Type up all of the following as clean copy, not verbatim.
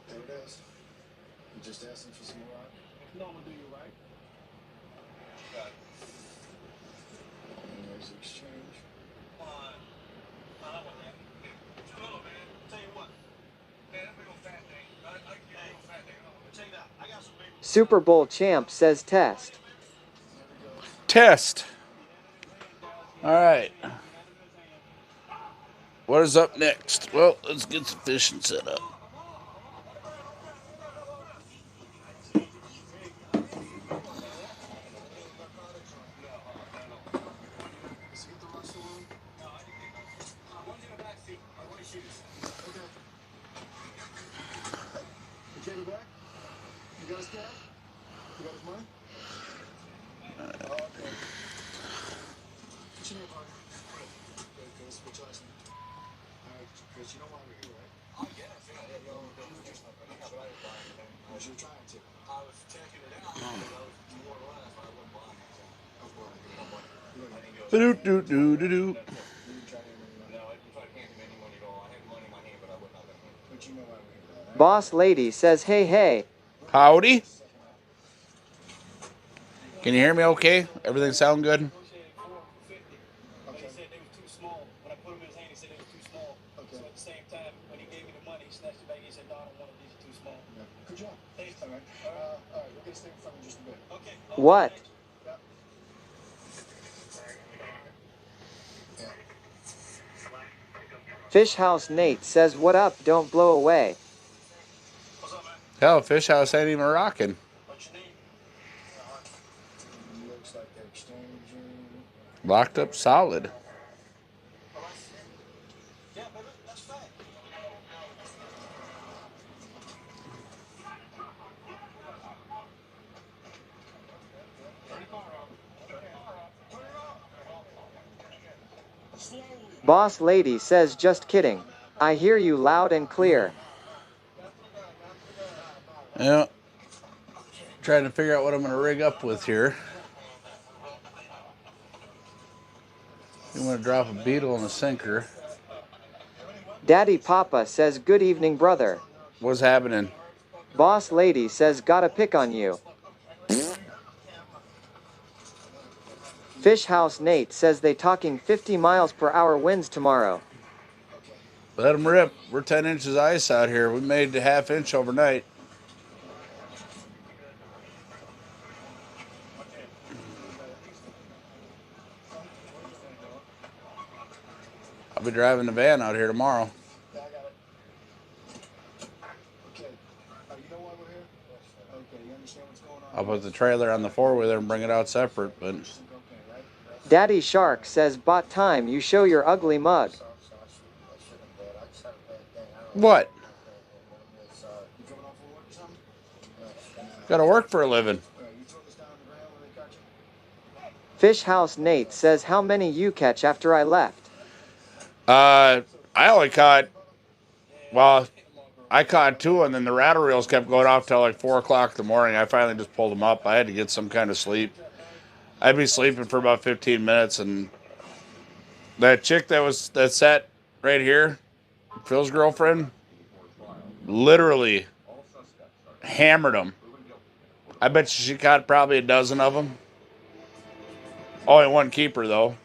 There it is. You just asking for some more rock? No, I'm gonna do you right. Got it. And there's the exchange. Come on. No, I want that. Too little, man. Tell you what. Man, that big old fat thing. I can get a little fat thing. Check it out. I got some big. Super Bowl champ says test. Test. All right. What is up next? Well, let's get some fishing set up. You know why we're here, right? Oh, yes. You're trying to. I was checking it out. You weren't last, but I wouldn't buy it. Do. Boss lady says hey hey. Howdy. Can you hear me okay? Everything sound good? What? Fish House Nate says what up, don't blow away. Hell, Fish House ain't even rocking. Locked up solid. Boss lady says just kidding. I hear you loud and clear. Yeah. Trying to figure out what I'm going to rig up with here. You want to drop a beetle and a sinker. Daddy Papa says good evening brother. What's happening? Boss lady says gotta pick on you. Fish House Nate says they talking 50 miles per hour winds tomorrow. Let them rip. We're 10 inches of ice out here. We made a half inch overnight. I'll be driving the van out here tomorrow. I'll put the trailer on the four-wheeler and bring it out separate, but... Daddy Shark says bot time you show your ugly mug. What? Gotta work for a living. Fish House Nate says how many you catch after I left? I only caught... Well, I caught two, and then the rattle reels kept going off till like 4 o'clock in the morning. I finally just pulled them up. I had to get some kind of sleep. I'd be sleeping for about 15 minutes, and that chick that sat right here, Phil's girlfriend, literally hammered them. I bet she caught probably a dozen of them. Only one keeper, though.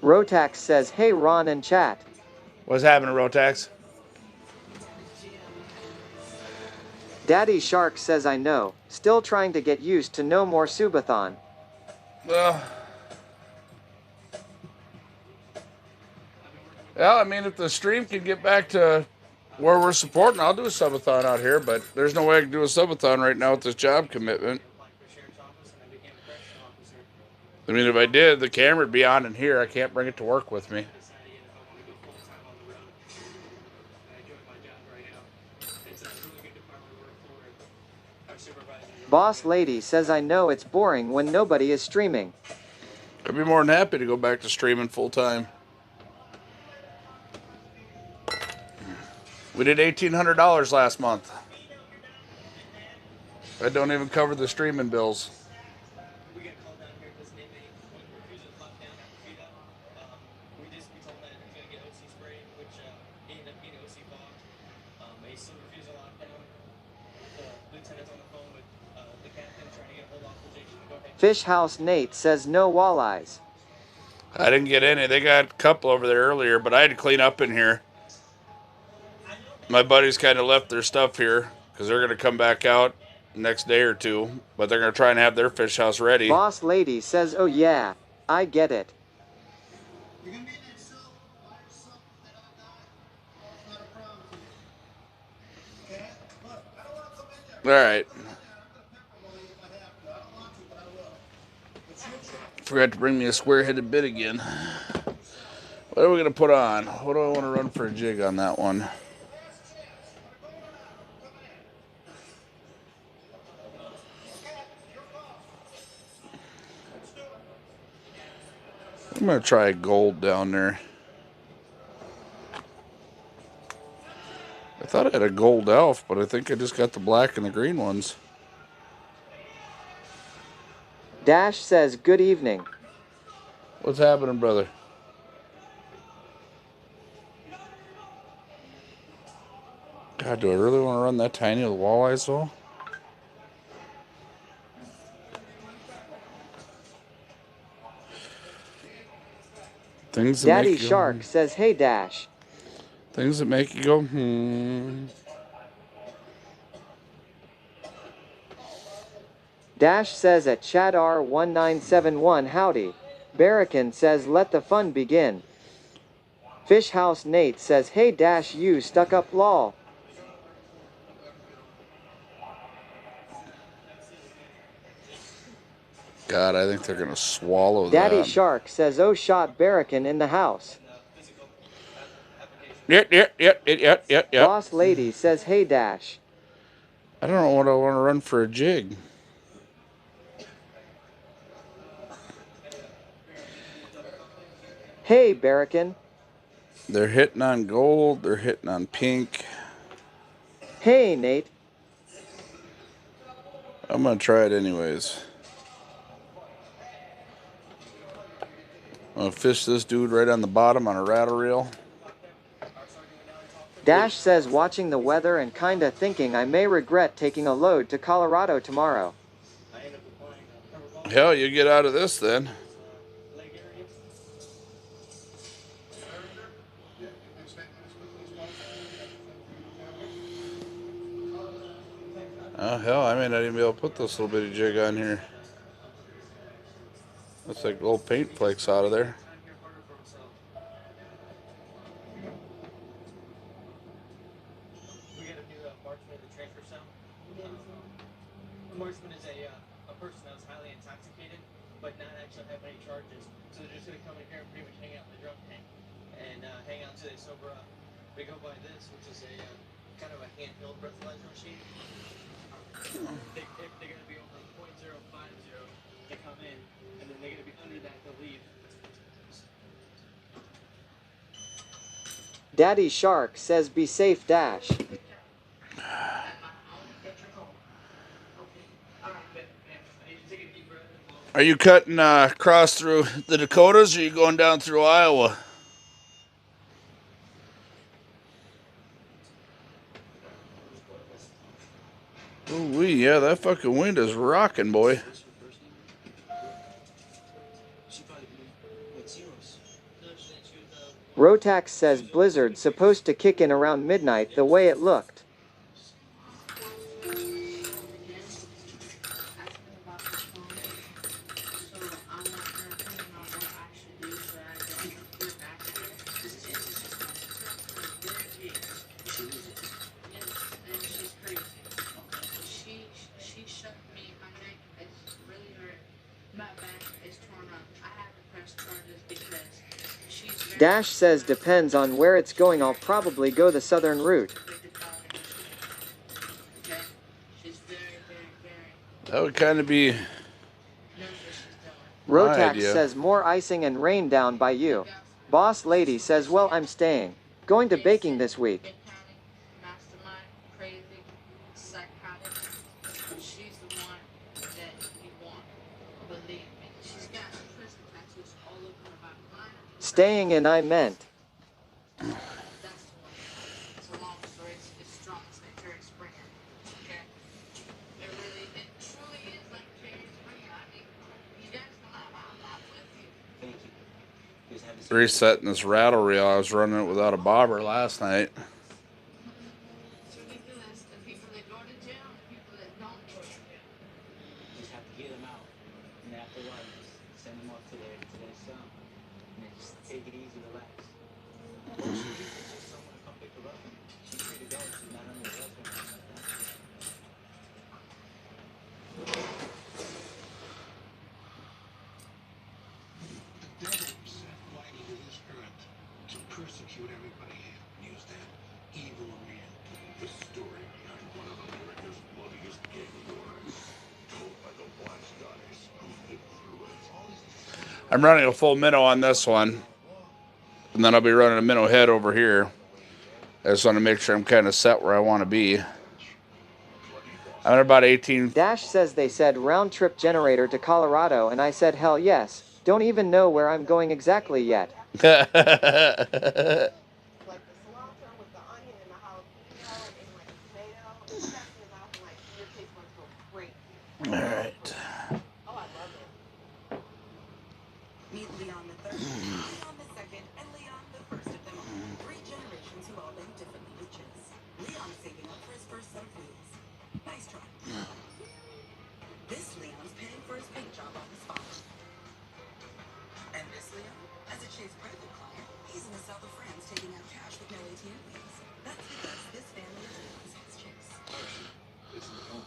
Rotax says hey Ron and chat. What's happening, Rotax? Daddy Shark says I know. Still trying to get used to no more subathon. Well, I mean, if the stream can get back to where we're supporting, I'll do a subathon out here, but there's no way I can do a subathon right now with this job commitment. I mean, if I did, the camera would be on in here. I can't bring it to work with me. Boss lady says I know it's boring when nobody is streaming. I'd be more than happy to go back to streaming full time. We did $1,800 last month. I don't even cover the streaming bills. Fish House Nate says no walleyes. I didn't get any. They got a couple over there earlier, but I had to clean up in here. My buddies kind of left their stuff here because they're going to come back out next day or two, but they're going to try and have their fish house ready. Boss Lady says oh yeah, I get it. You're gonna be in that cell by yourself and I die. It's not a problem to you. Okay? Look, I don't want to come in there. All right. I'm gonna pepper roll you if I have to. I don't want to, but I will. It's your choice. Forgot to bring me a square-headed bit again. What are we going to put on? What do I want to run for a jig on that one? I'm going to try gold down there. I thought I had a gold elf, but I think I just got the black and the green ones. Dash says good evening. What's happening, brother? God, do I really want to run that tiny with walleyes, though? Things that Daddy make you Shark says hey Dash. Things that make you go, Dash says at Chadar1971 howdy. Barracan says let the fun begin. Fish House Nate says hey Dash you stuck up lol. God, I think they're going to swallow Daddy that. Shark says oh shot Barracan in the house. Yep. Boss Lady says hey Dash. I don't know what I want to run for a jig. Hey Barracan. They're hitting on gold. They're hitting on pink. Hey Nate. I'm going to try it anyways. I'm going to fish this dude right on the bottom on a rattle reel. Dash says watching the weather and kinda thinking I may regret taking a load to Colorado tomorrow. Hell, you get out of this then. Oh, hell, I may not even be able to put this little bitty jig on here. Looks like little paint flakes out of there. We got a new marksman at the transfer cell. A marksman is a person that was highly intoxicated, but not actually have any charges. So they're just going to come in here and pretty much hang out in the drunk tank and hang out until they sober up. We go by this, which is a kind of a handheld breathalyzer machine. If they're going to be over 0.050, they come in, and then they're going to be under that, they'll leave. Daddy Shark says be safe Dash. Are you cutting across through the Dakotas, or are you going down through Iowa? Ooh, yeah, that fucking wind is rocking, boy. Rotax says blizzard supposed to kick in around midnight the way it looked. Dash says depends on where it's going, I'll probably go the southern route. That would kind of be Rotax idea. says more icing and rain down by you. Boss Lady says well I'm staying. Going to baking this week. Staying in I meant. resetting this rattle reel. I was running it without a bobber last night. It's ridiculous. The people that go to jail, the people that don't go to jail. You just have to get them out. And after a while, you just send them off to their cell. And then just take it easy, relax. Or she just someone to come pick her up. She's free to go. She's not under arrest or anything like that. The devil was sent mighty to this earth to persecute everybody here. Use that evil man. The story behind one of America's bloodiest gang wars, told by the Watch Guys who lived through it. I'm running a full minnow on this one. And then I'll be running a minnow head over here. I just want to make sure I'm kind of set where I want to be. I'm at about 18. Dash says they said round trip generator to Colorado, and I said hell yes. Don't even know where I'm going exactly yet. Like the cilantro with the onion and the jalapeno and like tomato. It's stuck in your mouth and like your taste buds go great. Alright. Oh, I love it. Meet Leon the Third, Leon the Second, and Leon the First of them all. 3 generations who all live differently with chips. Leon is saving up for his first set of wheels. Nice try. This Leon's paying for his paint job on his father. And this Leon, as a Chase private client, he's in the south of France taking out cash with no ATM fees. That's because this family of Leons has Chase. This is home.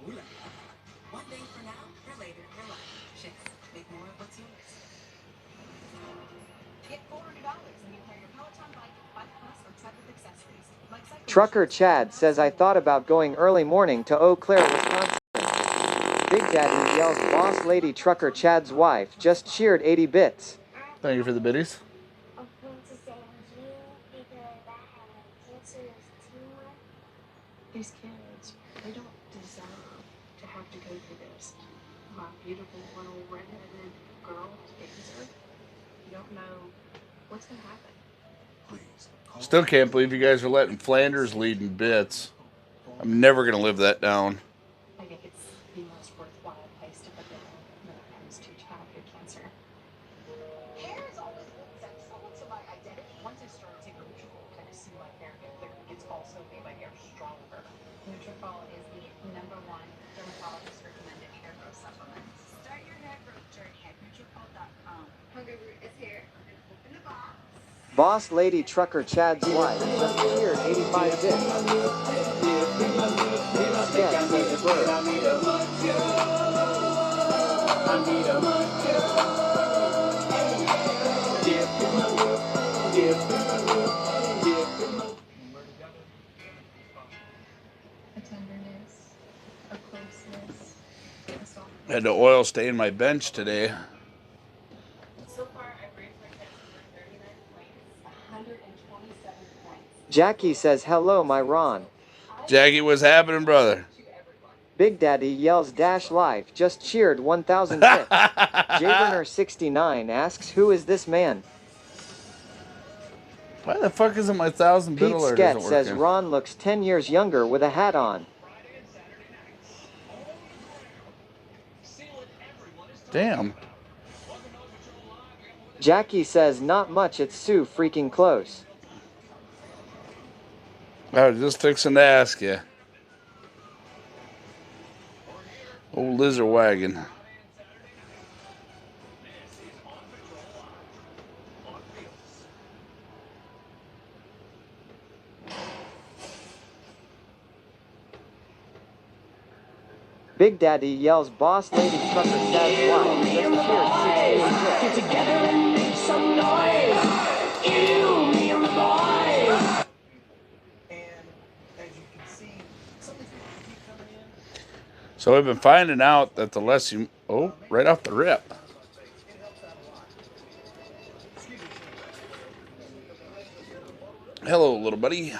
Ooh la la. One day for now, or later, your life. Chase, make more of what's yours. Get $400 when you pair your Peloton bike with Bike Plus or tread with accessories. Like cycle Trucker Chad says I thought about going early morning to Eau Claire, Wisconsin. Big Daddy yells boss lady trucker Chad's wife just cheered 80 bits. Thank you for the biddies. I want to say you because I have cancerous tumor. These kids, they don't deserve to have to go through this. My beautiful little redheaded girl, Spencer, you don't know what's going to happen. Please. Still can't believe you guys are letting Flanders lead in bits. I'm never going to live that down. I think it's the most worthwhile place to put them when it comes to childhood cancer. Hair has always been central to my identity. Once I started taking Nutrafol, kind of see my hair get thicker. It's also made my hair stronger. Nutrafol is the #1 dermatologist recommended hair growth supplement. Start your hair growth journey at Nutrafol.com. Hungry Root is here. Open the box. Boss lady trucker Chad's wife just cheered 85 bits. Sketch says bird. A tenderness, a closeness, a softness. Had to oil stain my bench today. So far, I've raised my test for 39 points, 127 points. Jackie says hello my Ron. Jackie, what's happening, brother? Big Daddy yells dash life just cheered 1,000 bits. Jaburner69 asks who is this man? Why the fuck isn't my 1,000 bit Pete alert Sketch isn't says working? Ron looks 10 years younger with a hat on. Damn. Jackie says not much, it's Sue freaking close. I was just fixing to ask you. Old lizard wagon. Big Daddy yells boss lady trucker Chad's wife just cheered 68 bits. Get together and make some noise. You, me, and the boys. And as you can see, something's going to keep coming in. So we've been finding out that the less you... Oh, right off the rip. It helps out a lot. Excuse me. Hello, little buddy.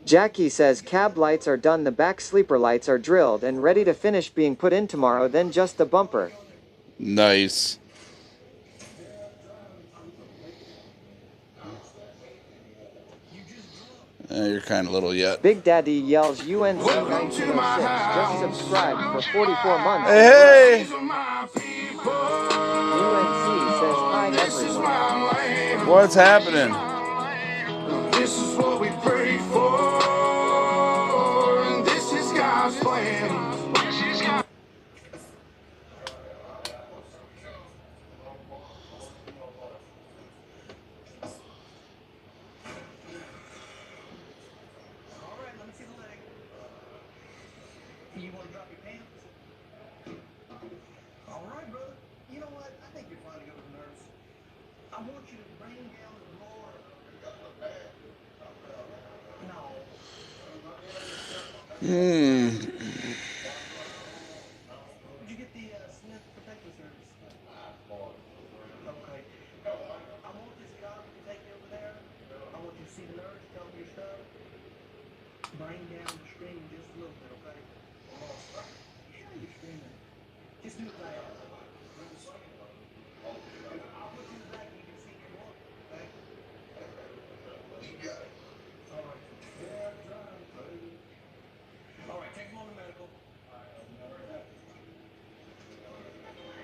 Jackie says cab lights are done, the back sleeper lights are drilled and ready to finish being put in tomorrow, then just the bumper. Nice. You're kind of little yet. Big Daddy yells UNC 1906. Just subscribed for 44 months. Hey! UNC says hi everyone. What's happening? This is what we prayed for, and this is God's plan. Alright, let me see the leg. You want to drop your pants? Alright, brother. You know what? I think you're fine to go to the nurse. I want you to bring down the Lord. No. Did you get the Smith Protective Service? Okay. I want this cop to take you over there. I want you to see the nurse, tell them your stuff. Bring down the screaming just a little bit, okay? Yeah, you're screaming. Just do it like that. I'll put you in the back and you can see your walk, okay? You got it. Alright. Alright, take him on the medical.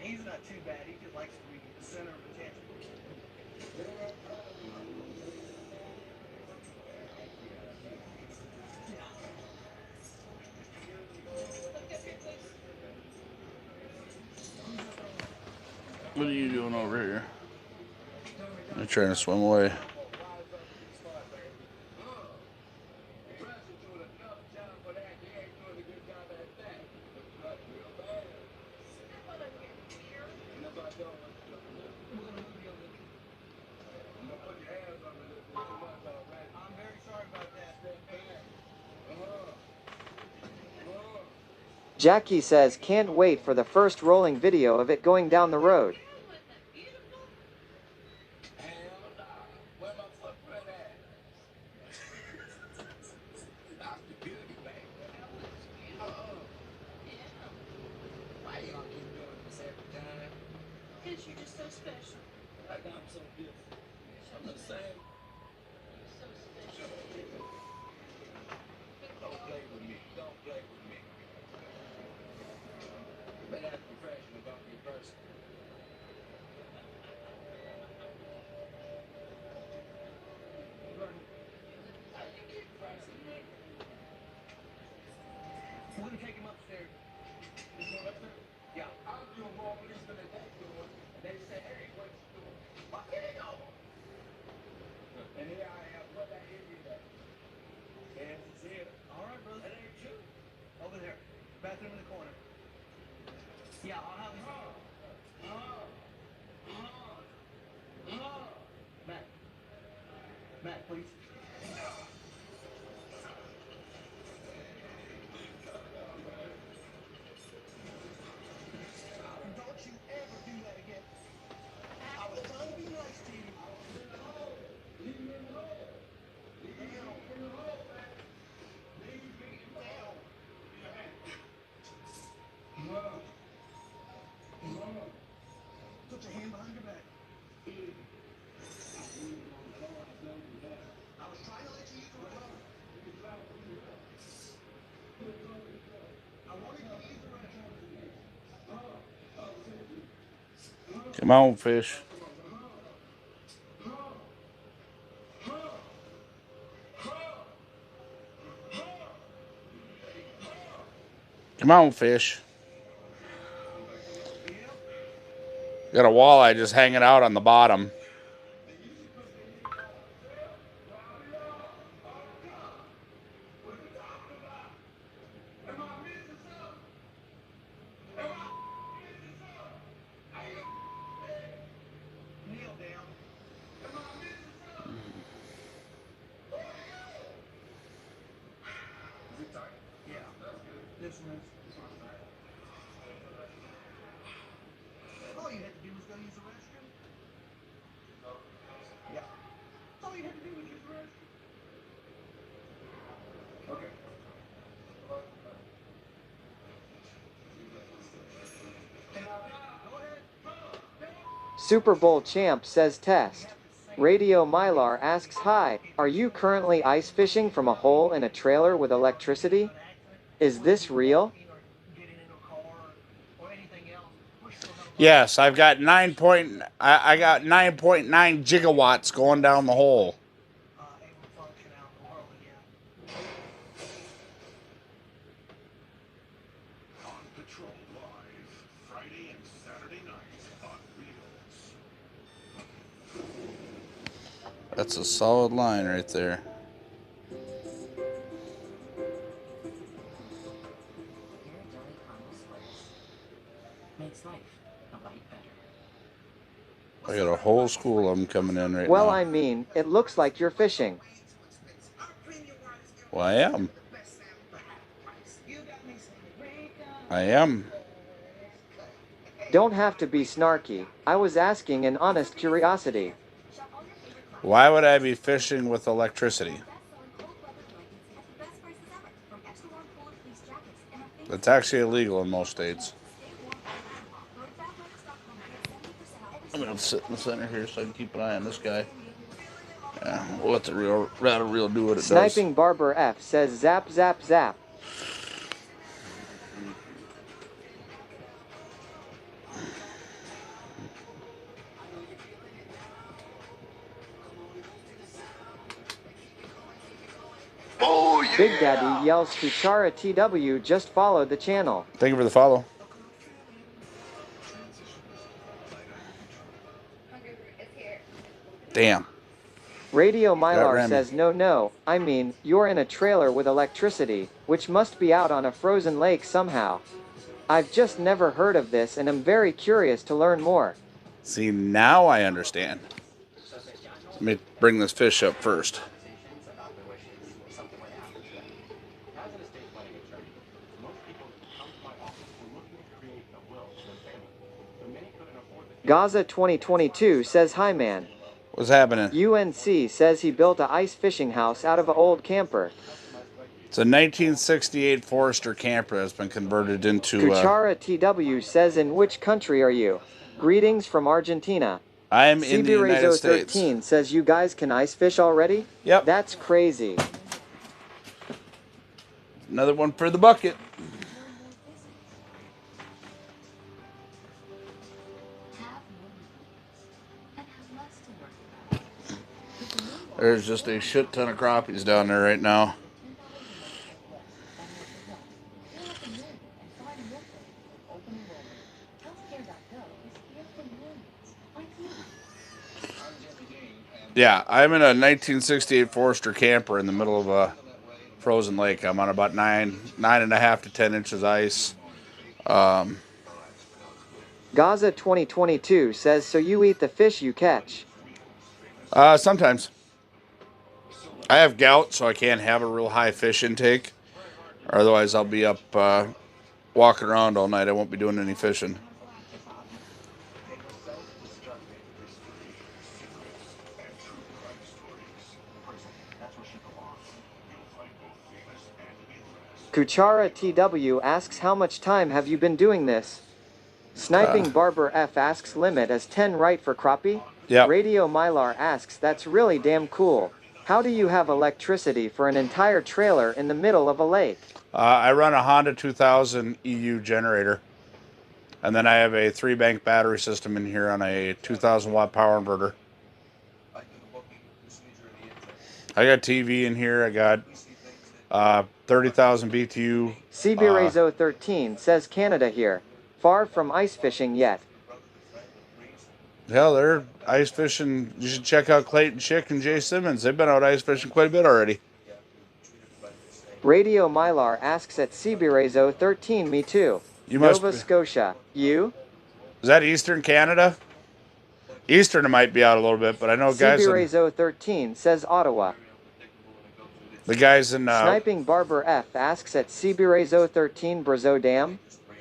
He's not too bad. He just likes to be the center of attention. What are you doing over here? I'm trying to swim away. I'm very sorry about that. Jackie says can't wait for the first rolling video of it going down the road. Because you're just so special. I'm so beautiful. I'm the same. So special. Don't play with me. Don't play with me. You better act professional about your person. We're gonna take him upstairs. He's going upstairs? Yeah. I'm doing more police than they doing. And they say, hey, what you doing? Why can't they go? And here I am. What that is that? Hands is here. All right, brother. That ain't you. Over there. Bathroom in the corner. Yeah, I'll have him. Matt. Matt, please. Don't you ever do that again. I was trying to be nice to you. Leave me alone. Leave me alone. Leave me alone. Put your hand behind your back. I was trying to let you use the restroom. I wanted you to use the restroom. Come on, fish. Come on, fish. Got a walleye just hanging out on the bottom. Kneel down. Is it tight? Yeah. This one is. All you had to do was go use the restroom. Yeah. All you had to do was use the restroom. Okay. Go ahead. Super Bowl champ says test. You have to Radio Mylar asks, hi, are you currently ice fishing from a hole in a trailer with electricity? Is this real? Yes, I've got I got 9.9 gigawatts going down the hole. On Patrol Live, Friday and Saturday nights on Reels. That's a solid line right there. Makes life a bite better. I got a whole school of them coming in right Well, now. I mean, it looks like you're fishing. Well, I am. I am. Don't have to be snarky. I was asking in honest curiosity. Why would I be fishing with electricity? That's actually illegal in most states. I'm going to sit in the center here so I can keep an eye on this guy. Yeah, we'll let the reel do what it Sniping Barber F says zap zap zap. Oh, yeah! Big Daddy yells to Chara TW just followed the channel. does. Thank you for the follow. Damn. Radio Got Mylar Remy. says no, I mean, you're in a trailer with electricity, which must be out on a frozen lake somehow. I've just never heard of this and am very curious to learn more. See, now I understand. Let me bring this fish up first. Gaza 2022 says hi man. What's happening? UNC says he built a ice fishing house out of an old camper. It's a 1968 Forester camper that's been converted into... Kuchara TW says, in which country are you? Greetings from Argentina. I'm in the United States. 13 says, you guys can ice fish already? Yep. That's crazy. Another one for the bucket. There's just a shit ton of crappies down there right now. Yeah, I'm in a 1968 Forester camper in the middle of a frozen lake. I'm on about 9.5 to 10 inches ice. Gaza 2022 says, so you eat the fish you catch? Sometimes. I have gout, so I can't have a real high fish intake. Or otherwise, I'll be up walking around all night. I won't be doing any fishing. Kuchara TW asks, how much time have you been doing this? Sniping Barber F asks, limit as 10 right for crappie? Yep. Radio Mylar asks, that's really damn cool. How do you have electricity for an entire trailer in the middle of a lake? I run a Honda 2000 EU generator. And then I have a 3-bank battery system in here on a 2,000 watt power inverter. I got TV in here. I got 30,000 BTU. CBRazo 13 says Canada here. Far from ice fishing yet. Hell, they're ice fishing. You should check out Clayton Schick and Jay Simmons. They've been out ice fishing quite a bit already. Radio Mylar asks at CBRazo 13, me too. You must Nova be- Scotia. You? Is that Eastern Canada? Eastern it might be out a little bit, but I know guys in, CBRazo 13 says Ottawa. the guys in Sniping Barber F asks at CBRazo 13 Brazo Dam.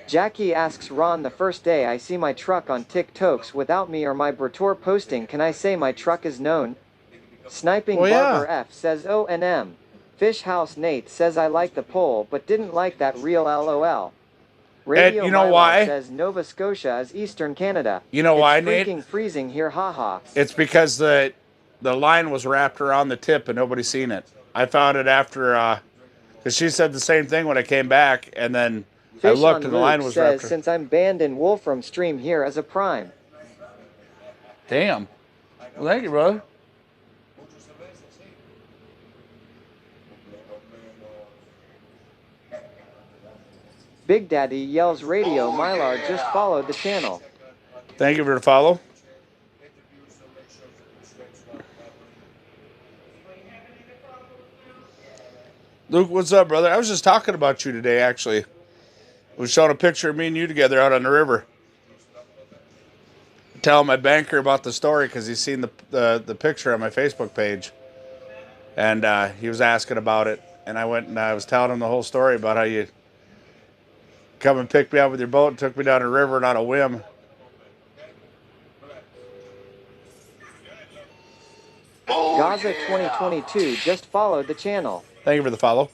Jackie asks Ron, the first day I see my truck on TikToks without me or my Brator posting, can I say my truck is known? Sniping Well, yeah. Barber F says O&M. Fish House Nate says I like the poll but didn't like that real LOL. Radio you know Mylar why? says Nova Scotia is Eastern Canada. You know It's why, Nate? freaking freezing here, haha. It's because the the line was wrapped around the tip and nobody seen it. I found it after, because she said the same thing when I came back, and then I Fish looked on and the line Luke was says, wrapped. since I'm banned in Wolfram stream here as a prime. Damn. Well, thank you, brother. Big Daddy yells radio Mylar just followed the channel. Thank you for the follow. Luke, what's up, brother? I was just talking about you today, actually. I was showing a picture of me and you together out on the river. Telling my banker about the story because he's seen the picture on my Facebook page. And he was asking about it. And I went and I was telling him the whole story about how you come and picked me up with your boat and took me down the river on a whim. Gaza 2022 just followed the channel. Thank you for the follow.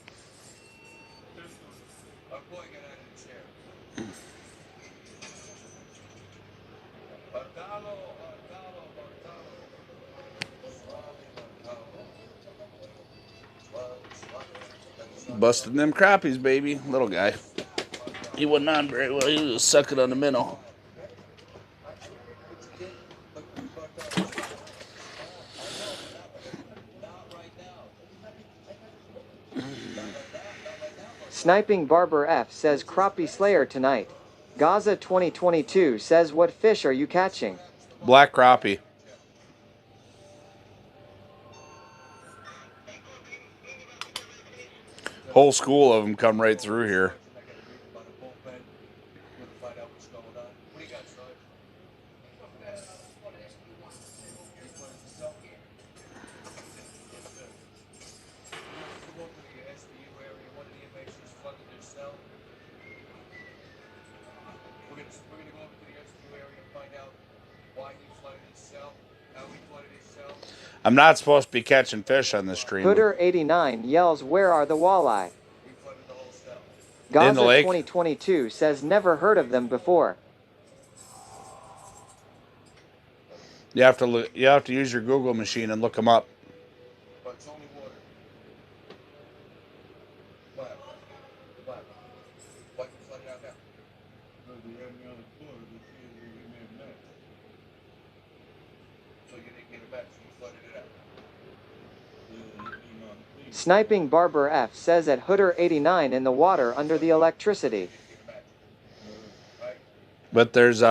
Busting them crappies, baby. Little guy. He wasn't on very well. He was sucking on the minnow. Sniping Barber F says crappie slayer tonight. Gaza 2022 says what fish are you catching? Black crappie. Whole school of them come right through here. I'm not supposed to be catching fish on this stream. Hooter89 yells, where are the walleye? Gaza In the lake. 2022 says never heard of them before. You have to use your Google machine and look them up. Sniping Barber F says at Hooter89 in the water under the electricity. But there's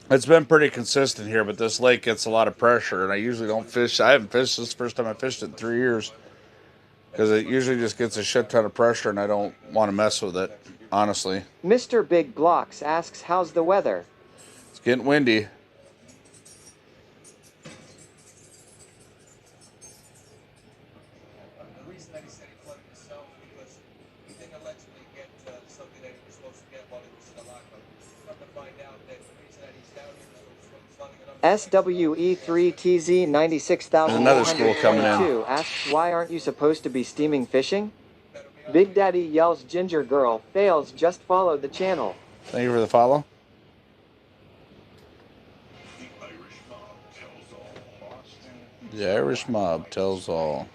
it's been pretty consistent here, but this lake gets a lot of pressure, and I usually don't fish. I haven't fished this first time I fished it in 3 years because it usually just gets a shit ton of pressure, and I don't want to mess with it, honestly. Mr. Big Blocks asks, how's the weather? It's getting windy. SWE3TZ 96,000 Another school coming in. asks, why aren't you supposed to be steaming fishing? Big Daddy yells ginger girl, fails, just follow the channel. Thank you for the follow. The Irish mob tells all.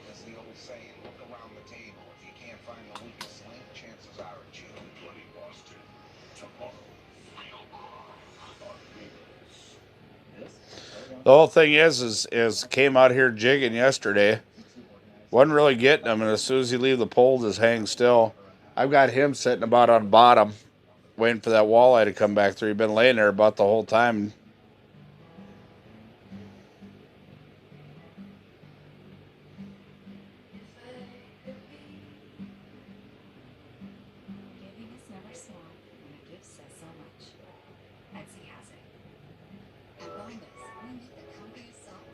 The whole thing is came out here jigging yesterday. Wasn't really getting him, and as soon as you leave the pole, just hang still. I've got him sitting about on bottom, waiting for that walleye to come back through. He's been laying there about the whole time.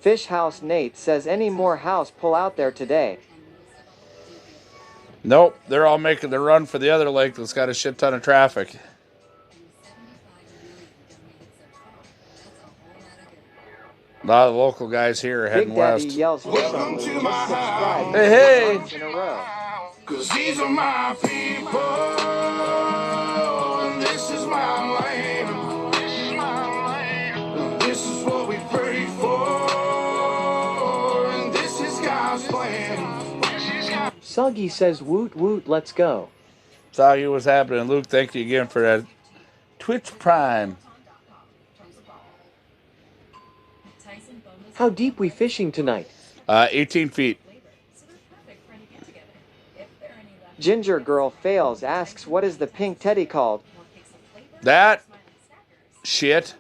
Fish House Nate says any more house pull out there today. Nope, they're all making the run for the other lake that's got a shit ton of traffic. A lot of the local guys here are heading Big Daddy west. yells, welcome to my house. Hey, In a row. Cause these are my people, and this is my land. Soggy says woot woot, let's go. Soggy, what's happening? Luke, thank you again for that Twitch Prime. How deep we fishing tonight? 18 feet. Ginger girl fails, asks what is the pink teddy called? That shit.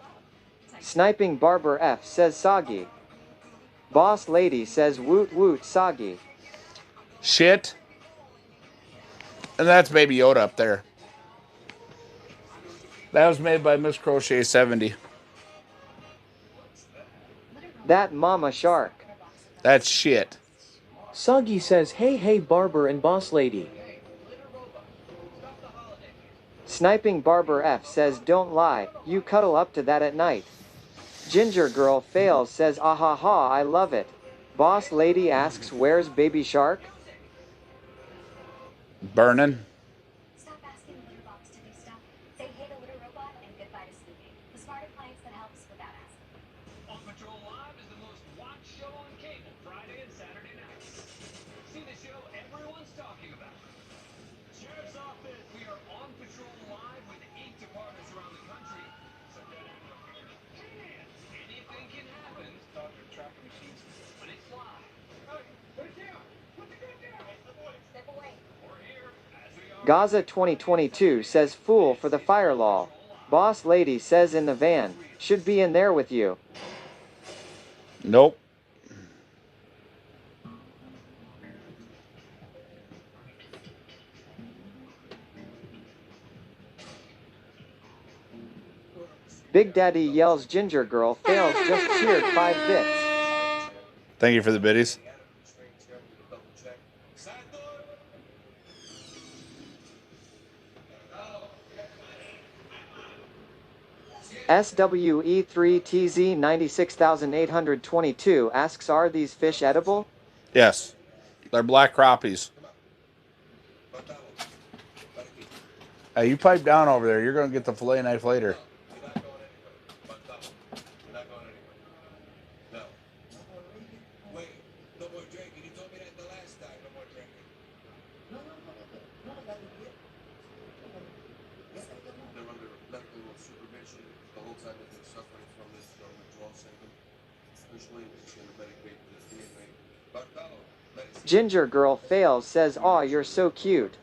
Sniping Barber F says Soggy. Boss lady says woot woot Soggy. Shit. And that's Baby Yoda up there. That was made by Miss Crochet 70. That mama shark. That's shit. Soggy says hey hey Barber and boss lady. Sniping Barber F says don't lie, you cuddle up to that at night. Ginger girl fails says ahaha I love it. Boss lady asks where's baby shark? Burning. Stop asking the litter box to do stuff. Say hey to Litter Robot and goodbye to Snoopy. The smart appliance that helps without asking. On Patrol Live is the most watched show on cable, Friday and Saturday nights. See the show everyone's talking about. Sheriff's Office, we are on Patrol Live with 8 departments around the country. So get out of here. Anything can happen. Dr. Track machines. But it's live. Hey, put it down. Put the gun down. Step away. We're here as we are. Gaza 2022 says fool for the fire law. Boss lady says in the van, should be in there with you. Nope. Big Daddy yells Ginger girl fails just cheered 5 bits. Thank you for the biddies. SWE3TZ 96822 asks are these fish edible? Yes. They're black crappies. Hey, you pipe down over there. You're going to get the fillet knife later. We're not going anywhere. No. Wait, no more drinking. You told me that the last time. No more drinking. They're under medical supervision the whole time that they're suffering from this withdrawal syndrome. Especially it's going to medicate this DNA. Bartolo, medicine. Ginger girl fails says aw you're so cute.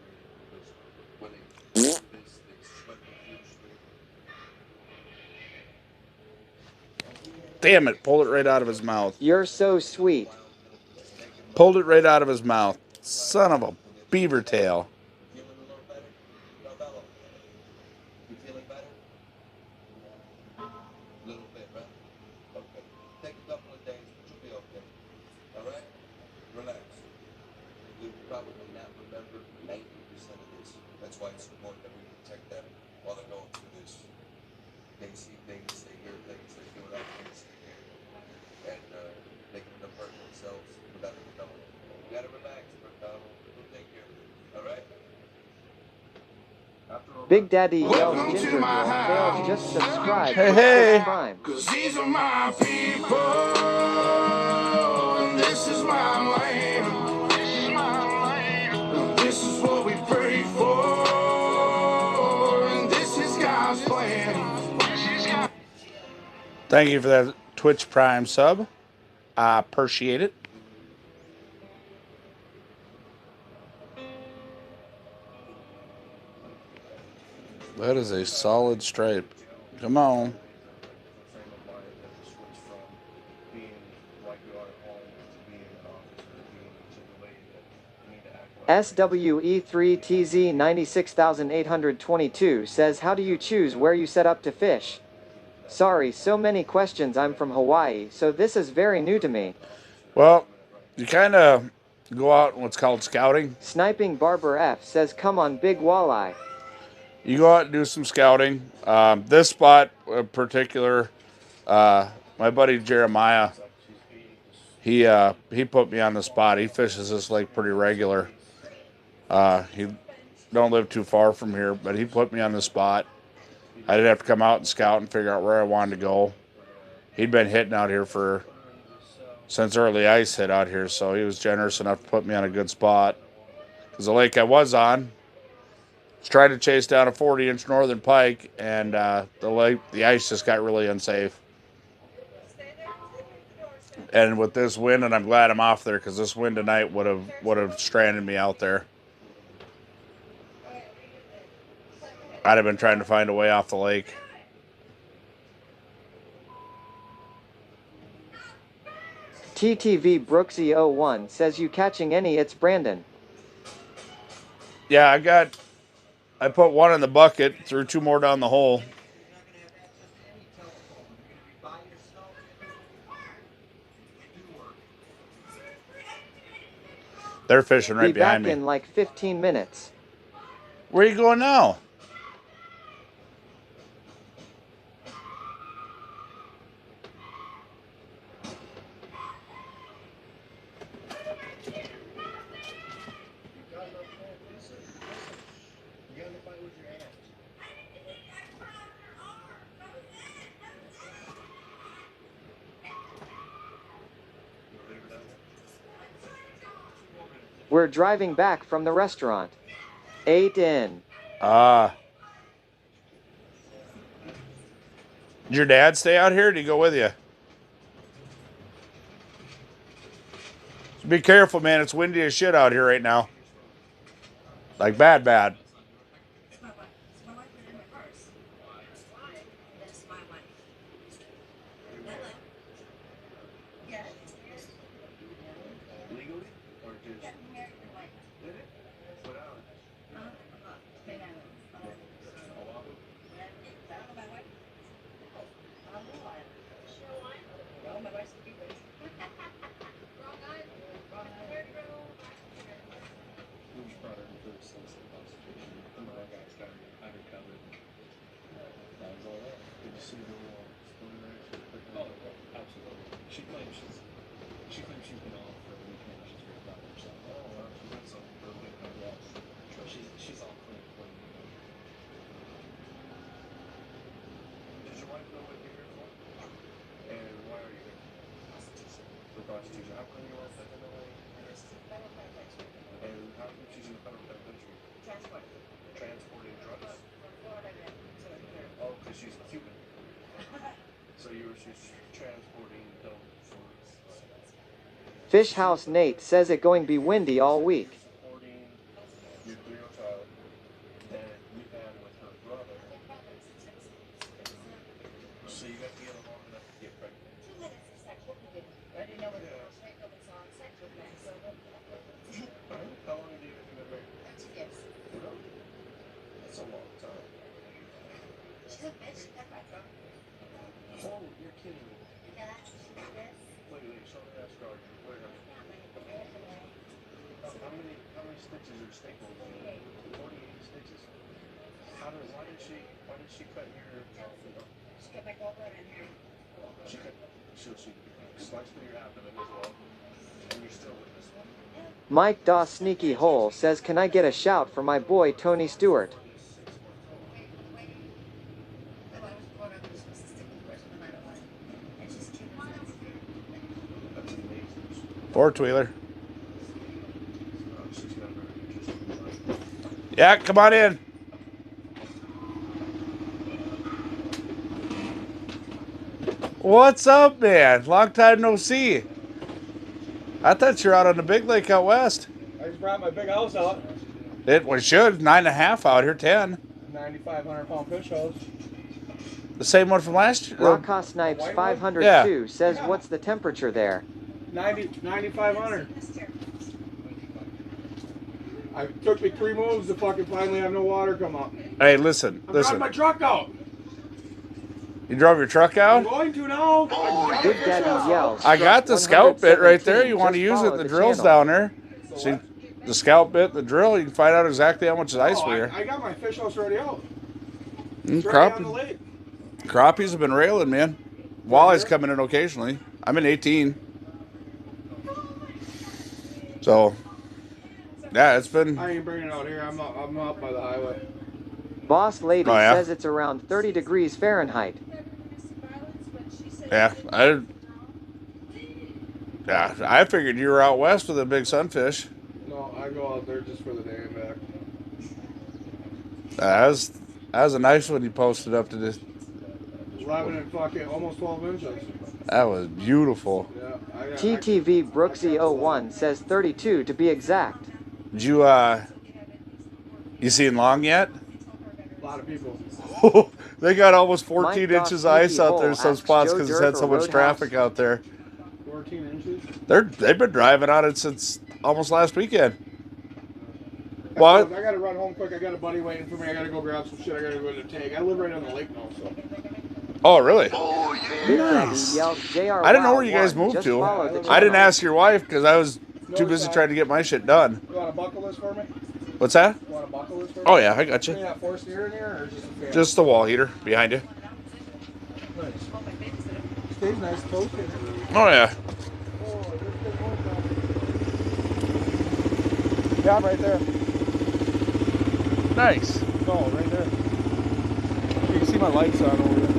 When they this, they sweat profusely. Damn it. Pulled it right out of his mouth. You're so sweet. Pulled it right out of his mouth. Son of a beaver tail. Feeling a little better? Bartolo, you feeling better? A little bit, right? Okay. Take a couple of days, but you'll be okay. All right? Relax. You probably not remember 90% of this. That's why it's important that we protect them while they're going through this. They see things, they hear things, they feel other things they hear. And they can divert themselves without even knowing. You gotta relax, Bertano. We'll take care of it. All right? Big Daddy yells Ginger girl fails just subscribe Hey, to hey. Twitch Prime. Cause these are my people, and this is my land. And this is what we pray for, and this is God's plan. Thank you for that Twitch Prime sub. I appreciate it. That is a solid stripe. Come on. Frame of mind that has switched from being like you are at home to being an officer, to being such a lady that you need to act like. SWE3TZ 96822 says how do you choose where you set up to fish? Sorry, so many questions. I'm from Hawaii, so this is very new to me. Well, you kind of go out in what's called scouting. Sniping Barber F says come on big walleye. You go out and do some scouting. This spot in particular, my buddy Jeremiah, he put me on the spot. He fishes this lake pretty regular. He don't live too far from here, but he put me on the spot. I didn't have to come out and scout and figure out where I wanted to go. He'd been hitting out here since early ice hit out here, so he was generous enough to put me on a good spot. Because the lake I was on was trying to chase down a 40-inch northern pike, and the ice just got really unsafe. And with this wind, and I'm glad I'm off there because this wind tonight would have stranded me out there. I'd have been trying to find a way off the lake. TTV Brooksy01 says you catching any? It's Brandon. Yeah, I put one in the bucket, threw 2 more down the hole. They're fishing right behind me. Be back in like 15 minutes. Where are you going now? We're driving back from the restaurant. 8 in. Did your dad stay out here or did he go with you? Be careful, man. It's windy as shit out here right now. Like bad. Fish House Nate says it going be windy all week. Mike Daw Sneaky Hole says, can I get a shout for my boy Tony Stewart? Four-wheeler. Yeah, come on in. What's up, man? Long time no see. I thought you were out on the big lake out west. I just brought my big house out. We should. 9.5 out here, 10. 9,500 pound fish house. The same one from last year? Rocka Snipes 502 says, what's the temperature there? 9,500. It took me 3 moves to fucking finally have no water come up. Hey, listen. I'm driving my truck out. You drove your truck out? I'm going to now. Big Daddy Yells. I got the scout bit right there. You want to use it? The drill's down there. See, the scout bit, the drill, you can find out exactly how much ice we are. I got my fish house already out. Crappies have been railing, man. Walleye's coming in occasionally. I'm in 18. So, yeah, it's been... I ain't bringing it out here. I'm up by the highway. Boss Lady says it's around 30 degrees Fahrenheit. Yeah, I figured you were out west with a big sunfish. No, I go out there just for the day and back. That was a nice one you posted up to this. 11 and fucking almost 12 inches. That was beautiful. Yeah, I got. TTV Brooksy01 says 32 to be exact. Did you seen Long yet? A lot of people. They got almost 14 Mike inches of Doss ice out there in Sneaky some Hole spots asks because Joe it's had Dirt so or much Roadhouse? traffic out there. 14 inches? They've been driving on it since almost last weekend. What? I gotta run home quick. I got a buddy waiting for me. I gotta go grab some shit. I gotta go to the tank. I live right on the lake now, so. Oh, really? Oh, Big yeah. Daddy yells JR I didn't know where you Wow guys 1 moved just to. followed the I didn't channel. ask your wife because I was too busy trying to get my shit done. You want to buckle this for me? What's that? You want to buckle this for me? Oh, yeah, I got you. You got forced air in here or just a fan? Just the wall heater behind you. Nice. Stays nice toasted. Oh, yeah. Yeah, right there. Nice. No, right there. You can see my lights on over there.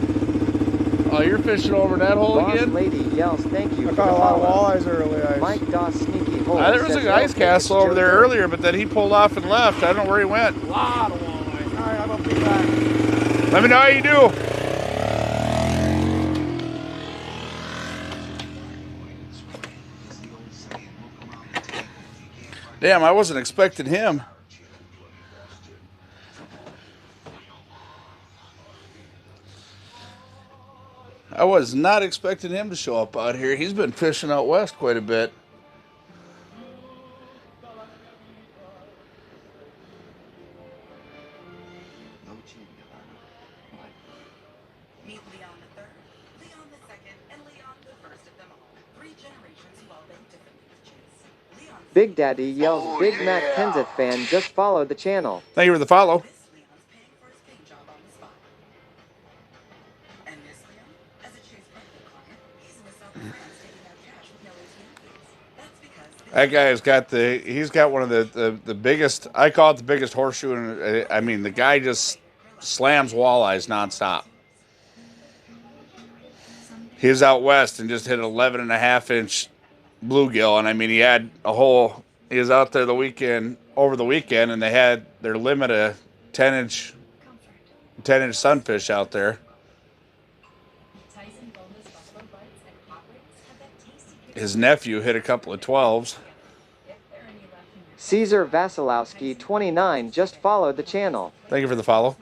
Oh, you're fishing over that hole Boss again? Lady yells thank you I for caught the a lot of follow. walleyes early. Mike Doss Sneaky Hole There was says an ice okay, castle it's over Joe there Dirt. earlier, but then he pulled off and left. I don't know where he went. A lot of walleyes. All right, I'm gonna be back. Let me know how you do. Damn, I wasn't expecting him. I was not expecting him to show up out here. He's been fishing out west quite a bit. Meet Leon the Third, Leon the Second, and Leon the First of them all. 3 generations who all been different witches. Leon Big Daddy yells Big Mac Kenseth fan just followed the channel. Thank you for the follow. this Leon's paying for his paint job on the spot. And this Leon, as a Chase Bank client, he's in the south of France taking out cash with no ATM fees. That's because That guy's got he's got one of the biggest, I call it the biggest horseshoe. I mean, the guy just slams walleyes nonstop. He was out west and just hit an 11.5-inch bluegill. And I mean, he was out there over the weekend, and they had their limit of 10-inch sunfish out there. His nephew hit a couple of 12s. Caesar Vasilowski 29 just followed the channel. Thank you for the follow.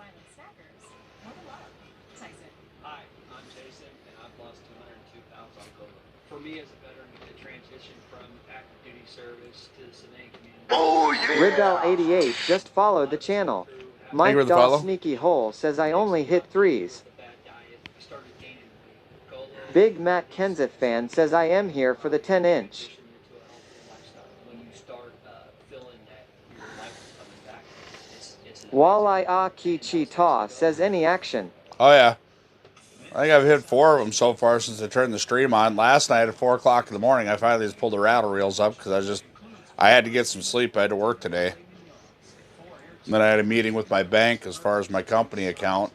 Hi, I'm Jason, and I've lost 202 pounds on gold. For me as a veteran, the transition from active duty service to the civilian community. Rebel 88 just followed the channel. Mike for the follow. Doss Sneaky Hole says I only hit 3s. The bad diet, I started gaining weight. Gold Big Matt Kenseth fan says I am here for the 10-inch. transition into a healthy lifestyle. When you start feeling that your life is coming back, it's an Walleye Aki Ta says any action. Oh, yeah. I think I've hit 4 of them so far since I turned the stream on. Last night at 4 o'clock in the morning, I finally just pulled the rattle reels up because I had to get some sleep. I had to work today. And then I had a meeting with my bank as far as my company account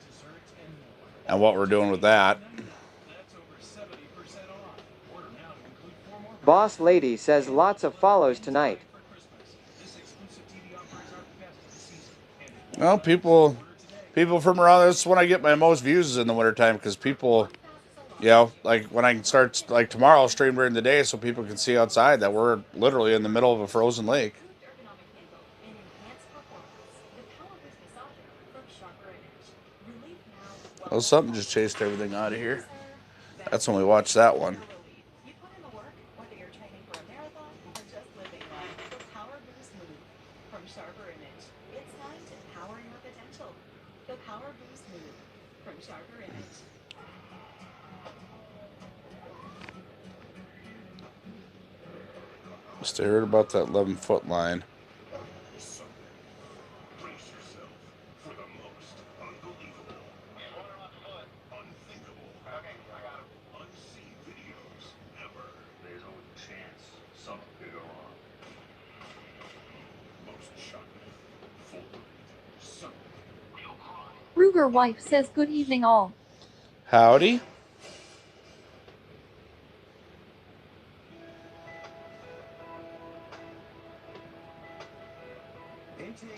and what we're doing with that. Boss Lady says lots of follows tonight. Well, people from around, that's when I get my most views is in the wintertime because people, like when I can start, like tomorrow I'll stream during the day so people can see outside that we're literally in the middle of a frozen lake. Well, something just chased everything out of here. That's when we watched that one. You put in the work, whether you're training for a marathon or just living one. The Power Boost Move from Sharper Image. It's time to power your potential. The Power Boost Move from Sharper Image. Just heard about that 11-foot line. Ruger wife says good evening all. Howdy.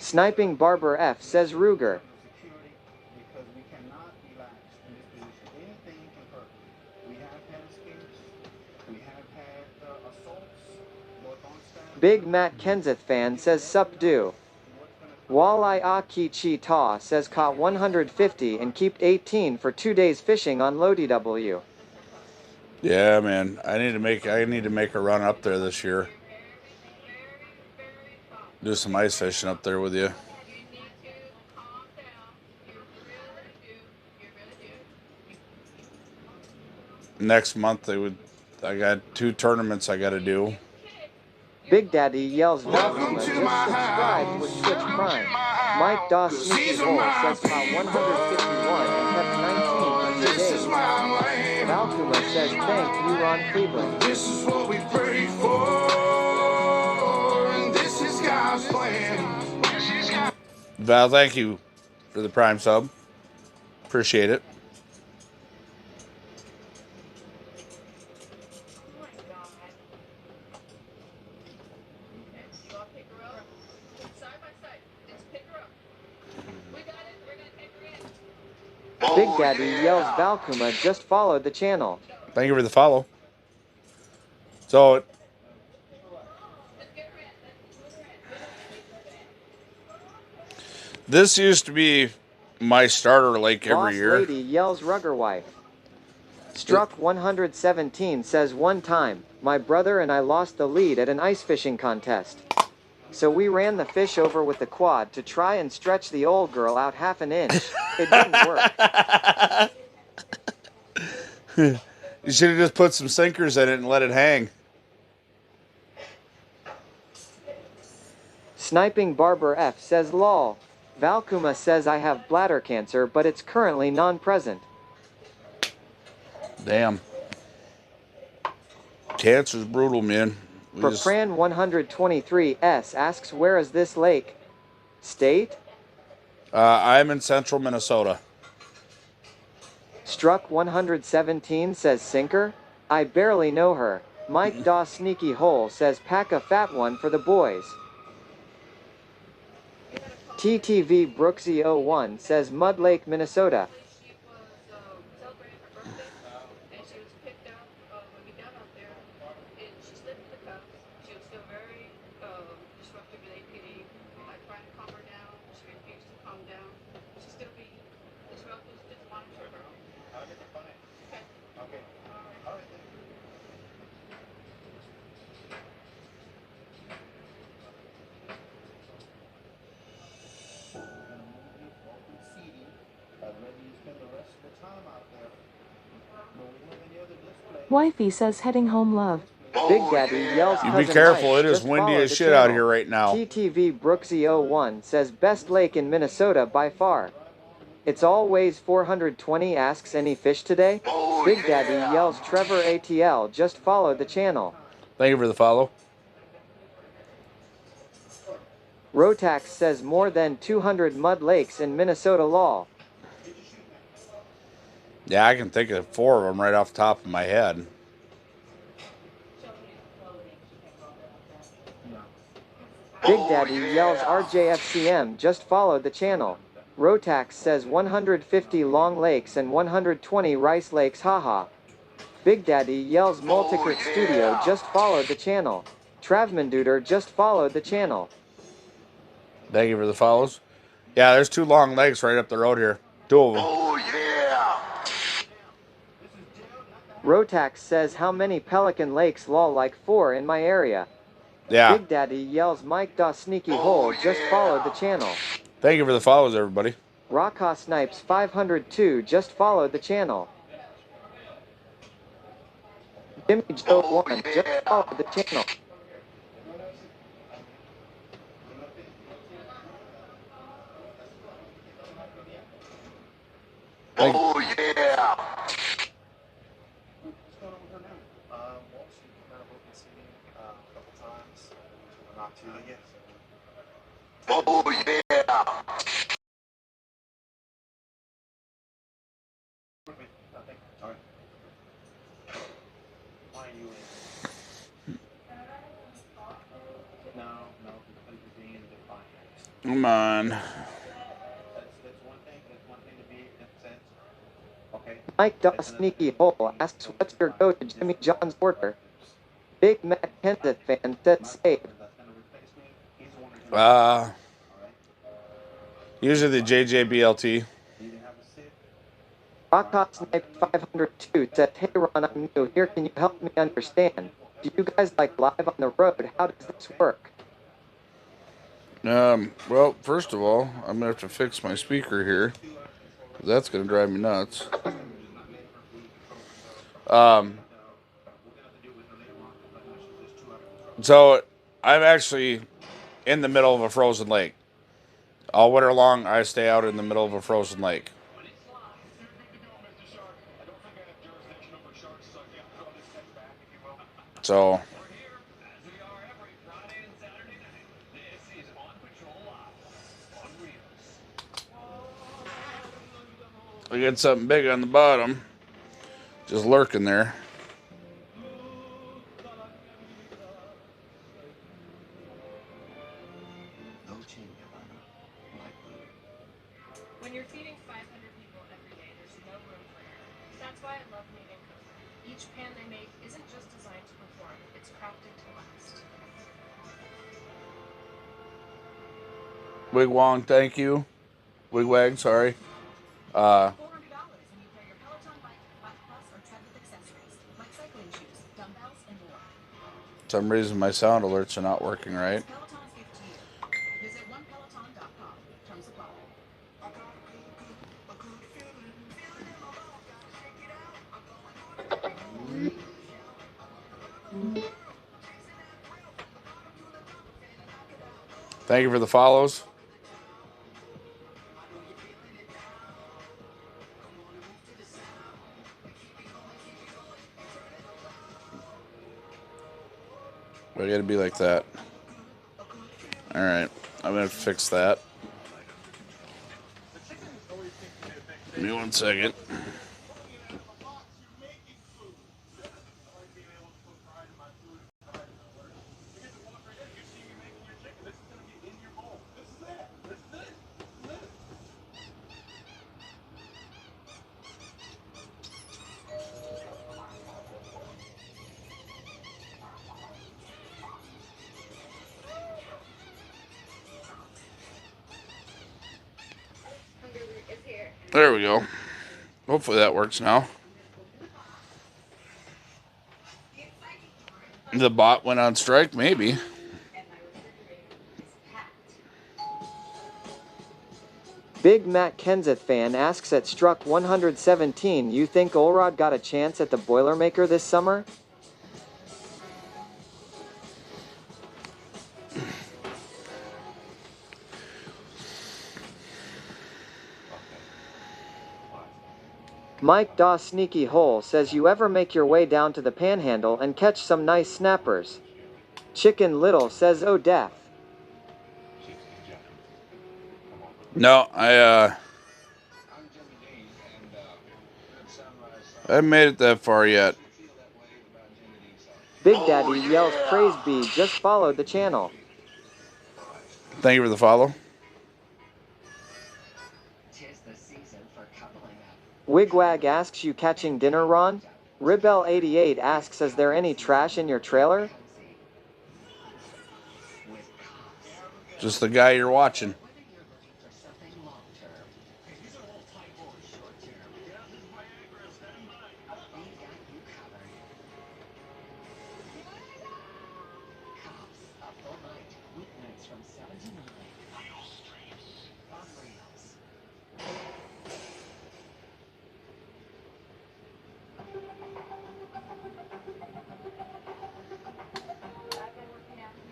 Sniping Barber F says Ruger. Security, because we cannot relax in this position. Anything can hurt. We have had escapes. We have had assaults, both on staff. Big Matt Kenseth fan says sup do. Walleye Aki Chi Ta says caught 150 and kept 18 for 2 days fishing on LODW. Yeah, man. I need to make a run up there this year. Do some ice fishing up there with you. Next month I got 2 tournaments I got to do. Big Daddy yells Valkuma just subscribed with Twitch Prime. Mike Doss Sneaky Hole says caught 151 and kept 19 for 2 days. Valkuma says thank you Ron Cleveland. This is what we prayed for, and this is God's plan. Val, thank you for the Prime sub. Appreciate it. Big Daddy yells Valkuma just followed the channel. Thank you for the follow. So, this used to be my starter lake every Boss year. Lady yells Rugger Wife. Struck 117 says one time, my brother and I lost the lead at an ice fishing contest. So we ran the fish over with the quad to try and stretch the old girl out half an inch. It didn't work. You should have just put some sinkers in it and let it hang. Sniping Barber F says lol. Valkuma says I have bladder cancer but it's currently non-present. Damn. Cancer's brutal, man. Fran 123S asks where is this lake? State? I'm in central Minnesota. Struck 117 says sinker? I barely know her. Mike Doss Sneaky Hole says pack a fat one for the boys. TTV Brooksy 01 says Mud Lake, Minnesota. Wifey says heading home love. Big Daddy yells You Cousin be careful, Mike, it is just windy follow as the shit out channel. here right now. TTV Brooksy 01 says best lake in Minnesota by far. It's always 420 asks any fish today? Big Daddy yells Trevor ATL just follow the channel. Thank you for the follow. Rotax says more than 200 mud lakes in Minnesota lol. Yeah, I can think of 4 of them right off the top of my head. Big Daddy yells RJFCM just followed the channel. Rotax says 150 long lakes and 120 rice lakes haha. Big Daddy yells Multicrit Studio just followed the channel. Travmanduder just followed the channel. Thank you for the follows. Yeah, there's 2 long lakes right up the road here. 2 of them. Rotax says how many Pelican Lakes lol like 4 in my area. Yeah. Big Daddy yells Mike Da Sneaky Hole just followed the channel. Thank you for the follows, everybody. Raka Snipes 502 just followed the channel. Jimmy Joe 1 just followed the channel. Oh yeah! Oh yeah! Come on. That's one thing. That's one thing to be in a sense. Okay. Mike Daw Sneaky Hole asks, what's your go to Jimmy John's order? Big Matt Kenseth fan said save. Usually the JJBLT. Rockhot Snipe 502 said, hey Ron, I'm new here. Can you help me understand? Do you guys like live on the road? How does this work? Well, first of all, I'm gonna have to fix my speaker here. That's gonna drive me nuts. So I'm actually in the middle of a frozen lake. All winter long, I stay out in the middle of a frozen lake. So we got something big on the bottom, just lurking there. When you're feeding 500 people every day, there's no room for error. That's why I love Made in Kona. Each pan they make isn't just designed to perform, it's crafted to last. Wigwang, thank you. Wigwag, sorry. $400 when you pair your Peloton bike, Bike Plus, or tread with accessories, like cycling shoes, dumbbells, and more. For some reason my sound alerts are not working right. Peloton's gift to you. Visit onepeloton.com. Terms apply. Thank you for the follows. Why you gotta be like that? Alright, I'm gonna fix that. Give me 1 second. There we go. Hopefully that works now. The bot went on strike, maybe. Big Matt Kenseth fan asks at Struck 117, you think Olrod got a chance at the Boilermaker this summer? Mike Daw Sneaky Hole says, you ever make your way down to the Panhandle and catch some nice snappers? Chicken Little says, oh death. No, I haven't made it that far yet. Big Daddy yells praise be, just followed the channel. Thank you for the follow. Wigwag asks, you catching dinner, Ron? Ribel88 asks, is there any trash in your trailer? Just the guy you're watching.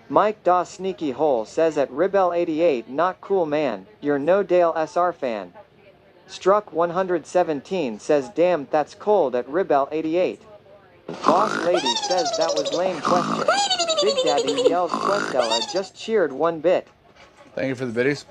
Mike Daw Sneaky Hole says at Ribel88, not cool man, you're no Dale SR fan. Struck 117 says, damn, that's cold at Ribel88. Boss Lady says that was lame question. Big Daddy yells Questella just cheered one bit. Thank you for the biddies.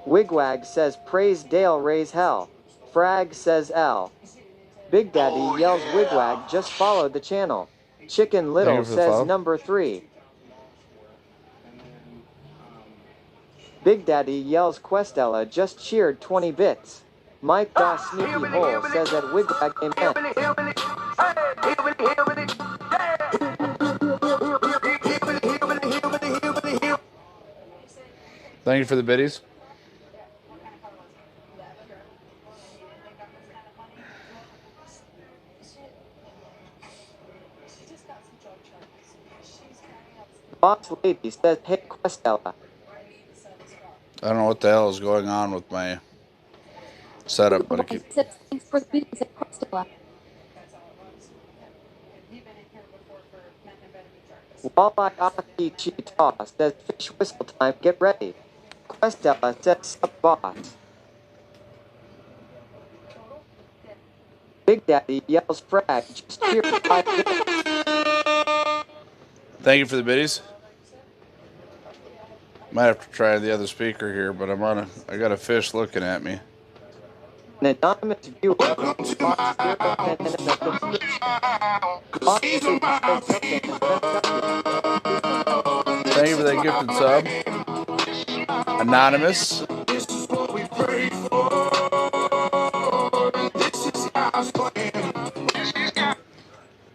Wigwag says praise Dale raise hell. Frag says L. Big Daddy yells Wigwag just followed the channel. Chicken Little for the says follow. number 3. Big Daddy yells Questella just cheered 20 bits. Mike Doss Sneaky Hole says at Wigwag amen. Thank you for the biddies. Boss Lady says hey Questella. I don't know what the hell is going on with my setup, but I keep... Thanks for the videos at Questella. Walleye Aki Cheetah says fish whistle time, get ready. Questella says sup boss. Big Daddy yells frag, just cheer 5 minutes. Thank you for the biddies. Might have to try the other speaker here, but I got a fish looking at me. An anonymous viewer Thank you for that gifted sub. Anonymous.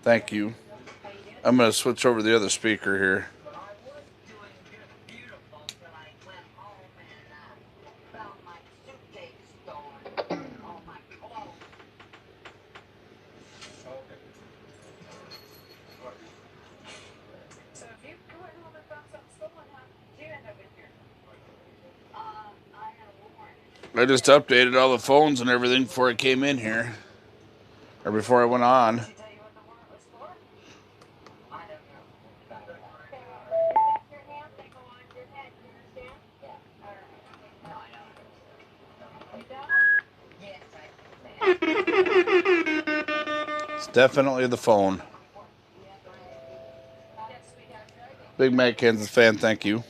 Thank you. I'm going to switch over to the other speaker here. I just updated all the phones and everything before I came in here. Or before I went on. It's definitely the phone. Big Mac Kansas fan, thank you.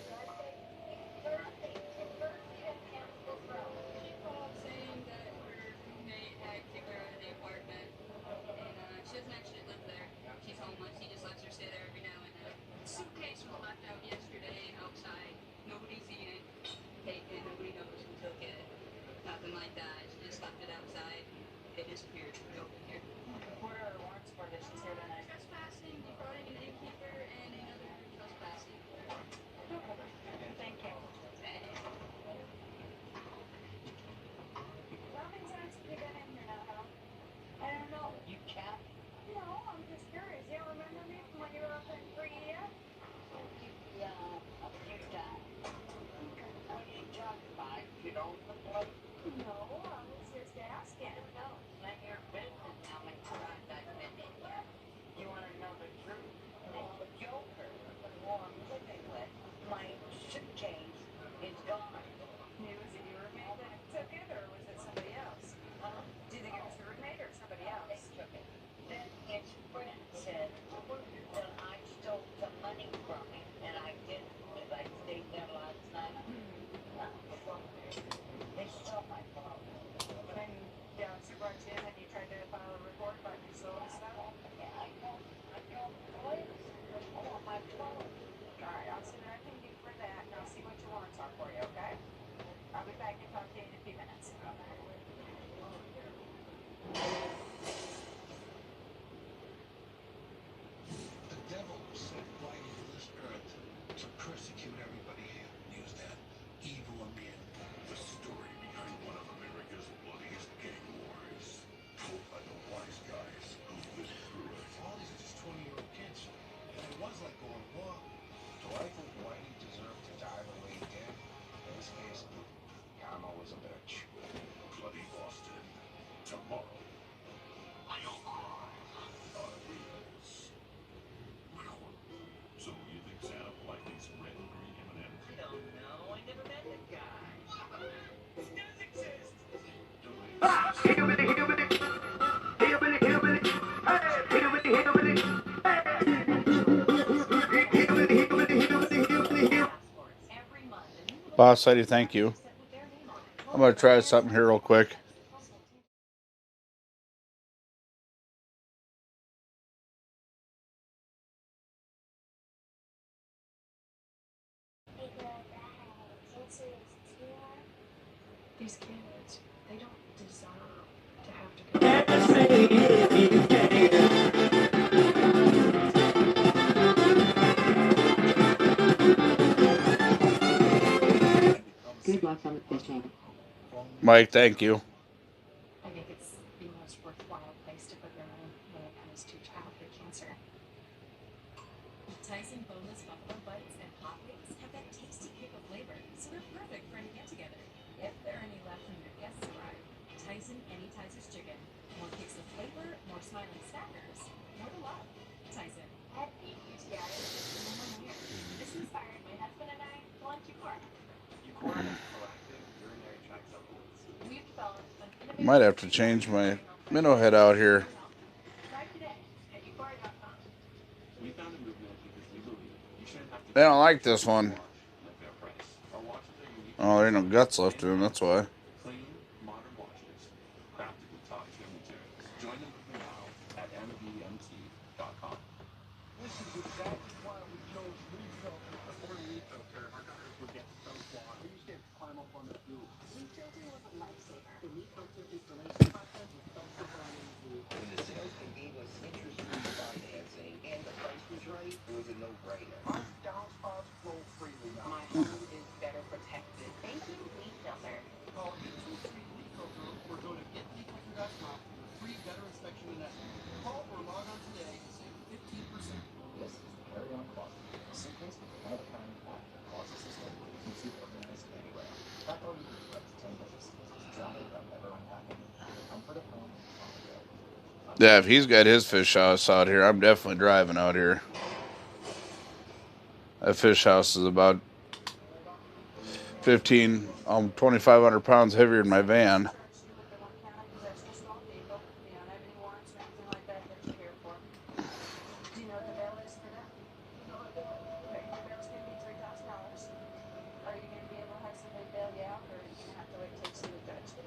Boss Lady, thank you. going to try something here real quick. These kids, they don't deserve to have to go. Good luck on the fishing. Mike, thank you. I think it's the most worthwhile place to put their money when it comes to childhood cancer. Tyson boneless buffalo butts and hot wings have that tasty kick of flavor, so they're perfect for any get-together. If there are any left when your guests arrive, Tyson Anytizers Chicken. More kicks of flavor, more smiling snackers, more to love. Tyson. Happy UTI. This inspired my husband and I to launch Eucora. Eucora has proactive urinary tract supplements. We've developed an innovative Might have to change my minnow head out here. Try today at Eucora.com. We found a movement because we believe you shouldn't have to They don't like this one. at a fair price. Our watches are unique. Oh, there ain't no guts left in them, that's why. Clean, modern watches, crafted with top-tier materials. Join the movement now at mvmt.com. This is exactly why we chose Refill. Before Refill, our guys would get so far. We used to have to climb up on the roof. Refilter was a lifesaver. The Refilter information content was so super on YouTube. When the salesman gave us interest-free financing and the price was right, it was a no-brainer. Our downspouts flow freely now. My home is better protected. Thank you, Refilter. Call 823-REFILTER or go to getRefilter.com for your free better inspection and estimate. Call or log on today and save 15%. This is the carry-on closet. A suitcase with one-of-a-kind closet system. Keeps you organized anywhere. Pack all your gear up to 10 days. Drop it without ever unpacking. The comfort of home on the go. Yeah, if he's got his fish house out here, I'm definitely driving out here. That fish house is about 2,500 pounds heavier than my van. Do you know what the bail is for that? Okay, the bail's gonna be $3,000. Are you gonna be able to have somebody bail you out, or are you gonna have to wait till you see the judge?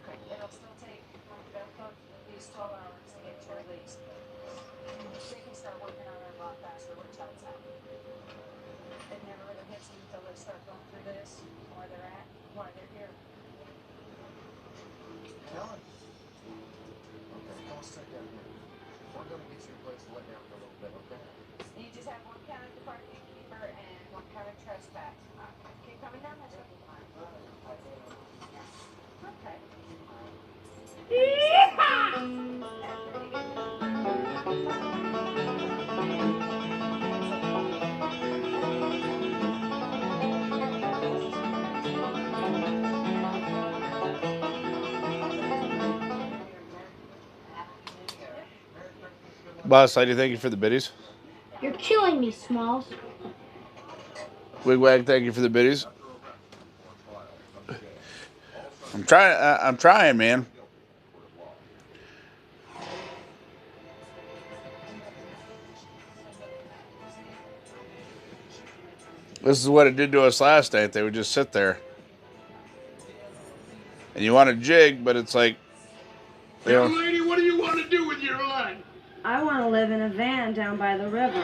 Okay, it'll still take, on the bail code, at least 12 hours to get to release. They can start working on it a lot faster, which helps out. It never really hits them until they start going through this, where they're at, why they're here. Kellen. Okay, call straight down here. We're gonna get you a place to lay down for a little bit, okay? You just have one count of parking keeper and one count of trespass. Keep coming down, that's what you want. Okay. Boss, how do you thank you for the biddies? You're killing me, Smalls. Wigwag, thank you for the biddies. I'm trying, man. This is what it did to us last night. They would just sit there. And you want to jig, but it's like, you know. Young lady, what do you want to do with your life? I want to live in a van down by the river.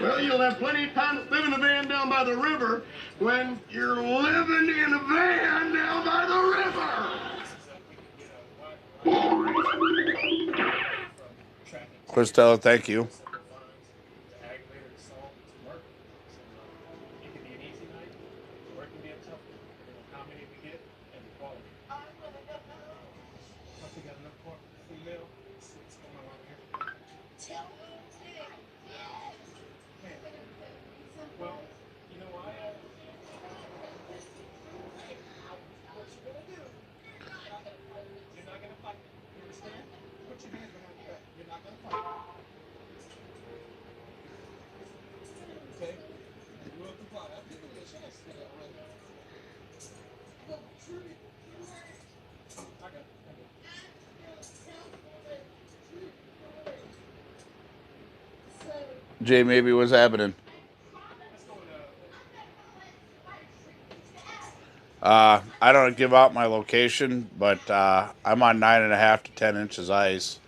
Well, you'll have plenty of time to live in a van down by the river when you're living in a van down by the river. Christella, thank you. Well, you know why? What you gonna do? You're not gonna fight. You understand? Put your hands behind your back. You're not gonna fight. Okay? You will comply. I'll give you a chance to do that right now. No, truly. I got it. Jay, maybe what's happening? I don't give out my location, but I'm on 9.5 to 10 inches ice.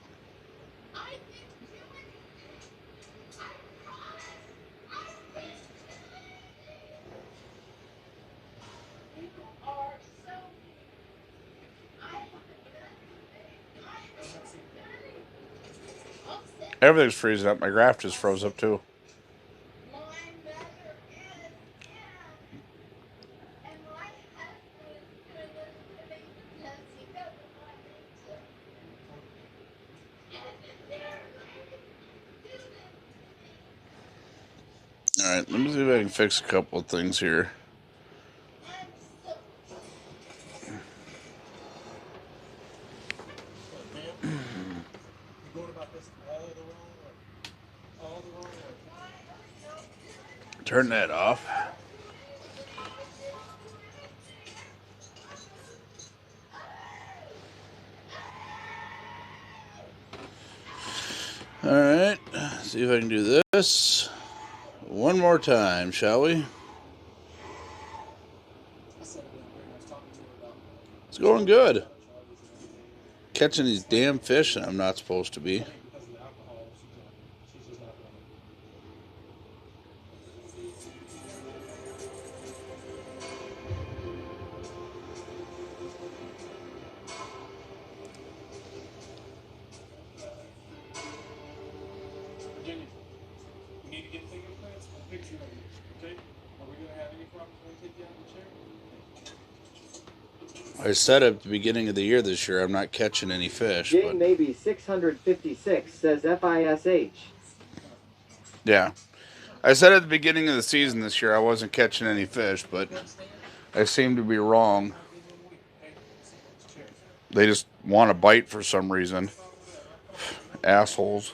Everything's freezing up. My graph just froze up too. Alright, let me see if I can fix a couple of things here. Turn that off. Alright, see if I can do this one more time, shall we? It's going good. Catching these damn fish that I'm not supposed to be. I said at the beginning of the year this year I'm not catching any fish. J maybe 656 says FISH. Yeah. I said at the beginning of the season this year I wasn't catching any fish, but I seem to be wrong. They just want to bite for some reason. Assholes.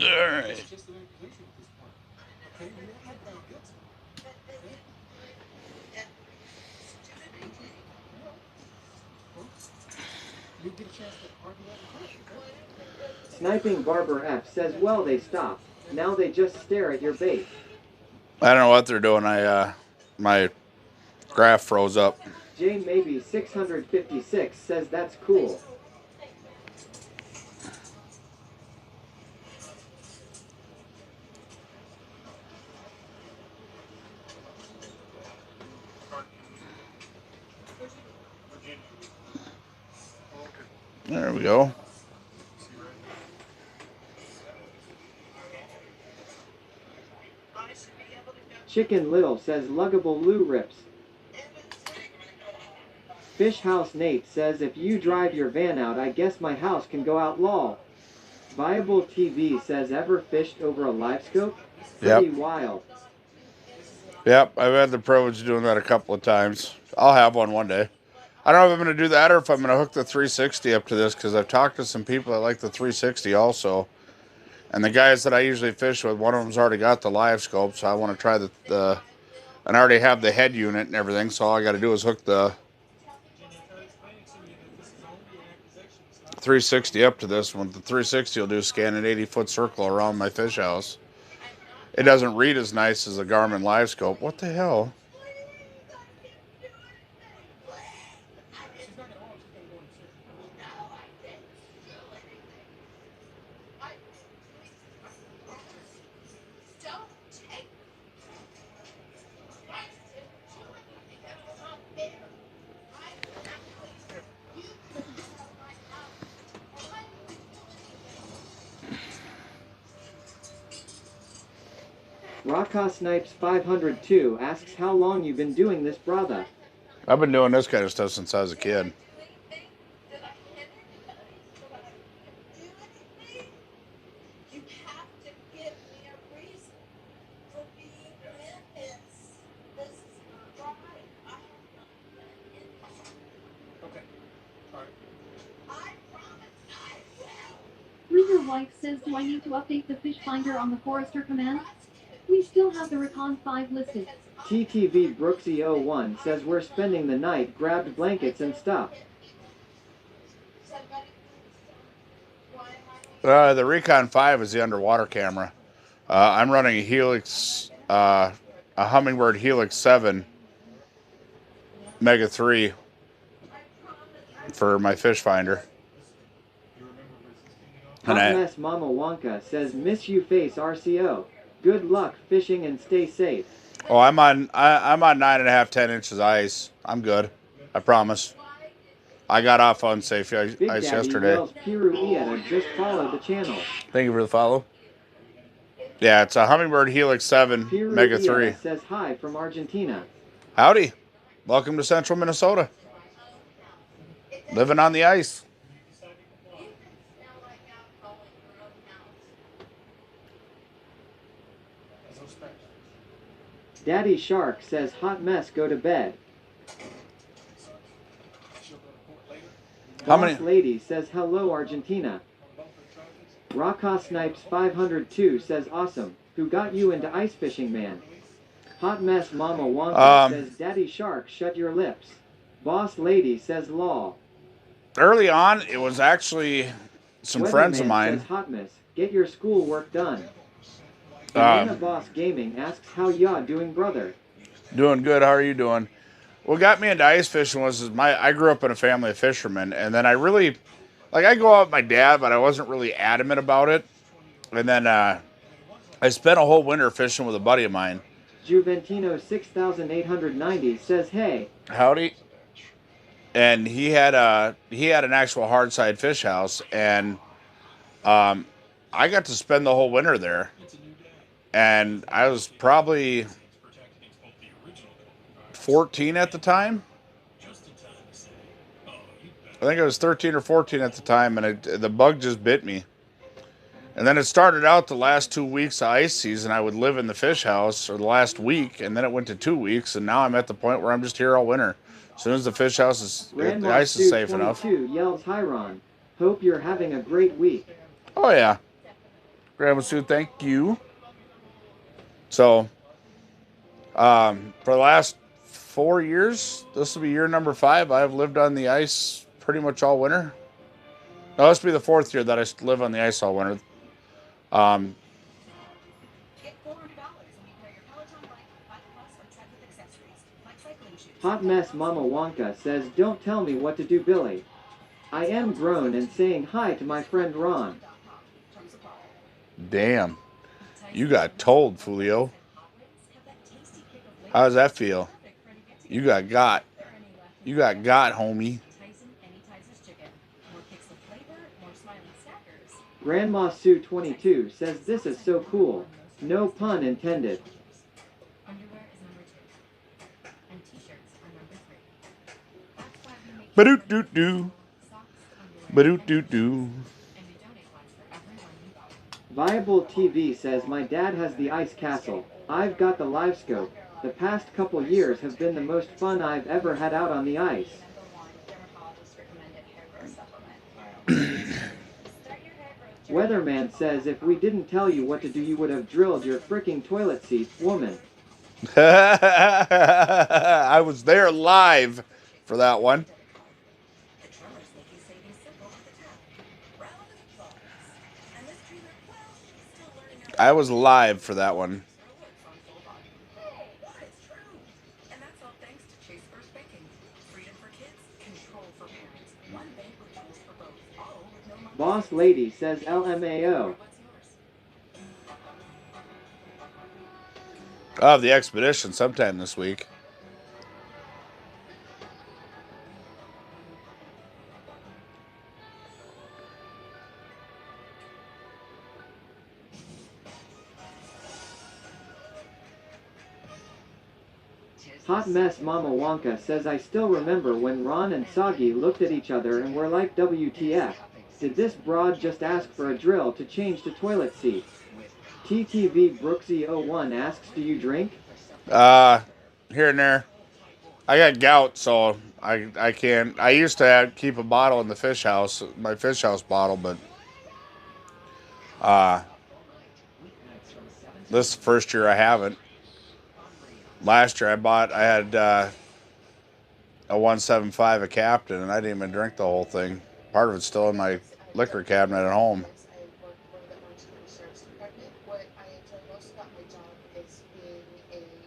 Alright. Sniping Barber F says, well, they stopped. Now they just stare at your bait. I don't know what they're doing. My graph froze up. J maybe 656 says that's cool. There we go. Chicken Little says luggable loo rips. Fish House Nate says if you drive your van out, I guess my house can go out lol. Viable TV says ever fished over a live scope? Pretty wild. Yep, I've had the privilege of doing that a couple of times. I'll have one day. I don't know if I'm going to do that or if I'm going to hook the 360 up to this, because I've talked to some people that like the 360 also. And the guys that I usually fish with, one of them's already got the live scope, so I want to try the and I already have the head unit and everything, so all I got to do is hook the 360 up to this one. The 360 will do scan an 80-foot circle around my fish house. It doesn't read as nice as the Garmin live scope. What the hell? Raka Snipes 502 asks how long you've been doing this, brother. I've been doing this kind of stuff since I was a kid. Reader Wife says, do I need to update the fish finder on the Forester command? We still have the Recon 5 listed. TTV Brooksy01 says we're spending the night, grabbed blankets and stuff. The Recon 5 is the underwater camera. I'm running a Helix, a Humminbird Helix 7 Mega 3 for my fish finder. Hot Mess Mama Wonka says, miss you face RCO. Good luck fishing and stay safe. Oh, I'm on 9.5, 10 inches ice. I'm good. I promise. I got off unsafe ice Big Daddy yesterday. Wells Piru Ieta just followed the channel. Thank you for the follow. Yeah, it's a Humminbird Helix 7 Piru Mega Ieta 3. says hi from Argentina. Howdy. Welcome to central Minnesota. Living on the ice. Daddy Shark says, hot mess, go to bed. How many? Boss Lady says, hello Argentina. Raka Snipes 502 says, awesome. Who got you into ice fishing, man? Hot Mess Mama Wonka says, Daddy Shark, shut your lips. Boss Lady says, lol. Early on, it was actually some friends of Weatherman mine. says, hot mess, get your schoolwork done. Banana Boss Gaming asks, how ya doing, brother? Doing good. How are you doing? What got me into ice fishing was I grew up in a family of fishermen, and then I really, I go out with my dad, but I wasn't really adamant about it. And then I spent a whole winter fishing with a buddy of mine. Juventino 6890 says, hey. Howdy. And he had an actual hard side fish house, and I got to spend the whole winter there. And I was probably 14 at the time. I think I was 13 or 14 at the time, and the bug just bit me. And then it started out the last 2 weeks of ice season. I would live in the fish house, or the last week, and then it went to 2 weeks, and now I'm at the point where I'm just here all winter. As soon as the fish house the ice is safe enough. Yells Hyron. Hope you're having a great week. Oh yeah, Grandma Sue, thank you. So, for the last 4 years, this will be year number 5. I've lived on the ice pretty much all winter. No, this will be the 4th year that I live on the ice all winter. Hot Mess Mama Wonka says, don't tell me what to do, Billy. I am grown and saying hi to my friend Ron. Damn. You got told, Fulio. How does that feel? You got. You got, homie. Grandma Sue 22 says, this is so cool. No pun intended. Ba-doot-doot-doo. Ba-doot-doot-doo. Viable TV says, my dad has the ice castle. I've got the live scope. The past couple years have been the most fun I've ever had out on the ice. Weatherman says, if we didn't tell you what to do, you would have drilled your freaking toilet seat, woman. I was there live for that one. I was live for that one. Boss Lady says LMAO. I'll have the expedition sometime this week. Hot Mess Mama Wonka says, I still remember when Ron and Soggy looked at each other and were like, WTF. Did this broad just ask for a drill to change to toilet seat? TTV Brooksy01 asks, do you drink? Here and there. I got gout, so I can't. I used to keep a bottle in the fish house, my fish house bottle, but this is the first year I haven't. Last year I had a 175, a Captain, and I didn't even drink the whole thing. Part of it's still in my liquor cabinet at home.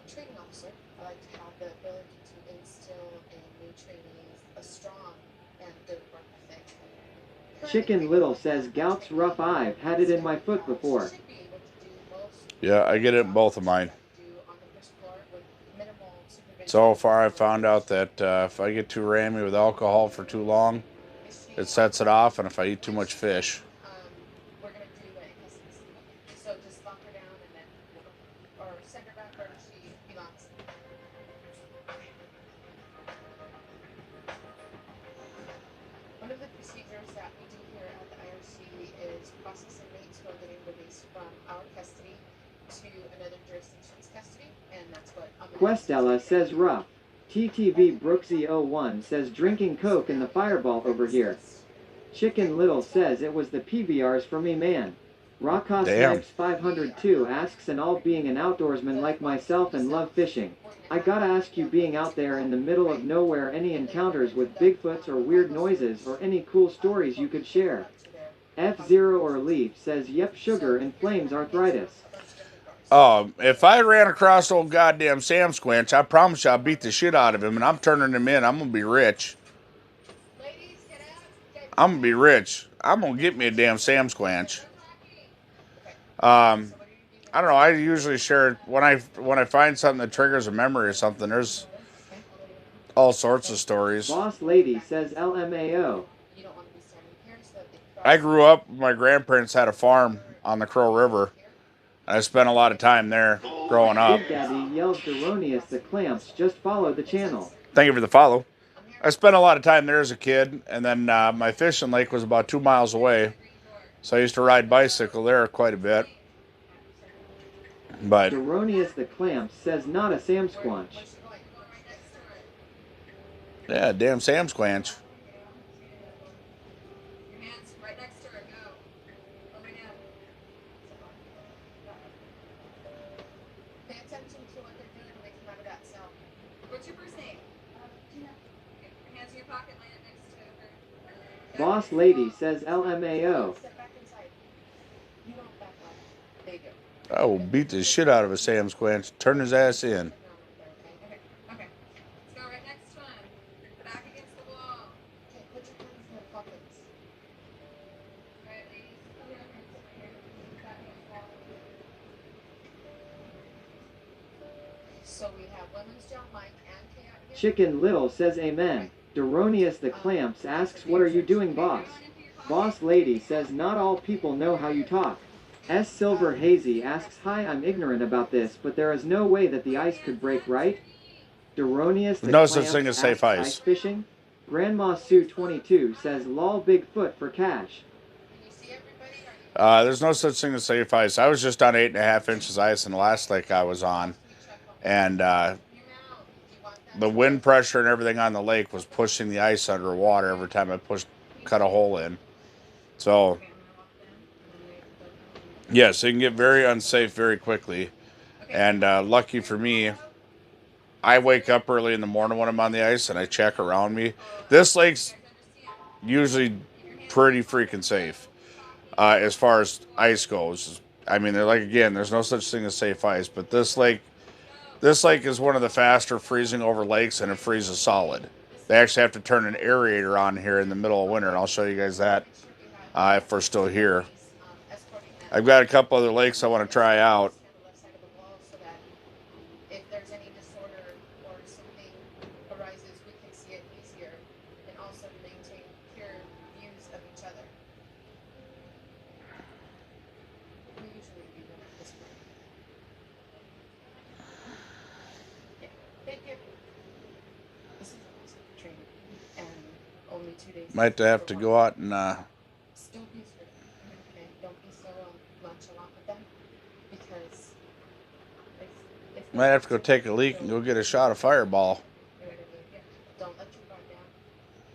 training officer. I like to have the ability to instill in new trainees a strong and good work ethic. Chicken Little says gout's rough. I've had it in my foot before. Yeah, I get it in both of mine. So far, I found out that if I get too rammy with alcohol for too long, it sets it off, and if I eat too much fish. We're going to do it in custody. So just lock her down and then, or send her back where she belongs. One of the procedures that we do here at the IRC is process inmates who are getting released from our custody to another jurisdiction's custody, and that's what I'm going to do. Questella says rough. TTV Brooksy01 says drinking Coke in the Fireball over here. Chicken Little says it was the PBRs for me, man. Rocka Snipes 502 asks, and all being an outdoorsman like myself and love fishing, I gotta ask you, being out there in the middle of nowhere, any encounters with Bigfoots or weird noises or any cool stories you could share? F-Zero or Leaf says yep, sugar inflames arthritis. If I ran across old goddamn Sam Squinch, I promise you I'll beat the shit out of him, and I'm turning him in. I'm gonna be rich. I'm gonna be rich. I'm gonna get me a damn Sam Squanch. I don't know. I usually share when I find something that triggers a memory or something. There's all sorts of stories. Boss Lady says LMAO. I grew up. My grandparents had a farm on the Crow River. I spent a lot of time there growing up. Big Daddy yells Deronius the Clamps. Just follow the channel. Thank you for the follow. I spent a lot of time there as a kid, and then my fishing lake was about 2 miles away, so I used to ride bicycle there quite a bit. But Deronius the Clamp says not a Sam Squanch. Yeah, damn Sam Squanch. Pay attention to what they're doing when they come out of that cell. What's your first name? Tina. Okay, your hands in your pocket, lay it next to her. Boss Lady says LMAO. Step back inside. You don't back up. They do. I will beat the shit out of a Sam Squanch. Turn his ass in. Okay. Let's go right next to him. Back against the wall. Okay, put your hands in your pockets. All right, ladies. Put your hands over here. Back against the wall. So we have Women's John Mike and Kay out here. Chicken Little says amen. Deronius the Clamps asks, what are you doing, boss? Boss Lady says not all people know how you talk. S. Silver Hazy asks, hi, I'm ignorant about this, but there is no way that the ice could break, right? Deronius the No Clamps such thing as safe asks, ice. fishing? Grandma Sue 22 says lol Bigfoot for cash. There's no such thing as safe ice. I was just on 8.5 inches ice in the last lake I was on, and the wind pressure and everything on the lake was pushing the ice underwater every time I cut a hole in. So yes, it can get very unsafe very quickly. And lucky for me, I wake up early in the morning when I'm on the ice and I check around me. This lake's usually pretty freaking safe as far as ice goes. I mean, there's no such thing as safe ice, but this lake is one of the faster freezing over lakes, and it freezes solid. They actually have to turn an aerator on here in the middle of winter, and I'll show you guys that if we're still here. I've got a couple other lakes I want to try out. If there's any disorder or something arises, we can see it easier, and also maintain pure views of each other. We usually do that at this point. Yeah, thank you. This is awesome training, and only 2 days. Might have to go out and Still be strict, okay? Don't be so nonchalant with them, because if might have to go take a leak and go get a shot of Fireball. don't let your guard down.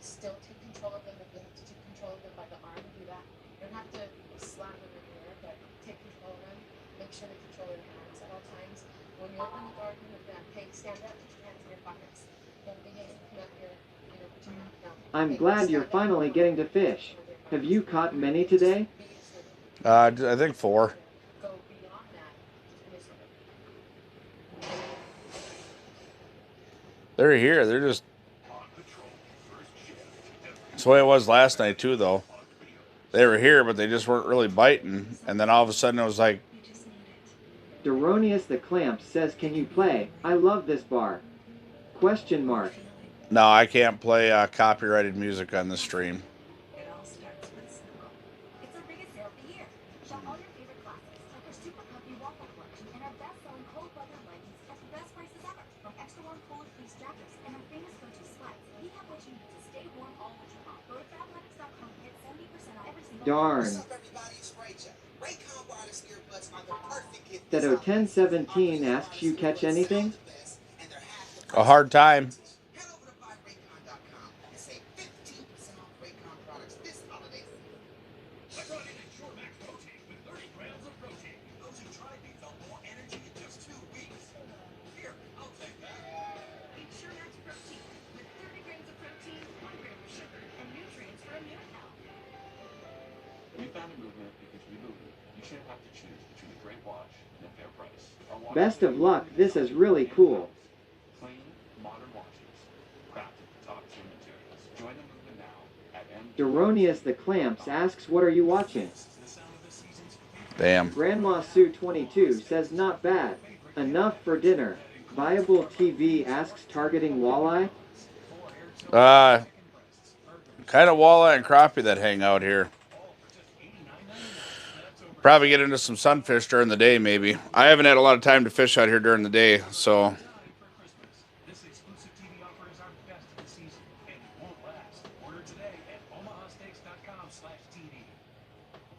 Still take control of them. If you have to take control of them by the arm, do that. You don't have to slam them in the air, but take control of them. Make sure they control their hands at all times. When you open the door from the van, hey, stand up, put your hands in your pockets. Don't be hanging up here, put your hands down. I'm glad you're finally getting to fish. Have you caught many today? I think 4. Go beyond that. They're here. They're just. That's the way it was last night too, though. They were here, but they just weren't really biting. And then all of a sudden, it was like. Deronius the Clamp says, "Can you play? I love this bar." Question mark. No, I can't play copyrighted music on the stream. It all starts with Snow. It's our biggest sale of the year. Shop all your favorite classics, like our Super Comfy Waffle Collection and our best-selling cold weather leggings at the best prices ever. From extra warm polar fleece jackets and our famous go-to sweats, we have what you need to stay warm all winter long. Go to fabletics.com and get 70% off every single Darn. What's up, everybody? It's Rachel. Raycon wireless earbuds are the perfect gift. Theto 1017 asks, "You catch anything?" A hard time. Head over to buyraycon.com and save 15% off Raycon products this holiday season. I brought in a Sure Max protein with 30 grams of protein. Those who tried me felt more energy in just 2 weeks. Here, I'll take that. Eat Sure Max protein with 30 grams of protein, 1 gram of sugar, and nutrients for immune health. We found a movement because we move it. You shouldn't have to choose between a great watch and a fair price. Our watch Best of luck. This is really cool. clean, modern watches, crafted with top-tier materials. Join the movement now at Deronius the Clamps asks, "What are you watching?" Damn. Grandma Sue 22 says, "Not bad. Enough for dinner." Viable TV asks, "Targeting walleye?" Kind of walleye and crappie that hang out here. Probably get into some sunfish during the day, maybe. I haven't had a lot of time to fish out here during the day, so. This exclusive TV offer is our best of the season, and it won't last. Order today at omahasteaks.com/TV.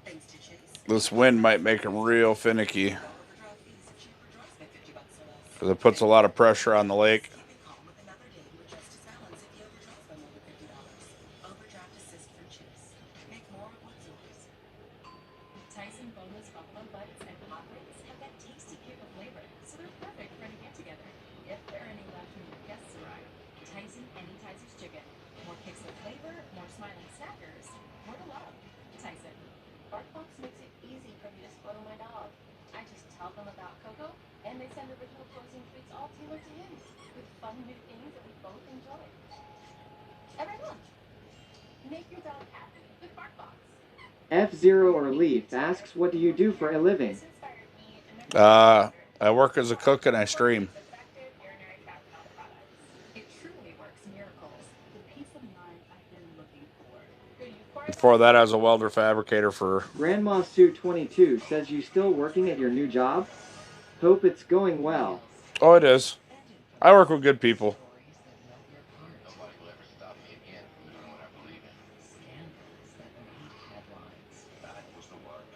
Thanks to Chase. This wind might make them real finicky. Because it puts a lot of pressure on the lake. Overdraft assist from Chase. Make more of what's yours. Tyson boneless buffalo butts and hot wings have that tasty kick of flavor, so they're perfect for any get-together. If there are any left when your guests arrive, Tyson anytizers chicken. More kicks of flavor, more smiling snackers, more to love. Tyson. BarkBox makes it easy for me to spoil my dog. I just tell them about Coco, and they send original frozen treats all tailored to him, with fun new things that we both enjoy. Every month. Make your dog happy with BarkBox. F-Zero or Leaf asks, "What do you do for a living?" I work as a cook and I stream. It truly works miracles. The peace of mind I've been looking for. Before that, I was a welder fabricator for. Grandma Sue 22 says, "You still working at your new job? Hope it's going well." Oh, it is. I work with good people. Nobody will ever stop me again from doing what I believe in. That was the work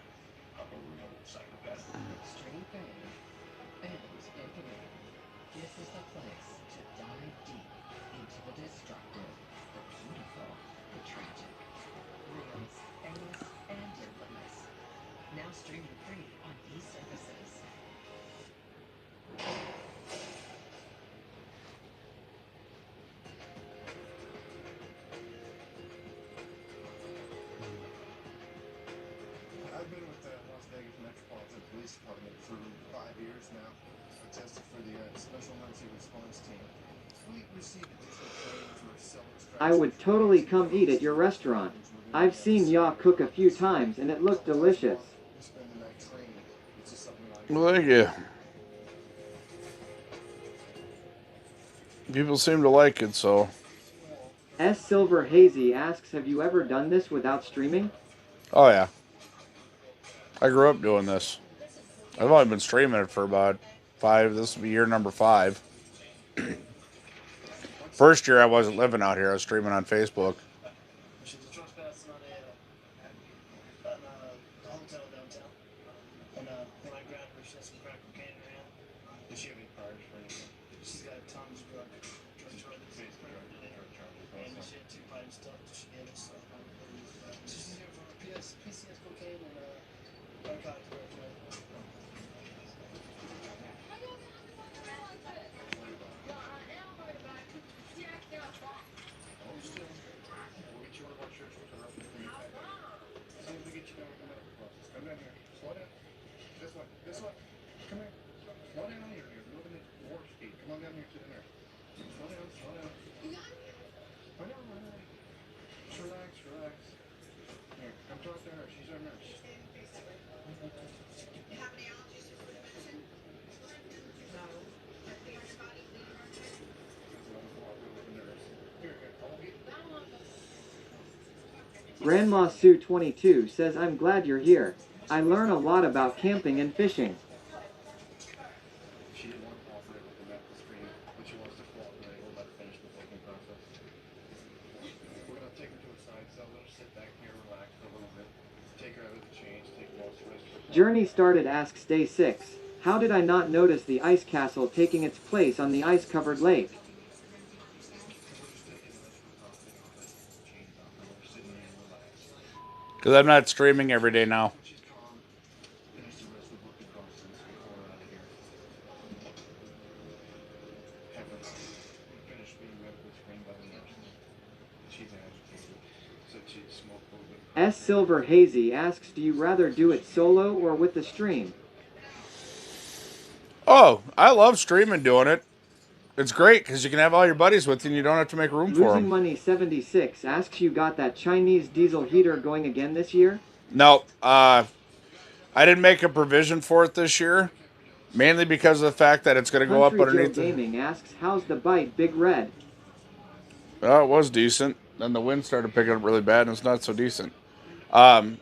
of a real psychopath. Straight fame and engineering. This is the place to dive deep into the destructive, the beautiful, the tragic. Real, famous, and infamous. Now streaming free on these services. I've been with the Las Vegas Metropolitan Police Department for 5 years now. I tested for the Special Emergency Response Team. We received additional training for self-extraction. "I would totally come eat at your restaurant. I've seen y'all cook a few times and it looked delicious." We spend the night training. It's just something like Well, thank you. People seem to like it, so. S. Silver Hazy asks, "Have you ever done this without streaming?" Oh, yeah. I grew up doing this. I've only been streaming it for about 5. This will be year number 5. First year I wasn't living out here. I was streaming on Facebook. She's a trespassing on a hotel downtown. And when I grabbed her, she had some crack cocaine in her hand. Did she have any priors for anything? She's got tons of drug charges. And she had 2 pipe stuff that she gave us. So she's here for PCS cocaine and narcotics. This way. Come here. Slow down here. You're moving at warp speed. Come on down here to the nurse. Just relax, relax. Here, come talk to her. She's our nurse. You have any allergies to food medicine? No. Have you on your body bleeding or anything? Grandma Sue 22 says, I'm glad you're here. I learn a lot about camping and fishing. She didn't want to cooperate with the medical screen, but she wants to cooperate. We'll let her finish the booking process. We're going to take her to a side cell, let her sit back here, relax for a little bit, take her out of the change, take moisturizer. Journey started asks day 6. How did I not notice the ice castle taking its place on the ice-covered lake? Because I'm not streaming every day now. S. Silver Hazy asks, do you rather do it solo or with the stream? Oh, I love streaming doing it. It's great because you can have all your buddies with you and you don't have to make room for Losing them. Money 76 asks, you got that Chinese diesel heater going again this year? No, I didn't make a provision for it this year, mainly because of the fact that it's going to go up Country Joe underneath the... Gaming asks, how's the bite, Big Red? Oh, it was decent. Then the wind started picking up really bad, and it's not so decent. We're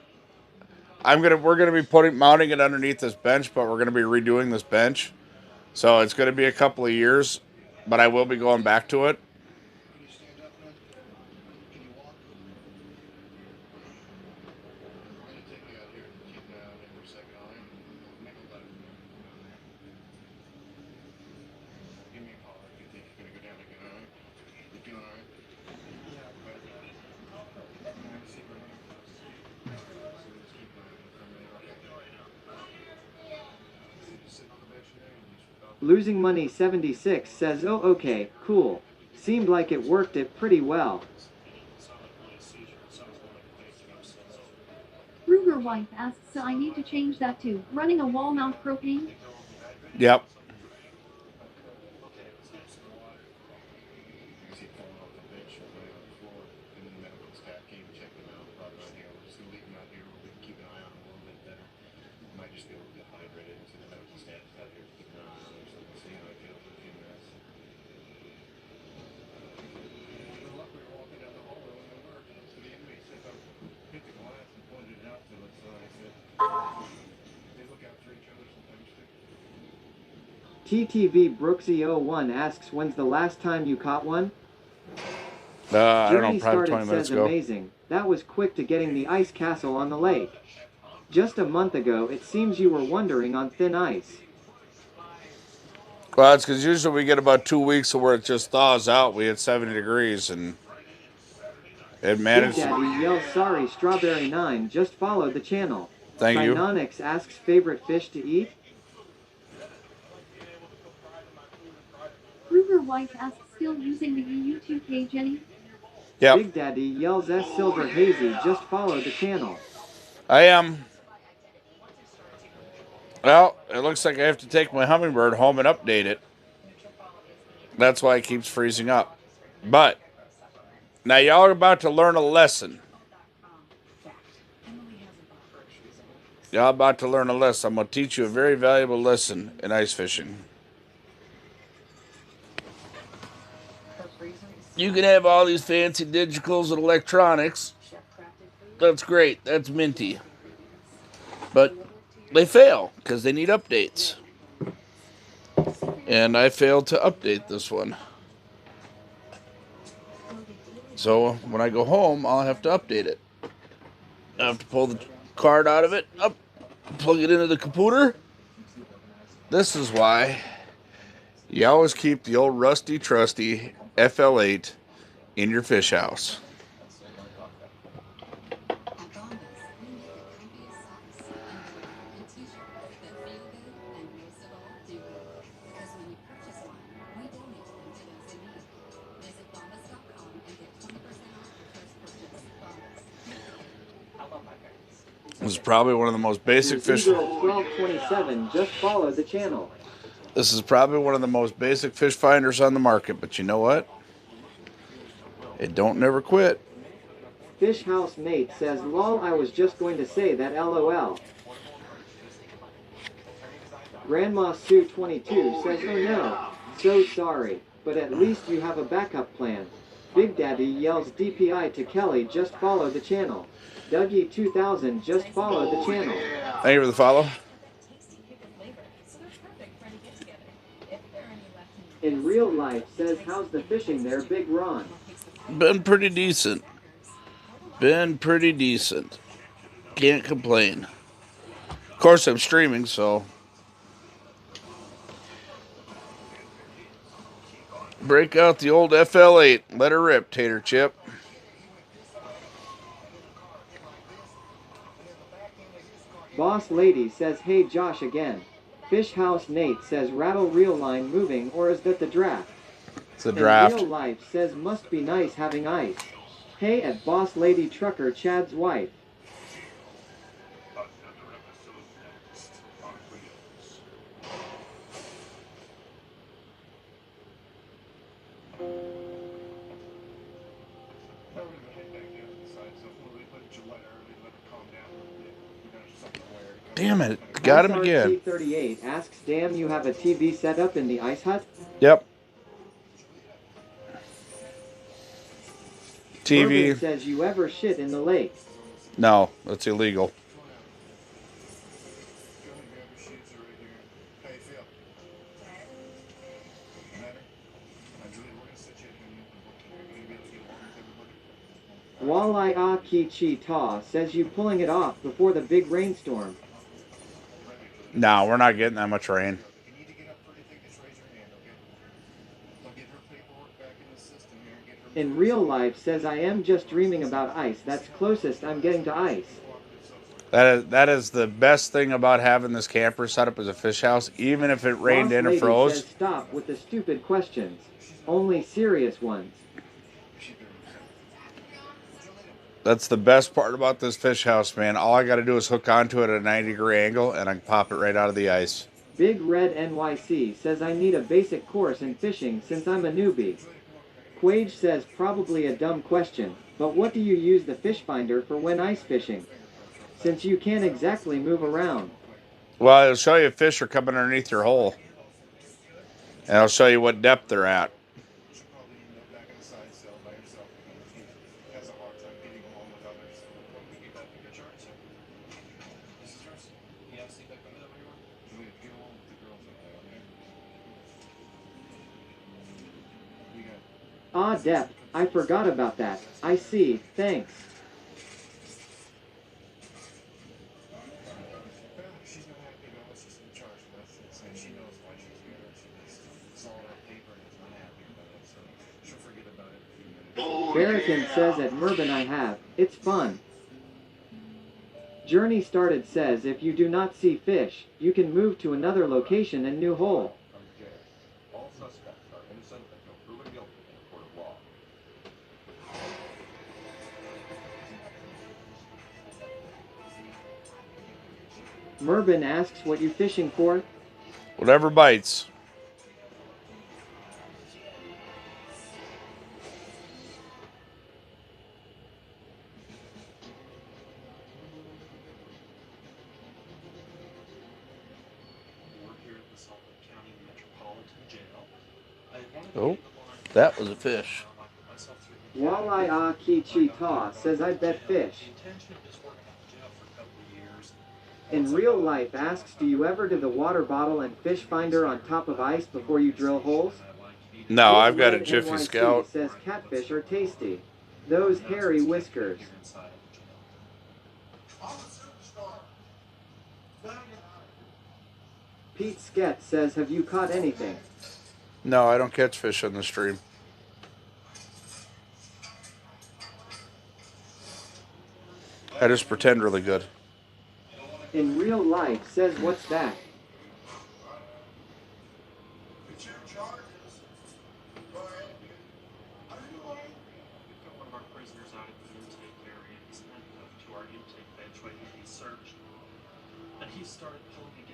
gonna be mounting it underneath this bench, but we're gonna be redoing this bench, so it's gonna be a couple of years, but I will be going back to it. Losing Money 76 says, oh okay, cool. Seemed like it worked it pretty well. Ruger wife asks, so I need to change that to running a wall mount propane? Yep. TTV Brooksy01 asks, when's the last time you caught one? I don't know, Journey probably started 20 minutes says, ago. amazing. That was quick to getting the ice castle on the lake. Just a month ago, it seems you were wandering on thin ice. Well, it's because usually we get about 2 weeks where it just thaws out. We hit 70 degrees, and it Big managed. Daddy yells, sorry, Strawberry 9 just followed the channel. Thank you. Cynonix asks, favorite fish to eat? Ruger wife asks, still using the EU2K Jenny? Yep. Big Daddy yells, S. Silver Hazy just followed the channel. I am. Well, it looks like I have to take my Hummingbird home and update it. That's why it keeps freezing up. But now y'all are about to learn a lesson. Y'all about to learn a lesson. I'm going to teach you a very valuable lesson in ice fishing. You can have all these fancy digitals and electronics. That's great. That's minty. But they fail because they need updates. And I failed to update this one. So when I go home, I'll have to update it. I have to pull the card out of it, up, plug it into the computer. This is why you always keep the old rusty trusty FL8 in your fish house. This is probably one of the most basic fish. 1227 just followed the channel. This is probably one of the most basic fish finders on the market, but you know what? It don't never quit. Fish House Nate says, lol, I was just going to say that lol. Grandma Sue 22 says, oh no, so sorry, but at least you have a backup plan. Big Daddy yells DPI to Kelly, just follow the channel. Dougie 2000 just followed the channel. Thank you for the follow. In real life says, how's the fishing there, Big Ron? Been pretty decent. Been pretty decent. Can't complain. Of course, I'm streaming, so. Break out the old FL8. Let her rip, Tater Chip. Boss Lady says, hey Josh again. Fish House Nate says, rattle reel line moving, or is that the draft? It's the draft. In real life says, must be nice having ice. Hey at Boss Lady Trucker Chad's wife. Damn it. Got him again. SRT38 asks, damn, you have a TV set up in the ice hut? Yep. Urban TV. says, you ever shit in the lake? No, that's illegal. Walleye Akichi Ta says, you pulling it off before the big rainstorm. No, we're not getting that much rain. In real life says, I am just dreaming about ice. That's closest I'm getting to ice. That is the best thing about having this camper set up as a fish house. Even if it rained Boss in or Lady froze. Says, stop with the stupid questions. Only serious ones. That's the best part about this fish house, man. All I got to do is hook onto it at a 90-degree angle, and I can pop it right out of the ice. Big Red NYC says, I need a basic course in fishing since I'm a newbie. Quage says, probably a dumb question, but what do you use the fish finder for when ice fishing? Since you can't exactly move around. Well, it'll show you if fish are coming underneath your hole. And it'll show you what depth they're at. Ah, depth. I forgot about that. I see. Thanks. Barrican says at Mervin I have. It's fun. Journey Started says if you do not see fish, you can move to another location and new hole. All suspects are innocent until proven guilty in a court of law. Mervin asks what you fishing for? Whatever bites. Oh, that was a fish. Walleye Akichi Ta says I bet fish. In real life asks, do you ever do the water bottle and fish finder on top of ice before you drill holes? No, I've got a Red Jiffy NYC Scout. says catfish are tasty. Those hairy whiskers. Pete Skett says, have you caught anything? No, I don't catch fish on the stream. I just pretend really good. In real life says, what's that?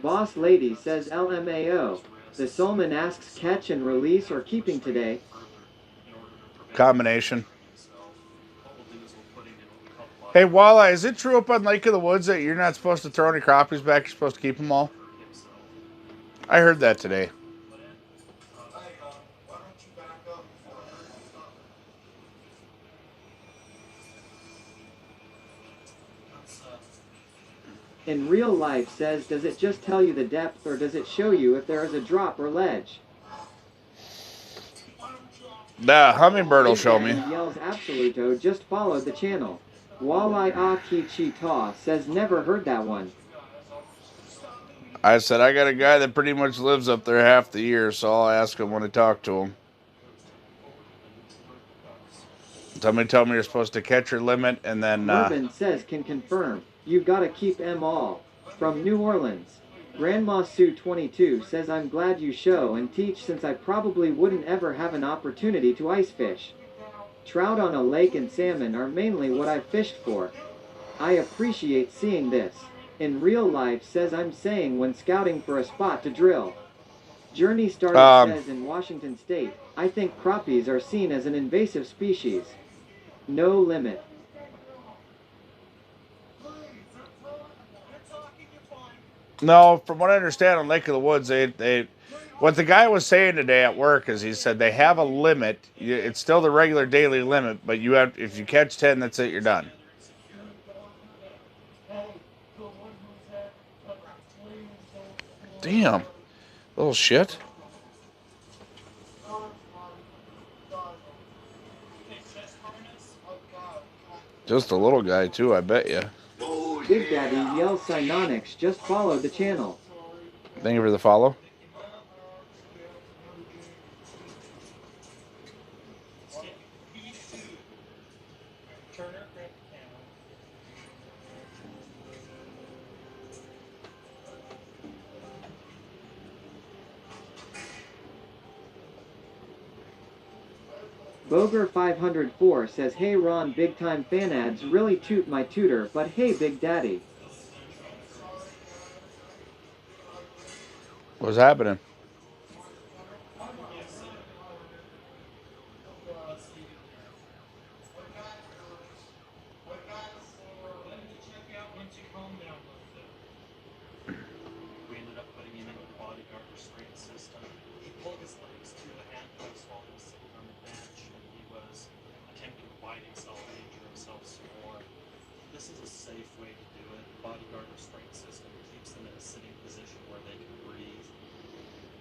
Boss Lady says LMAO. The Solman asks catch and release or keeping today. Combination. Hey, Walleye, is it true up on Lake of the Woods that you're not supposed to throw any crappies back? You're supposed to keep them all? I heard that today. In real life says, does it just tell you the depth or does it show you if there is a drop or ledge? The hummingbird will Big show Daddy me. Yells Absoluto just followed the channel. Walleye Aki Chita says never heard that one. I said, I got a guy that pretty much lives up there half the year, so I'll ask him when I talk to him. Somebody told me you're supposed to catch your limit and then... Urban says can confirm. You've got to keep them all. From New Orleans. Grandma Sue 22 says I'm glad you show and teach since I probably wouldn't ever have an opportunity to ice fish. Trout on a lake and salmon are mainly what I fished for. I appreciate seeing this. In real life says I'm saying when scouting for a spot to drill. Journey Started says in Washington State, I think crappies are seen as an invasive species. No limit. No, from what I understand on Lake of the Woods, what the guy was saying today at work is he said they have a limit. It's still the regular daily limit, but you have, if you catch 10, that's it, you're done. Damn. Little shit. Just a little guy, too, I bet you. Big Daddy Yells Synonix just followed the channel. Thank you for the follow. Boger 504 says, hey Ron, big time fan ads really toot my tutor, but hey Big Daddy. What's happening? We ended up putting him in the bodyguard restraint system. He pulled his legs to the handcuffs while he was sitting on the bench, and he was attempting to bite himself and injure himself some more. This is a safe way to do it. The bodyguard restraint system keeps them in a sitting position where they can breathe.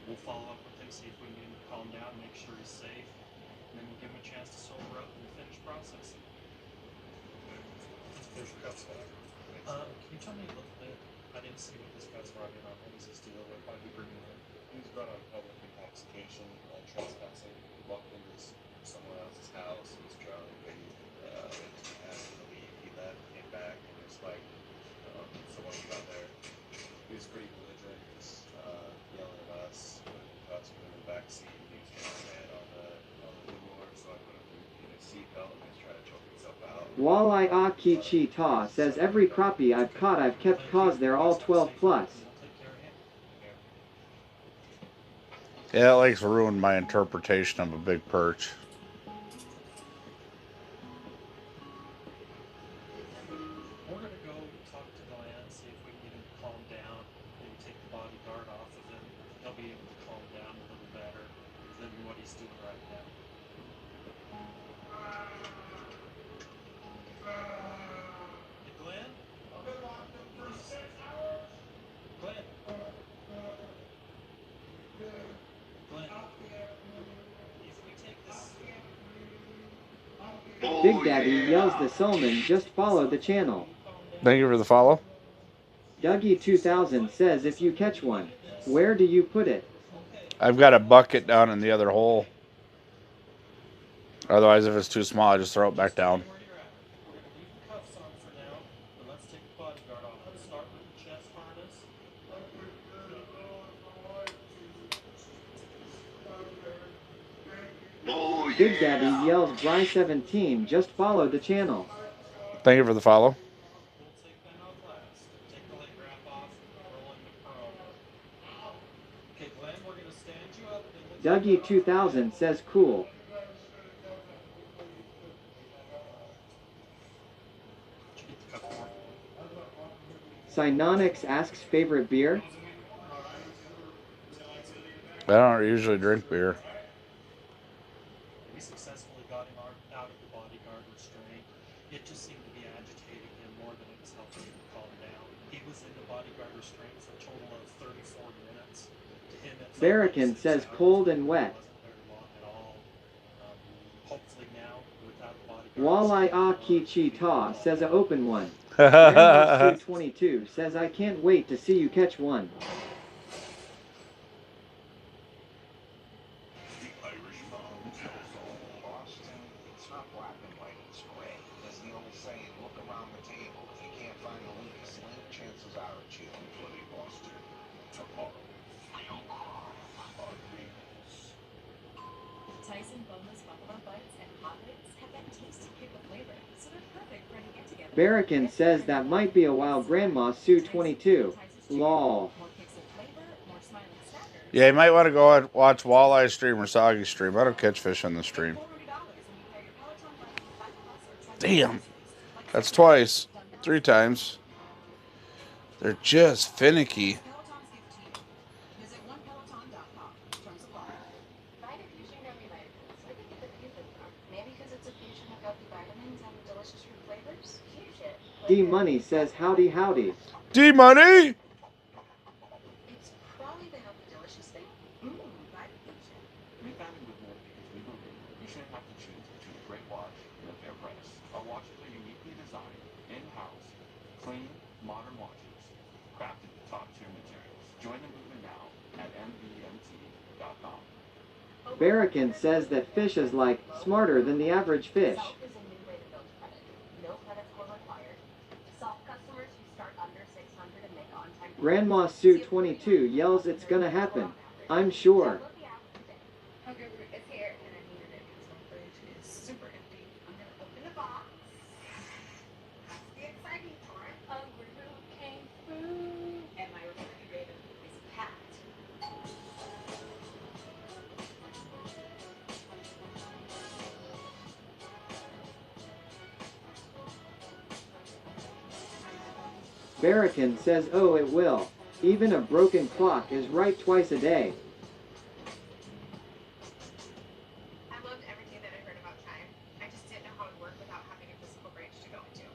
We'll follow up with him, see if we can get him to calm down, make sure he's safe, and then we'll give him a chance to sober up and finish processing. There's cuffs on. Can you tell me a little bit? I didn't see what this guy's driving on. What was his deal? Why did he bring him in? He's brought on public intoxication, trespassing. He walked into someone else's house. He was drunk. And asked him to leave. He left, came back, and it was like someone got there. He was pretty belligerent, just yelling at us, putting cuffs, put him in the back seat. He was getting his hand on the door, so I put him in a seatbelt and he was trying to choke himself out. Walleye Aki Ta says every crappie I've caught I've kept cause they're all 12 plus. Yeah, that lake's ruined my interpretation of a big perch. We're going to go talk to Glenn, see if we can get him to calm down, maybe take the bodyguard off of him. He'll be able to calm down a little better than what he's doing right now. Hey, Glenn? Glenn? Glenn? If we take this... Big Daddy Yells the Solman just followed the channel. Thank you for the follow. Dougie 2000 says if you catch one, where do you put it? I've got a bucket down in the other hole. Otherwise, if it's too small, I just throw it back down. Cuffs on for now, but let's take the bodyguard off. Let's start with the chest harness. Big Daddy Yells Bry 17 just followed the channel. Thank you for the follow. We'll take that off last. Take the leg wrap off, roll into prone. Okay, Glenn, we're going to Dougie2000 says cool. Synonix asks favorite beer. I don't usually drink beer. We successfully got him out of the bodyguard restraint. It just seemed to be agitating him more than it was helping him calm down. He was in the bodyguard restraint for a total of 34 minutes. To him, it felt Barracan like 6 says hours. cold and wet. It wasn't very long at all. Hopefully now, without the bodyguard Walleye restraint, Kichi Ta says a open one. Grandma 22 says I can't wait to see you catch one. Boston, it's not black and white, it's gray. As the old saying, look around the table. If you can't find the weakest link, chances are it's you. Bloody Boston. Tomorrow. Tyson boneless buffalo bites and hot wings have that tasty kick of flavor, so they're perfect for any get-together. Barracan says that might be a while Grandma Sue 22. Lol. More kicks of flavor, more smiling snackers. Yeah, you might want to go and watch Walleye stream or Soggy stream. I don't catch fish on the stream. Damn. That's twice. 3 times. They're just finicky. Visit onepeloton.com. Terms apply. Buy the fusion gummy vitamins. Where did you get the fusion from? Maybe because it's a fusion of healthy vitamins and delicious fruit flavors? Fusion. D Money says howdy howdy. D Money! It's probably the healthy delicious thing. Buy the fusion. We founded with more because we believe you shouldn't have to choose between a great watch and a fair price. Our watches are uniquely designed, in-house, clean, modern watches, crafted with top-tier materials. Join the movement now at mbmt.com. Barracan says that fish is like smarter than the average fish. Self is a new way to build credit. No credit score required. Self customers who start under 600 and make on-time. Grandma Sue 22 yells it's gonna happen. I'm sure. Hungry Fruit is here, and I needed it because my fridge is super empty. I'm gonna open the box. That's the exciting part. Hungry Fruit came through, and my refrigerator is packed. Barracan says oh it will. Even a broken clock is right twice a day. I loved everything that I heard about Chime. I just didn't know how it would work without having a physical branch to go into.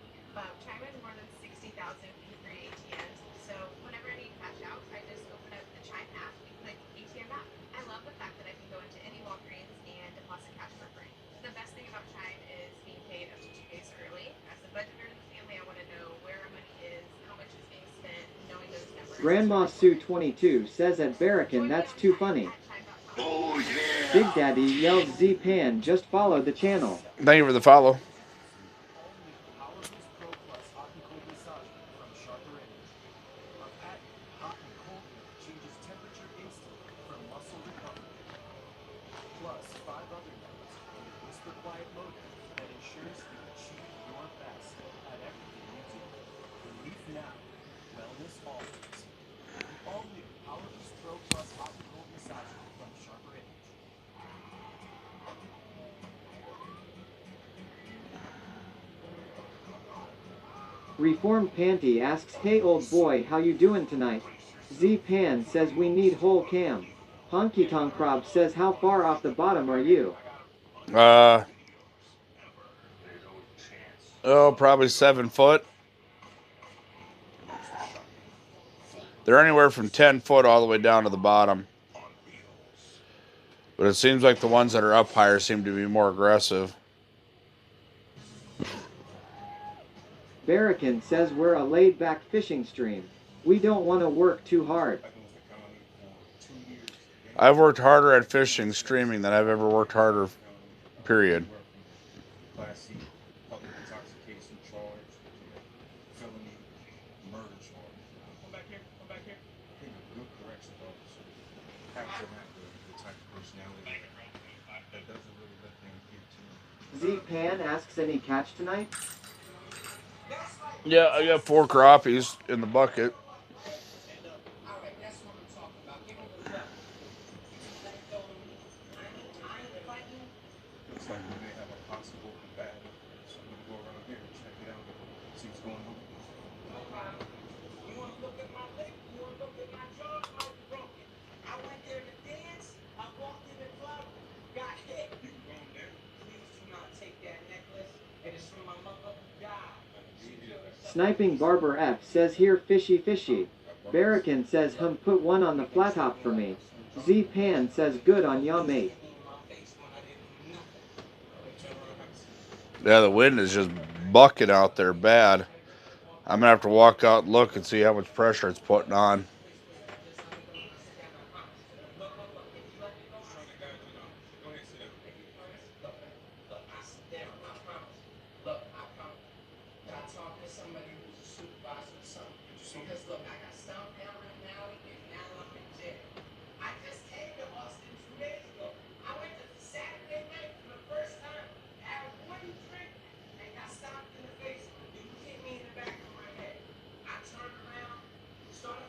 Chime has more than 60,000 fee-free ATMs, so whenever I need cash out, I just open up the Chime app and click ATM app. I love the fact that I can go into any Walgreens and deposit cash for free. The best thing about Chime is being paid up to 2 days early. As a budgeter in the family, I want to know where our money is, how much is being spent, knowing those numbers. Grandma Sue 22 says at Barracan that's too funny. Oh, yeah. Big Daddy yells Z Pan just follow the channel. Thank you for the follow. Power Boost Pro Plus hot and cold massage from Sharper Energy. Our patented hot and cold unit changes temperature instantly for muscle recovery. Plus 5 other notes and a whisper quiet motor that ensures you achieve your best at everything you do. Relief now, wellness always. The all-new Power Boost Pro Plus hot and cold massage from Sharper Energy. Reformed Panty asks hey old boy how you doing tonight? Z Pan says we need whole cam. Honky Tonk Rob says how far off the bottom are you? Probably 7 foot. They're anywhere from 10 foot all the way down to the bottom. But it seems like the ones that are up higher seem to be more aggressive. Barracan says we're a laid-back fishing stream. We don't want to work too hard. I've worked harder at fishing streaming than I've ever worked harder, period. Class C, public intoxication charge, felony murder charge. Come back here. Come back here. I think a good corrections officer has to have the type of personality that doesn't really let them get to Z you. Pan asks any catch tonight? Yeah, I got 4 crappies in the bucket. Alright, that's what I'm talking about. Give me the left. Let go. looks like we may have a possible combatant. So I'm gonna go around here and check it out, see what's going on. You want to look at my leg? You want to look at my jaw? I'm broken. I went there to dance. I walked in the club, got hit. You can go in there. Please do not take that necklace. It is from my mother who died. Sniping Barber F says here fishy fishy. Barracan says put one on the flat top for me. Z Pan says good on ya mate. Yeah, the wind is just bucking out there bad. I'm gonna have to walk out and look and see how much pressure it's putting on.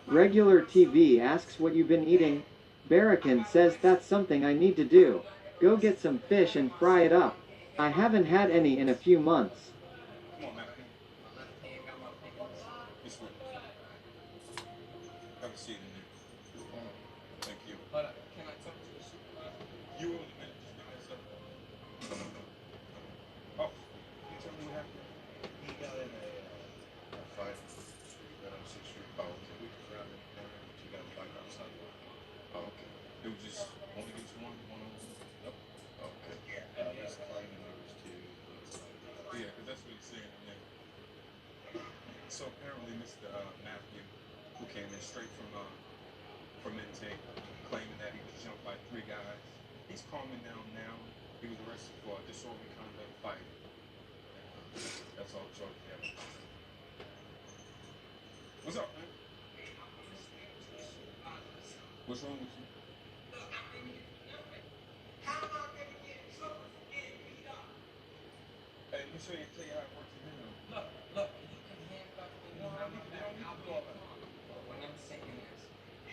Regular TV asks what you've been eating. Barracan says that's something I need to do. Go get some fish and fry it up. I haven't had any in a few months. Come on, man. This way. Have a seat in there. Thank you. Hold up. Can I talk to the supervisor? You were in a minute. Just give me a second. Oh, can you tell me what happened? He got in a fight. He got on 6th Street. Oh, okay. We can grab it. He got a fight outside. Oh, okay. It was just only against one on one. Yep. Okay. He's claiming there was two. Yeah, because that's what he's saying in there. So apparently, Mr. Matthew, who came in straight from intake, claiming that he was jumped by 3 guys. He's calming down now. He was arrested for disorderly conduct fighting. That's all the charge he had. What's up, man? What's wrong with you? Hey, let me show you, tell you how it works in here. Look, you can handcuff me. No, I'll be calm. But what I'm saying is,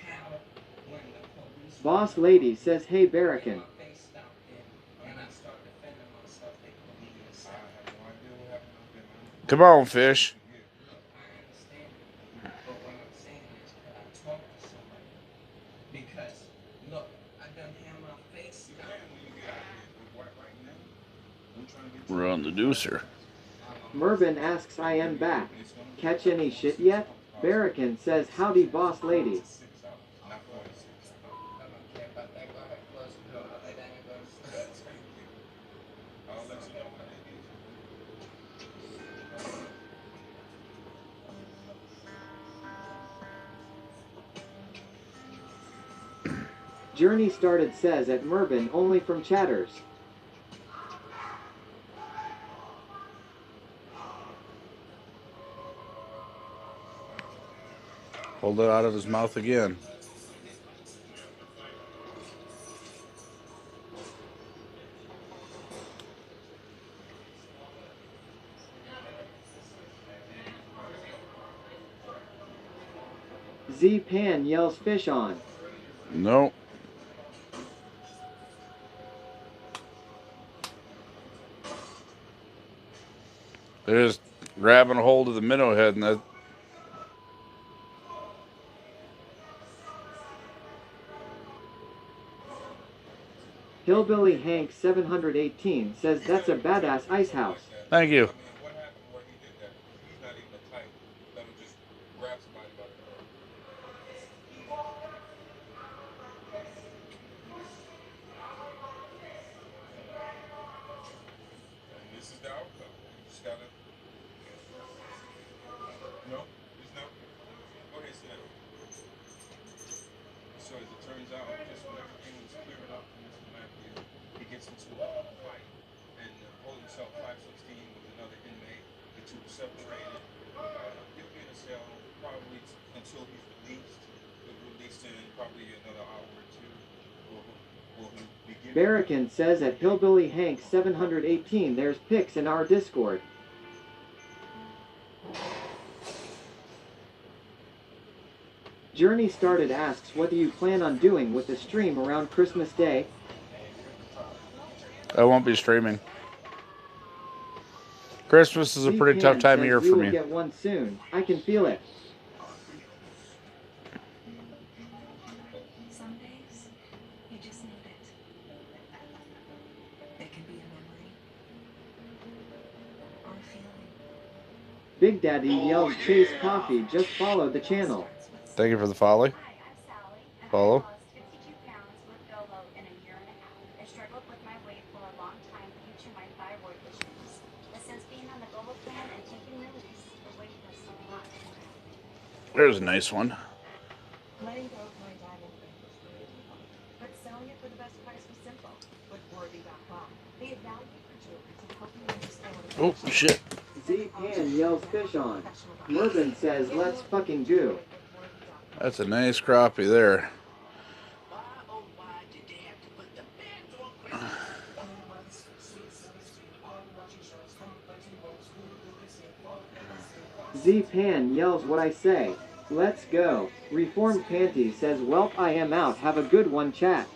how, when the police... Boss Lady says hey Barracan. My face stopped in, and I start defending myself, they put me in the I cell. have no idea what happened out there, man. Come on, fish. Look, I understand, but what I'm saying is, could I talk to somebody? Because, look, I done had my face You stopped. can when you get out here, but right now, I'm trying to get We're on the deucer. Mervin asks I am back. Catch any shit yet? Barracan says howdy boss lady. 6 hours, not 46. I don't care about that. Go ahead, close the door. I'll lay down and go to sleep. I'll let you know when it is. Journey started says at Mervin only from chatters. Pulled it out of his mouth again. Z Pan yells fish on. Nope. They're just grabbing a hold of the minnow head, and that. Hillbilly Hank 718 says that's a badass ice house. Thank you. I mean, what happened where he did that? He's not even the type that'll just grab somebody by the throat. And this is the outcome. You just gotta. No, there's no. Go ahead, sit down. So as it turns out, just when everything was clearing up for Mr. Matthew, he gets into a fight and holding himself 516 with another inmate. The two were separated. He'll be in a cell probably until he's released. He'll be released in probably another hour or two. Will he begin? Barracan says at Hillbilly Hank 718 there's pics in our Discord. Journey started asks what do you plan on doing with the stream around Christmas Day? I won't be streaming. Christmas is a pretty tough time of year for You will me. get one soon. I can feel it. Some days, you just need it. It can be a memory or a feeling. Big Daddy yells Chase Coffee just followed the channel. Thank you for the follow. Follow. I struggled with my weight for a long time due to my thyroid issues. But since being on the global plan and taking release, the weight has somewhat come down. There's a nice one. Letting go of my diamond ring was really fun. But selling it for the best price was simple. With Worthy.com, they had value for jewelry to help you understand what Oh, shit. Z-Pan yells fish on. Mervin says let's fucking go. That's a nice crappie there. Z-Pan yells what I say. Let's go. Reformed Panty says welp I am out. Have a good one chat.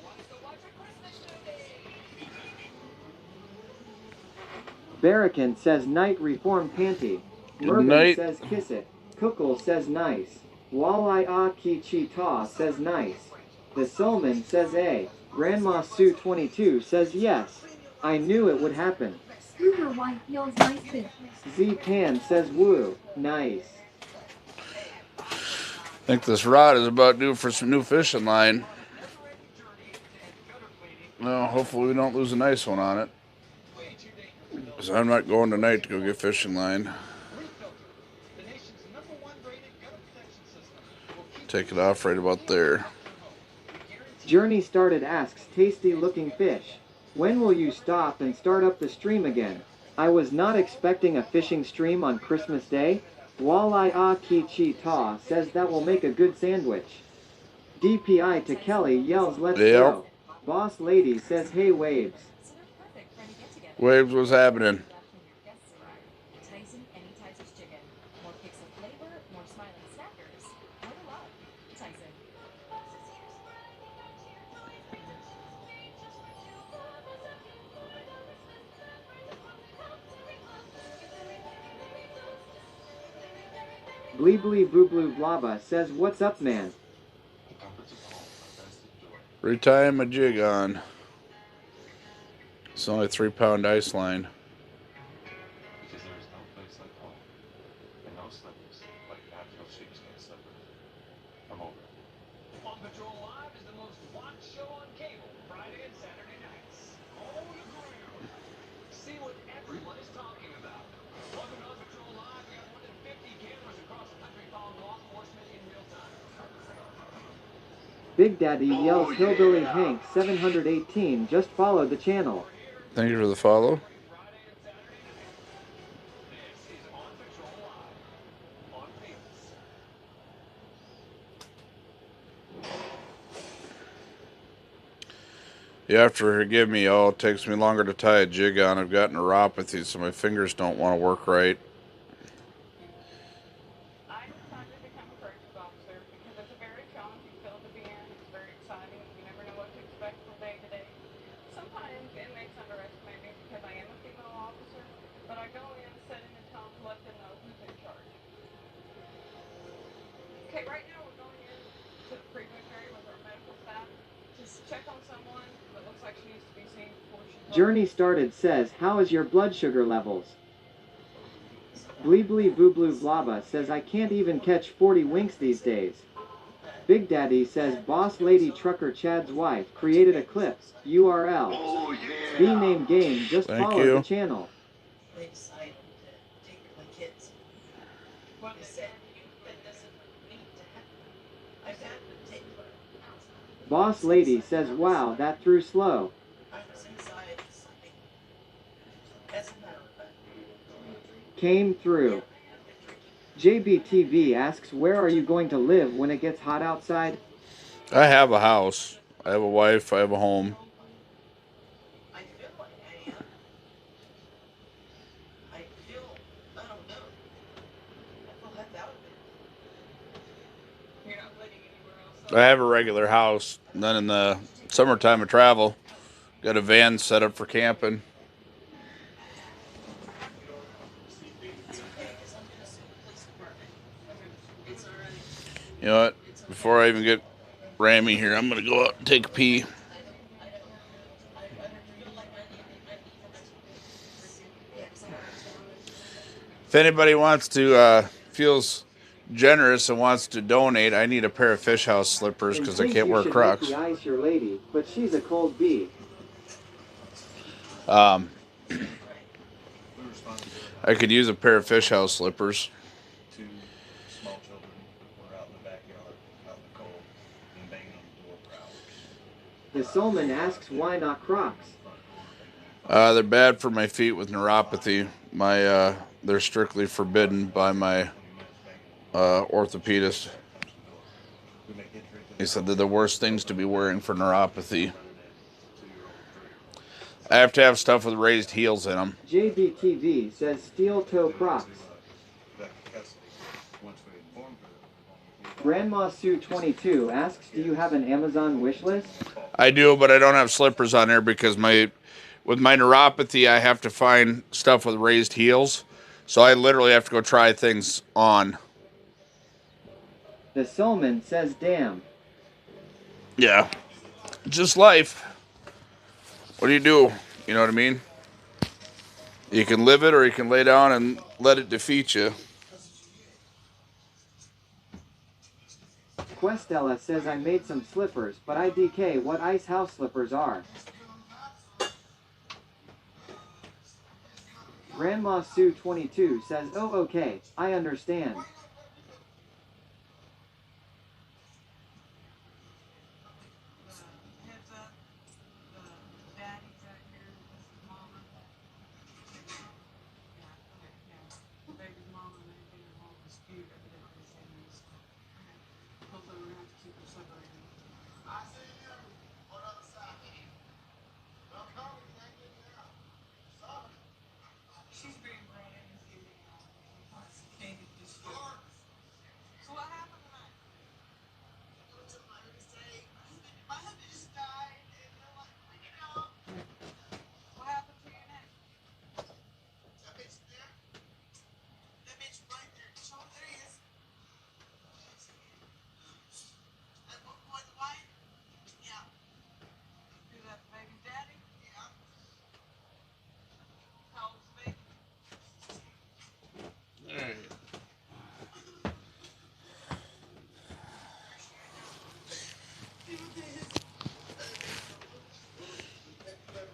Barracan says night Reformed Panty. Good Mervin night. says kiss it. Cookle says nice. Walleye Aki Cheetah says nice. The Solman says A. Grandma Sue 22 says yes. I knew it would happen. Rumor White yells nice fish. Z-Pan says woo. Nice. I think this rod is about due for some new fishing line. Well, hopefully we don't lose a nice one on it. Because I'm not going tonight to go get fishing line. Take it off right about there. Journey Started asks tasty looking fish. When will you stop and start up the stream again? I was not expecting a fishing stream on Christmas Day. Walleye Aki Cheetah says that will make a good sandwich. DPI to Kelly yells let's go. Boss Lady says hey Waves. Waves, what's happening? Tyson Anytizer's chicken. More kicks of flavor, more smiling snackers. More to love. Tyson. Blee Blee Boo Blue Blaba says what's up man? Retie my jig on. It's only 3-pound ice line. Because there is no place like home. And no slippers like natural sheepskin slippers. Come over. On Patrol Live is the most watched show on cable, Friday and Saturday nights. On the ground. See what everyone is talking about. Welcome to On Patrol Live. We got more than 50 cameras across the country following law enforcement in real time. Big Daddy yells Hillbilly Hank 718 just followed the channel. Thank you for the follow. You have to forgive me, y'all. It takes me longer to tie a jig on. I've got neuropathy, so my fingers don't want to work right. I decided to become a corrections officer because it's a very challenging field to be in. It's very exciting. You never know what to expect from day to day. Sometimes inmates underestimate me because I am a female officer, but I go in setting the tone to let them know who's in charge. Okay, right now we're going in to the treatment area with our medical staff to check on someone that looks like she needs to be seen before she Journey Started says how is your blood sugar levels? Blee Blee Boo Blue Blaba says I can't even catch 40 winks these days. Big Daddy says Boss Lady Trucker Chad's wife created a clip, URL. B-name game just Thank followed you. the channel. They decided to take my kids. They said, that doesn't need to happen. I've had to take her. Boss Lady says wow that threw slow. I was inside something. As a matter of fact, Came through. JBTV asks where are you going to live when it gets hot outside? I have a house. I have a wife. I have a home. I feel like I am. I feel, I don't know. I feel left out of it. You're not living anywhere else. I have a regular house. And then in the summertime I travel. Got a van set up for camping. You know what? Before I even get Rammy here, I'm going to go out and take a pee. If anybody wants to, feels generous and wants to donate, I need a pair of Fish House slippers because I can't wear Crocs. The ice your lady, but she's a cold bee. I could use a pair of Fish House slippers. Two small children were out in the backyard, out in the cold, and banging on the door for hours. The Solman asks why not Crocs. They're bad for my feet with neuropathy. They're strictly forbidden by my orthopedist. He said they're the worst things to be wearing for neuropathy. I have to have stuff with raised heels in them. JBTV says steel toe Crocs. Grandma Sue 22 asks, do you have an Amazon wish list? I do, but I don't have slippers on there because with my neuropathy, I have to find stuff with raised heels. So I literally have to go try things on. The Solman says, damn. Yeah. Just life. What do? You know what I mean? You can live it or you can lay down and let it defeat you. Questella says, I made some slippers, but IDK what Ice House slippers are. Grandma Sue 22 says, oh okay, I understand.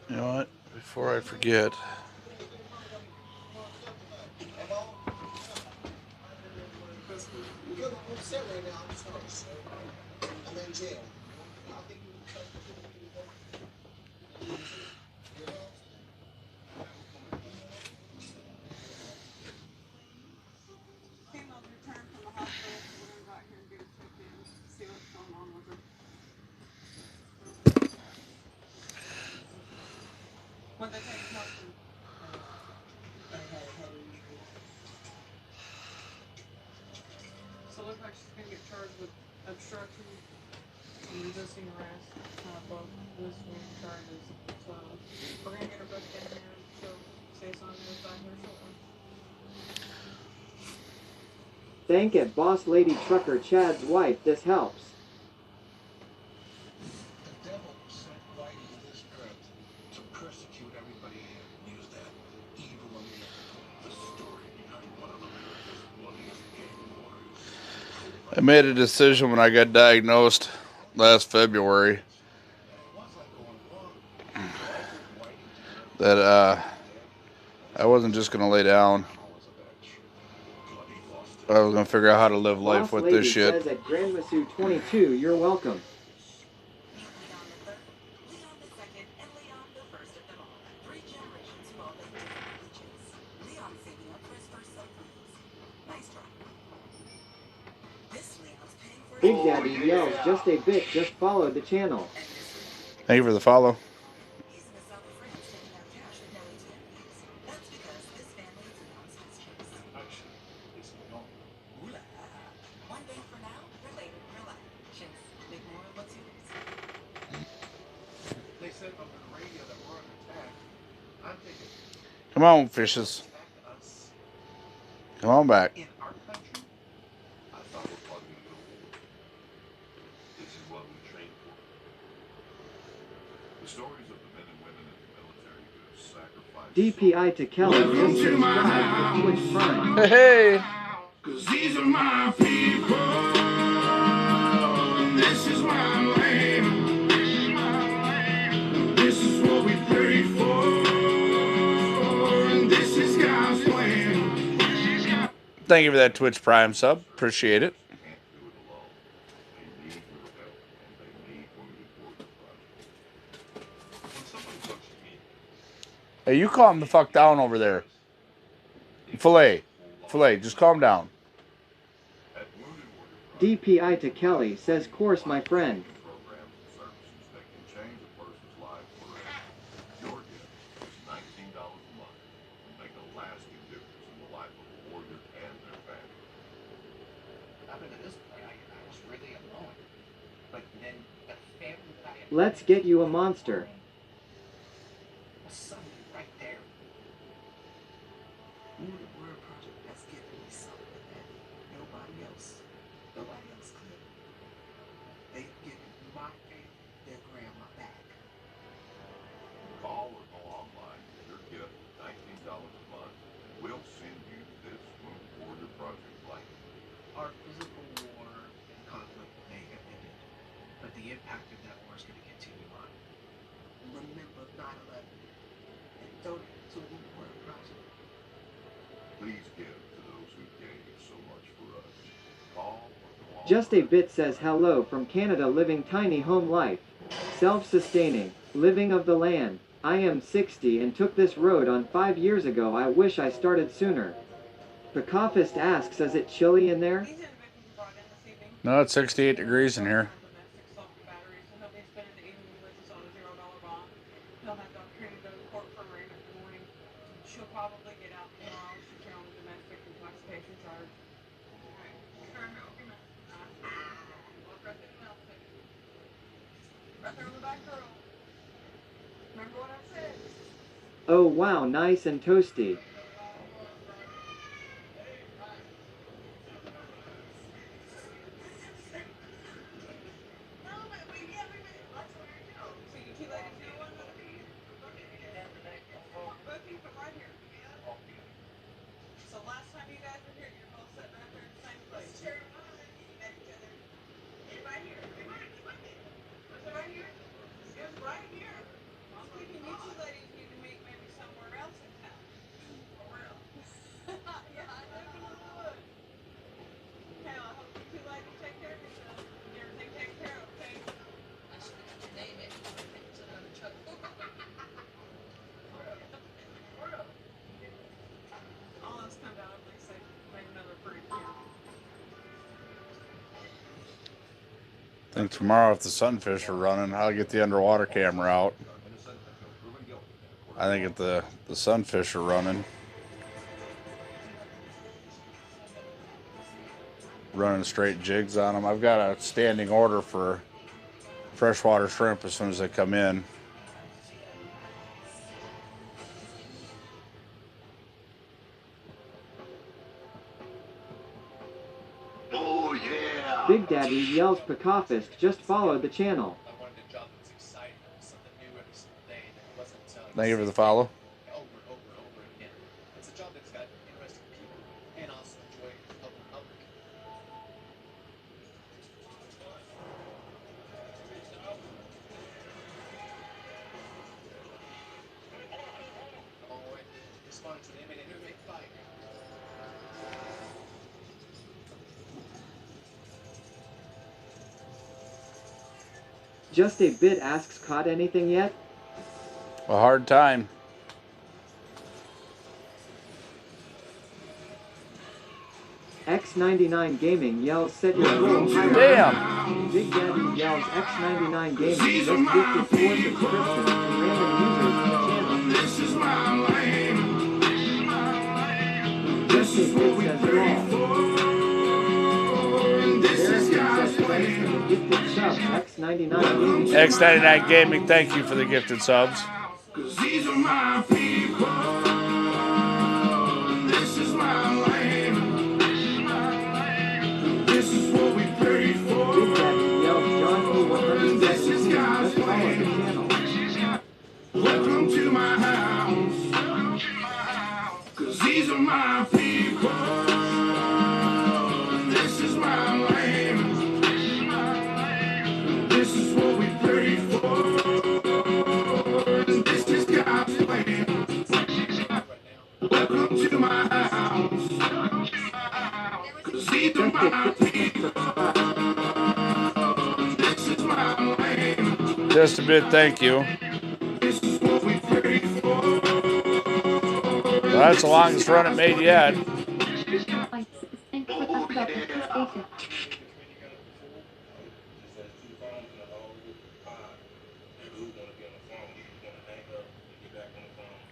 You know what? Before I forget. So it looks like she's gonna get charged with obstruction and resisting arrest, both listed charges. So we're gonna get her booked in there, so say something about her shortly. Thank it, Boss Lady Trucker Chad's wife, this helps. The devil sent Whitey to this earth to persecute everybody here and use that evil America, the story behind one of America's bloodiest gang wars. I made a decision when I got diagnosed last February that I wasn't just going to lay down. I was going to figure out how to live life Boss with Lady this shit. says at Grandma Sue 22, you're welcome. Big Daddy yells, just a bit, just followed the channel. Thank you for the follow. They said on the radio Come on, fishes. Come on back. In our country, I thought we're plugging into the war. This is what we train for. The stories of the men and women in the military who have sacrificed. DPI to Kelly. Just subscribe to Twitch Prime. Hey. Cause these are my people. This is my land. This is what we prayed for. And this is God's plan. Thank you for that Twitch Prime sub. Appreciate it. Hey, you calm the fuck down over there. Filet, just calm down. DPI to Kelly says, course, my friend. Let's get you a monster. Right there. Wounded Warrior Project has given me something that nobody else could. They've given my family their grandma back. Call or go online with your gift of $19 a month, and we'll send you this Wounded Warrior Project blanket. Our physical war and conflict may have ended, but the impact of that war is going to continue on. Remember 9/11 and donate to the Wounded Warrior Project. Please give to those who gave so much for us. Call or go online. Just a Bit says, hello from Canada, living tiny home life. Self-sustaining, living of the land. I am 60 and took this road on 5 years ago. I wish I started sooner. Pacofist asks, is it chilly in there? No, it's 68 degrees in here. She'll probably get out tomorrow. She's here on the domestic intoxication charge. Walk right through the mouth. Right there on the back girl. Remember what I said? Oh wow, nice and toasty. So last time you guys were here, you're both sitting right there in the same place. You met each other. Right here. Was it right here? It was right here. I'm thinking you two ladies need to meet maybe somewhere else in town. Somewhere else. Yeah, I definitely would. Okay, well, I hope you two ladies take care of yourself. Get everything taken care of, okay? I should have got your name in. Put it on the truck. All else come down, at least they made another pretty cute. I think tomorrow, if the sunfish are running, I'll get the underwater camera out. I think if the sunfish are running straight jigs on them. I've got a standing order for freshwater shrimp as soon as they come in. Oh, yeah! Big Daddy yells Pacofist, just follow the channel. I wanted a job that was exciting, something new every single day, that wasn't Thank you for the follow. over and over and over again. It's a job that's got interesting people and also enjoy helping public. Oh, wait. Responded to an inmate and inmate fight. Just a Bit asks, caught anything yet? A hard time. X99 Gaming yells, set your goal higher. Damn! Big Daddy yells, X99 Gaming just gifted 4 subscriptions to random users in the channel. This is my land. Just a Bit says, This is God's plan. Gifted sub, X99 Gaming. X99 Gaming, thank you for the gifted subs. Cause these are my people. Welcome to my house. 'Cause these are my people. And this is my land. This is what we pray for. And this is God's plan. Welcome to my house. 'Cause these are my people. And this is my land. Just a bit, thank you. This is what we pray for. Well, that's the longest run it made yet.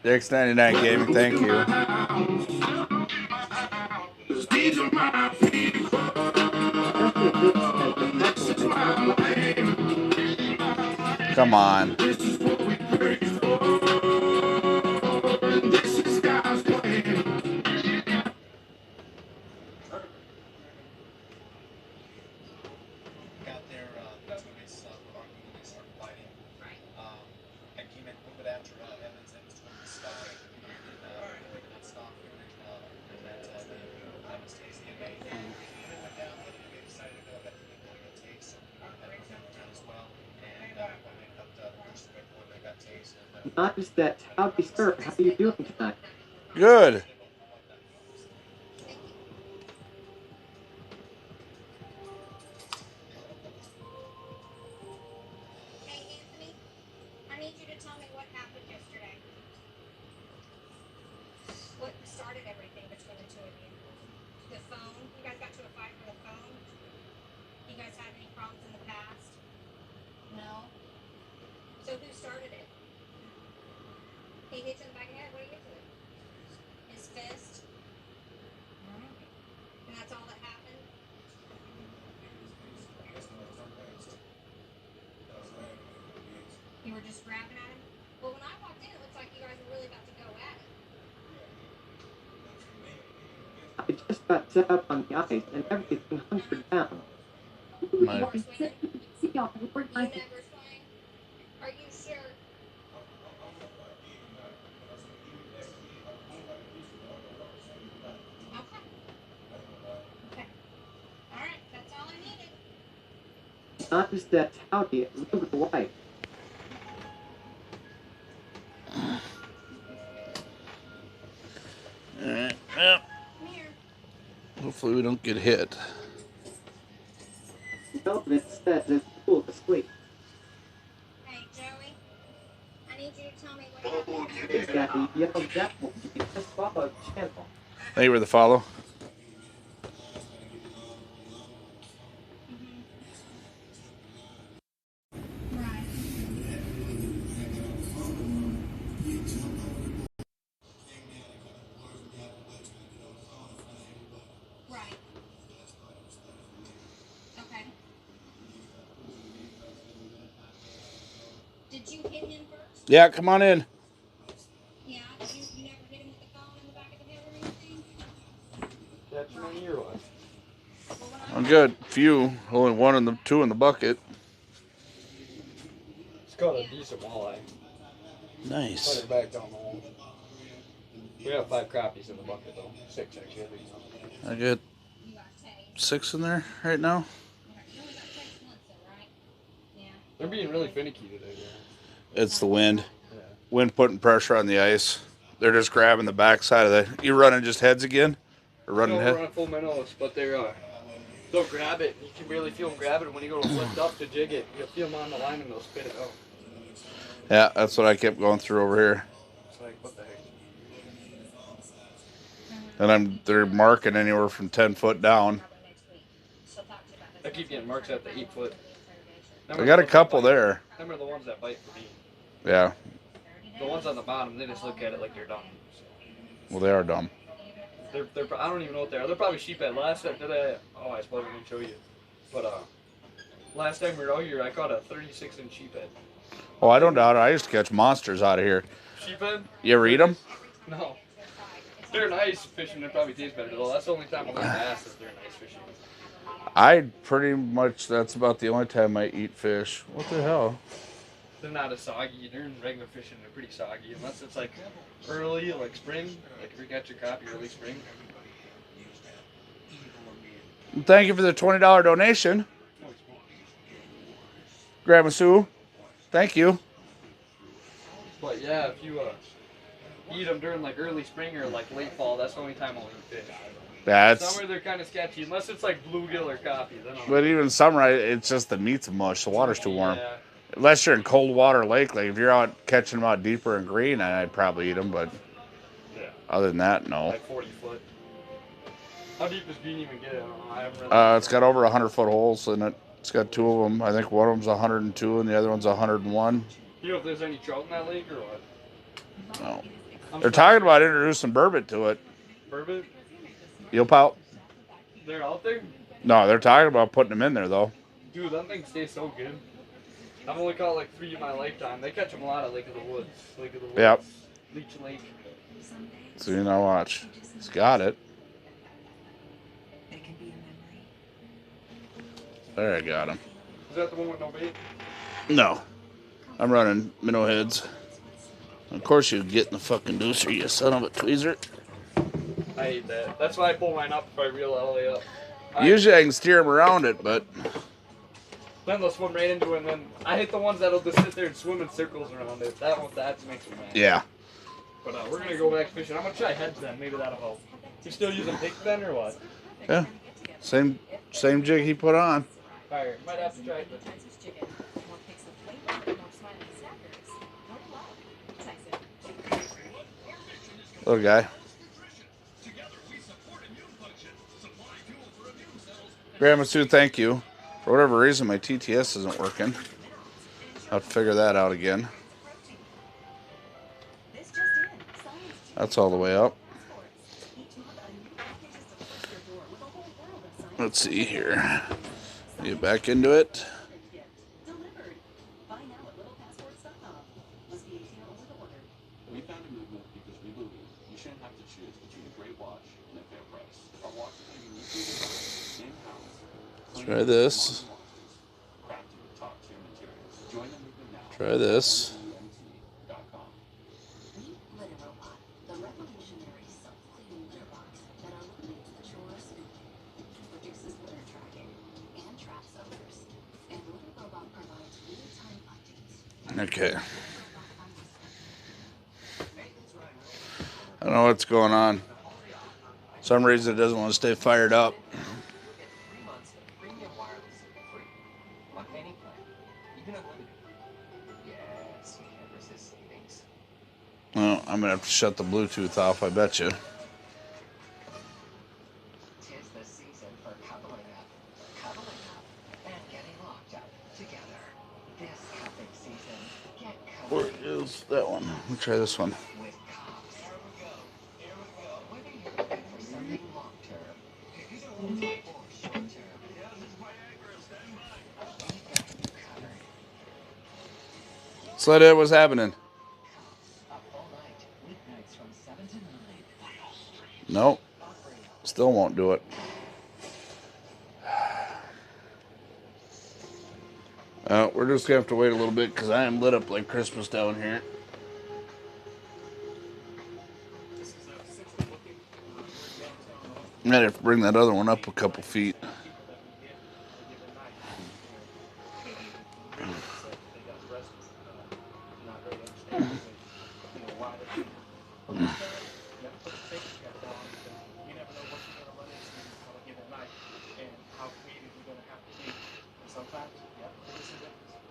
X99 Gaming, thank you. These are my people. This is my land. Come on. This is what we pray for. This is God's plan. Got there, that's when they started fighting. Right. I came in a little bit after Evans and was trying to stop it. And not stop it. And that Evans takes the evade. And it went down, but we decided to go ahead and go get tased. And that went down as well. And when they got first when they got tased. Not just that. Howdy, sir. How are you doing tonight? Good. Hey, Anthony, I need you to tell me what happened yesterday. What started everything between the two of you? The phone? You guys got to a fight for the phone? You guys had any problems in the past? No. So who started it? He hit you in the back of the head? What did he hit you with? His fist? And that's all that happened? You were just grabbing at him? Well, when I walked in, it looked like you guys were really about to go at it. I just got set up on the ice and everything hunkered down. My- You never swing? Are you sure? Okay. Okay. All right, that's all I needed. Not just that. Howdy, Luke the White. Alright, well, Come here. hopefully we don't get hit. No, instead, it's cool to sleep. Hey, Joey. I need you to tell me what happened. It's got the yellow devil. You just follow the channel. Thank you for the follow. Right. Right. Okay. Did you hit him first? Yeah, come on in. Yeah. You never hit him with the phone in the back of the head or anything? That's my ear one. I'm good. Few. Only one and the two in the bucket. It's got a decent walleye. Nice. Put it back down the hole. We have 5 crappies in the bucket though. 6 actually. I get 6 in there right now. They're being really finicky today. It's the wind. Yeah. Wind putting pressure on the ice. They're just grabbing the backside of the. You running just heads again? Or running No, head? we're running full minnows, but they'll grab it. You can barely feel them grab it. And when you go to lift up to jig it, you'll feel them on the line and they'll spit it out. Yeah, that's what I kept going through over here. It's like, what the heck? And they're marking anywhere from 10 foot down. I keep getting marks at the 8 foot. I got a couple there. Them are the ones that bite for me. Yeah. The ones on the bottom, they just look at it like they're dumb. Well, they are dumb. They're I don't even know what they are. They're probably sheephead. Last time I suppose I didn't show you. But last time we were out here, I caught a 36-inch sheephead. Oh, I don't doubt it. I used to catch monsters out of here. Sheephead? You ever eat them? No. They're nice fishing. They probably taste better though. That's the only time I learned bass is they're nice fishing. I pretty much, that's about the only time I eat fish. What the hell? they're not as soggy. During regular fishing, they're pretty soggy. Unless it's like early, like spring. Like if you catch your crappie early spring. Thank you for the $20 donation. Grandma Sue. Thank you. But yeah, if you eat them during like early spring or like late fall, that's the only time I'll eat fish. That's. Summer they're kind of sketchy, unless it's like bluegill or crappie. Then But even summer, it's just the meat's mush. The water's too warm. Yeah. Unless you're in cold water lake, like if you're out catching them out deeper and green, I'd probably eat them. But Yeah. other than that, no. Like 40 foot. How deep does Green even get? I don't know. I haven't really. It's got over 100-foot holes in it. It's got 2 of them. I think one of them's 102 and the other one's 101. You know if there's any trout in that lake or what? No. They're talking about introducing burbot to it. Burbot? Eel pout? They're out there? No, they're talking about putting them in there though. Dude, that thing stays so good. I've only caught like 3 in my lifetime. They catch them a lot at Lake of the Woods. Lake of the Woods. Yep. Leech Lake. So you know, watch. He's got it. There, I got him. Is that the one with no bait? No. I'm running minnow heads. Of course you get in the fucking deucer, you son of a tweezer. I hate that. That's why I pull mine up if I reel it all the way up. Usually I can steer them around it, but... Then they'll swim right into it, and then I hate the ones that'll just sit there and swim in circles around it. That makes me mad. Yeah. But we're going to go back fishing. I'm going to try heads then. Maybe that'll help. You still using pick then or what? Yeah. Same jig he put on. Alright, might have to try it. Little guy. Grandma Sue, thank you. For whatever reason, my TTS isn't working. I'll have to figure that out again. That's all the way up. Let's see here. Get back into it. We found a movement because we believe you shouldn't have to choose between a great watch and a fair price. Our watches are uniquely designed in-house. Try this. Try this. Okay. I don't know what's going on. For some reason it doesn't want to stay fired up. Well, I'm gonna have to shut the Bluetooth off, I bet you. Where is that one? Let me try this one. Sled it, what's happening? Nope. Still won't do it. We're just gonna have to wait a little bit because I am lit up like Christmas down here. I might have to bring that other one up a couple feet.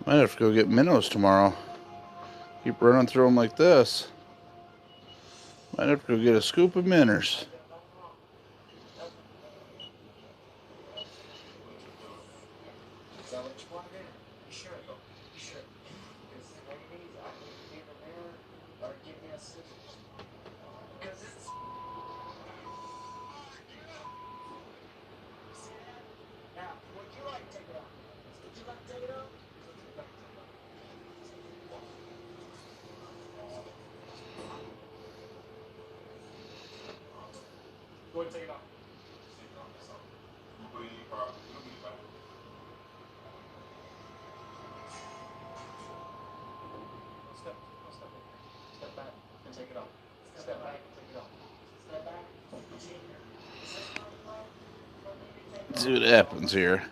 Might have to go get minnows tomorrow. Keep running through them like this. Might have to go get a scoop of minnows. Go ahead and take it off. Take it off. Step back. Take it off. Step back. Let's see what happens here.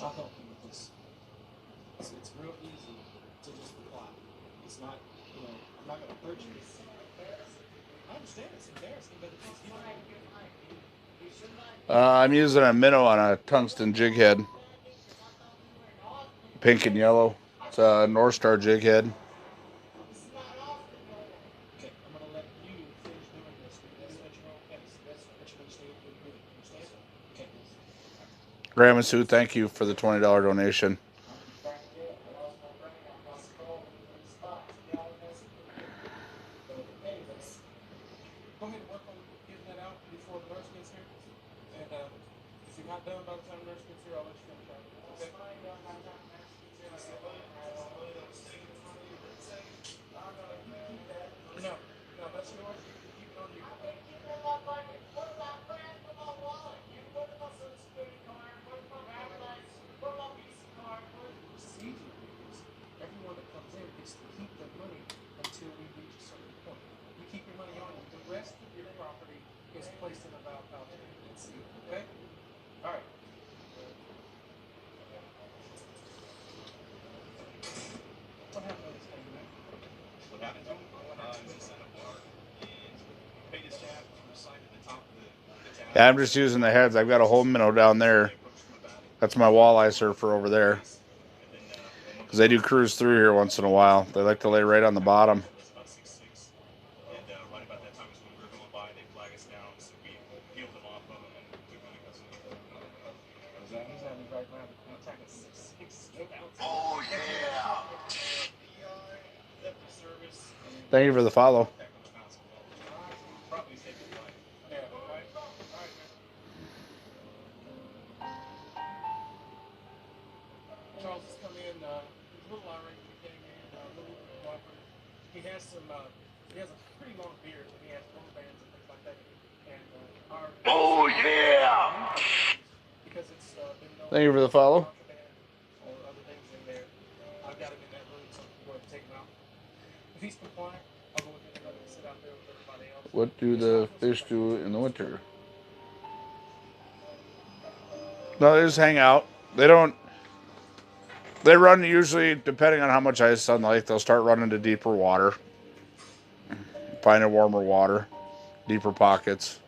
I'll help you with this. It's real easy to just reply. It's not, you know, I'm not going to hurt you. I understand it's embarrassing, but it's I'm using a minnow on a tungsten jig head. Pink and yellow. It's a North Star jig head. okay. I'm going to let you finish doing this. That's at your own pace. That's what you're going to stay with. Understand? Okay. Grandma Sue, thank you for the $20 donation. Go ahead and work on getting that out before the nurse gets here. And if you're not done by the time the nurse gets here, I'll let you finish out. Okay? No, that's yours. You can keep it on you. This is easy to use. Everyone that comes in gets to keep their money until we reach a certain point. You keep your money on you. The rest of your property is placed in a valve pouch and sealed. Okay? All right. What happened to this thing, man? What happened to him? He signed a bar and paid his tab through the sign at the top of the tab. Yeah, I'm just using the heads. I've got a whole minnow down there. That's my walleye surfer over there. Because they do cruise through here once in a while. They like to lay right on the bottom. It's about 6'6". And right about that time is when we were going by, they flag us down, so we peeled them off of them and took them to custody. He's at me right now. I'm attacking 6'6". Oh, yeah! Thank you for the follow. Probably take it life. Yeah, all right. All right, man. Charles has come in. He's a little irate when he came in. A little cooperative. He has some. He has a pretty long beard, and he has rubber bands and things like that. And our. Oh, yeah! Because it's been known Thank you for the follow. or other things in there. I've got him in that room, so I'm going to take him out. If he's compliant, I'll go with him and let him sit out there with everybody else. What do the fish do in the winter? No, they just hang out. They don't. They run usually, depending on how much ice is on the lake, they'll start running to deeper water. Finding warmer water. Deeper pockets.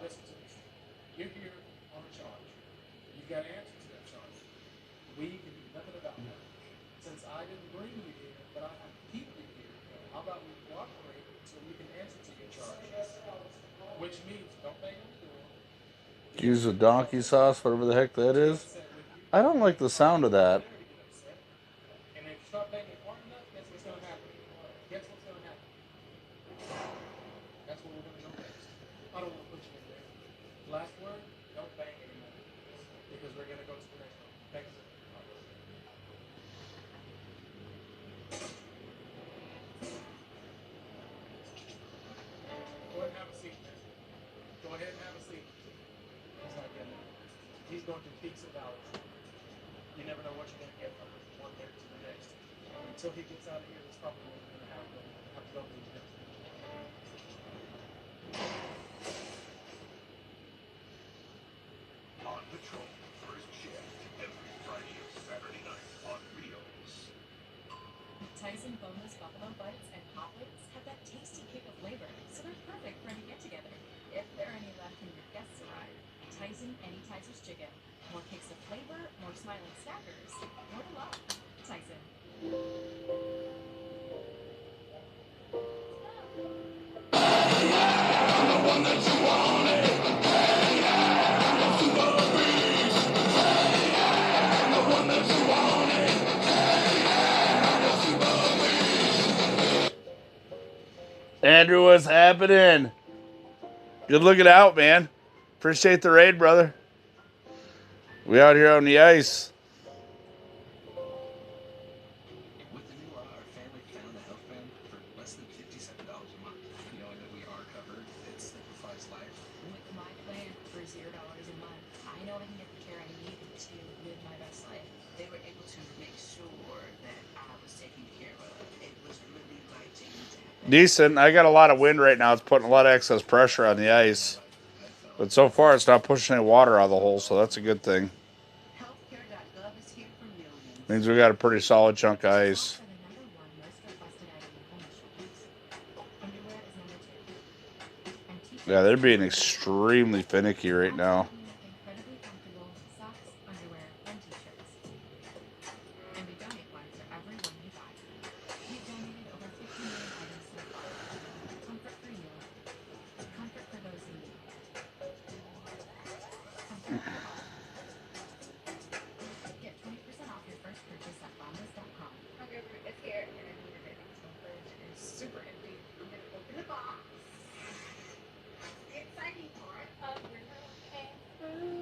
Listen to me. You're here on a charge. You've got answers to that charge. We can do nothing about that. Since I didn't bring you here, but I have to keep you here, how about we cooperate so you can answer to your charges? Which means don't bang on the door. Use a donkey sauce, whatever the heck that is. I don't like the sound of that. And if you start banging hard enough, guess what's going to happen? Guess what's going to happen? That's what we're going to go next. I don't want to put you in there. Last word, don't bang anymore. Because we're going to go to the next one. Thanks. Go ahead and have a seat, man. Go ahead and have a seat. He's not getting it. He's going through peaks and valleys. You never know what you're going to get from one day to the next. Until he gets out of here, that's probably what we're going to have to go through next. On Patrol, first shift every Friday and Saturday night on Tyson boneless buffalo bites and hot wings have that tasty kick of flavor, so they're perfect for any get-together. If there are any left when your guests arrive, Tyson Anytizers Chicken. More kicks of flavor, more smiling snackers, more to love. Tyson. Andrew, what's happening? Good looking out, man. Appreciate the raid, brother. We out here on the ice. With the new law, our family found a health plan for less than $57 a month. Knowing that we are covered, it simplifies life. With my plan for $0 a month, I know I can get the care I need to live my best life. They were able to make sure that I was taken care of. It was really life-changing. Decent. I got a lot of wind right now. It's putting a lot of excess pressure on the ice. But so far, it's not pushing any water out of the hole, so that's a good thing. Healthcare.gov is here for millions. Means we got a pretty solid chunk of ice. Yeah, they're being extremely finicky right now. Incredibly comfortable socks, underwear, and t-shirts. And we donate one for every one you buy. We've donated over 50 million items so far. Comfort for you. Comfort for those in need. Comfort for all. Get 20% off your first purchase at bombas.com. Okay, it's here, and I needed it. So the fridge is super empty. I'm gonna open the box. The exciting part of winter came through,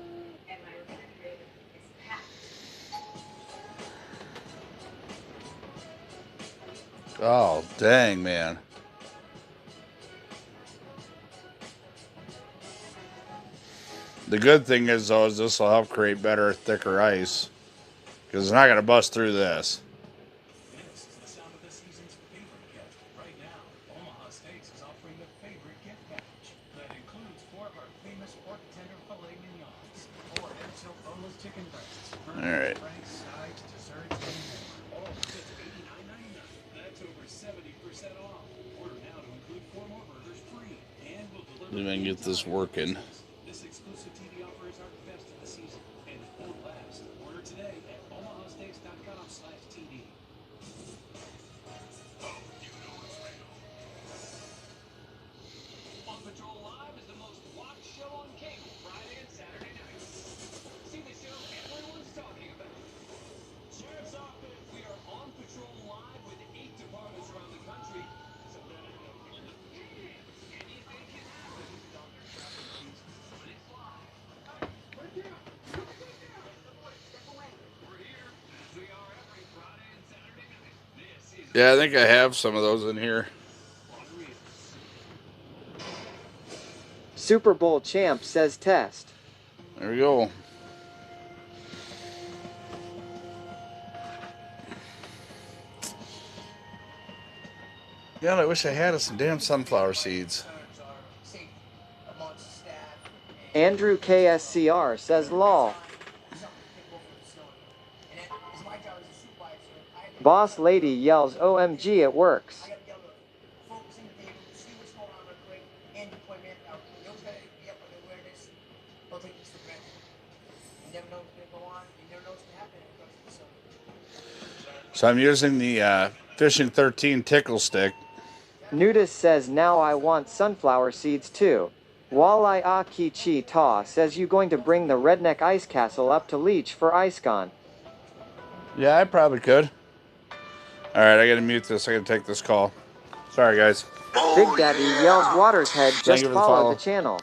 and my refrigerator is packed. Oh, dang, man. The good thing is, though, is this will help create better, thicker ice. Because it's not going to bust through this. This is the sound of the season's favorite gift. Right now, Omaha Steaks is offering the favorite gift package. That includes 4 of our famous pork tender filet mignons, 4 head-tilt boneless chicken breasts, All right. franks, sides, desserts, and more. All for just $89.99. That's over 70% off. Order now to include 4 more burgers free, and we'll deliver. See if I can get this working. This exclusive TV offer is our best of the season, and it won't last. Order today at omahasteaks.com/TV. On Patrol Live is the most watched show on cable Friday and Saturday nights. See the show everyone's talking about. Sheriff's Office, we are on Patrol Live with 8 departments around the country. So that anything can happen on their traffic beats when it's live. Right down. We're here as we are every Friday and Saturday night. This is Yeah, I think I have some of those in here. Super Bowl champ says test. There we go. God, I wish I had some damn sunflower seeds. Andrew KSCR says lol. Boss lady yells OMG, it works. So I'm using the Fishing 13 tickle stick. Nudist says now I want sunflower seeds too. Walleye Aki Chi Ta says you going to bring the redneck ice castle up to Leech for IceCon. Yeah, I probably could. All right, I got to mute this. I got to take this call. Sorry, guys. Big Daddy yells Water's Head Thank just you for the follow follow. the channel.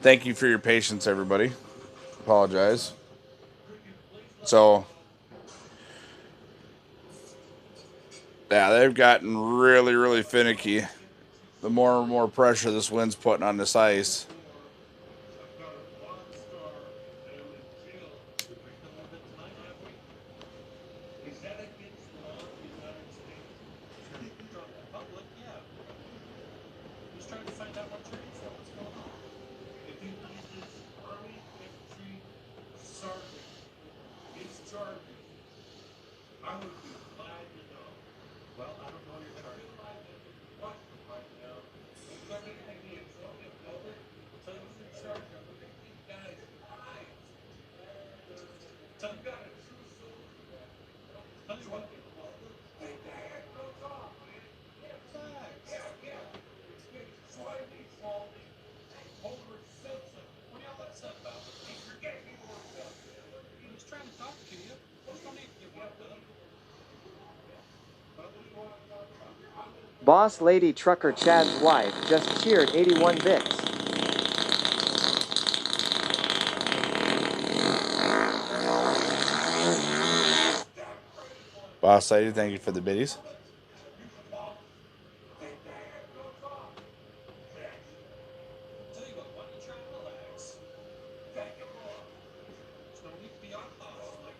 thank you for your patience, everybody. Apologize. So, yeah, they've gotten really, really finicky. The more and more pressure this wind's putting on this ice. He's trying to find out what you're in for. What's going on? If he uses Army Infantry Sergeant, his charges, I would be glad to know. Well, I don't know your charges. What right now? He's got anything he is. Tell me who's in charge of it. These guys' eyes. Tell you got a true soldier. Tell you what. Take the hand goes off, man. Facts. Yeah. Swiney, Salty, Homer Simpson. What are y'all upset about? You're getting me worked up. He was trying to talk to you. There's no need to get worked up. Boss Lady Trucker Chad's wife just cheered 81 bits. Boss Lady, thank you for the biddies.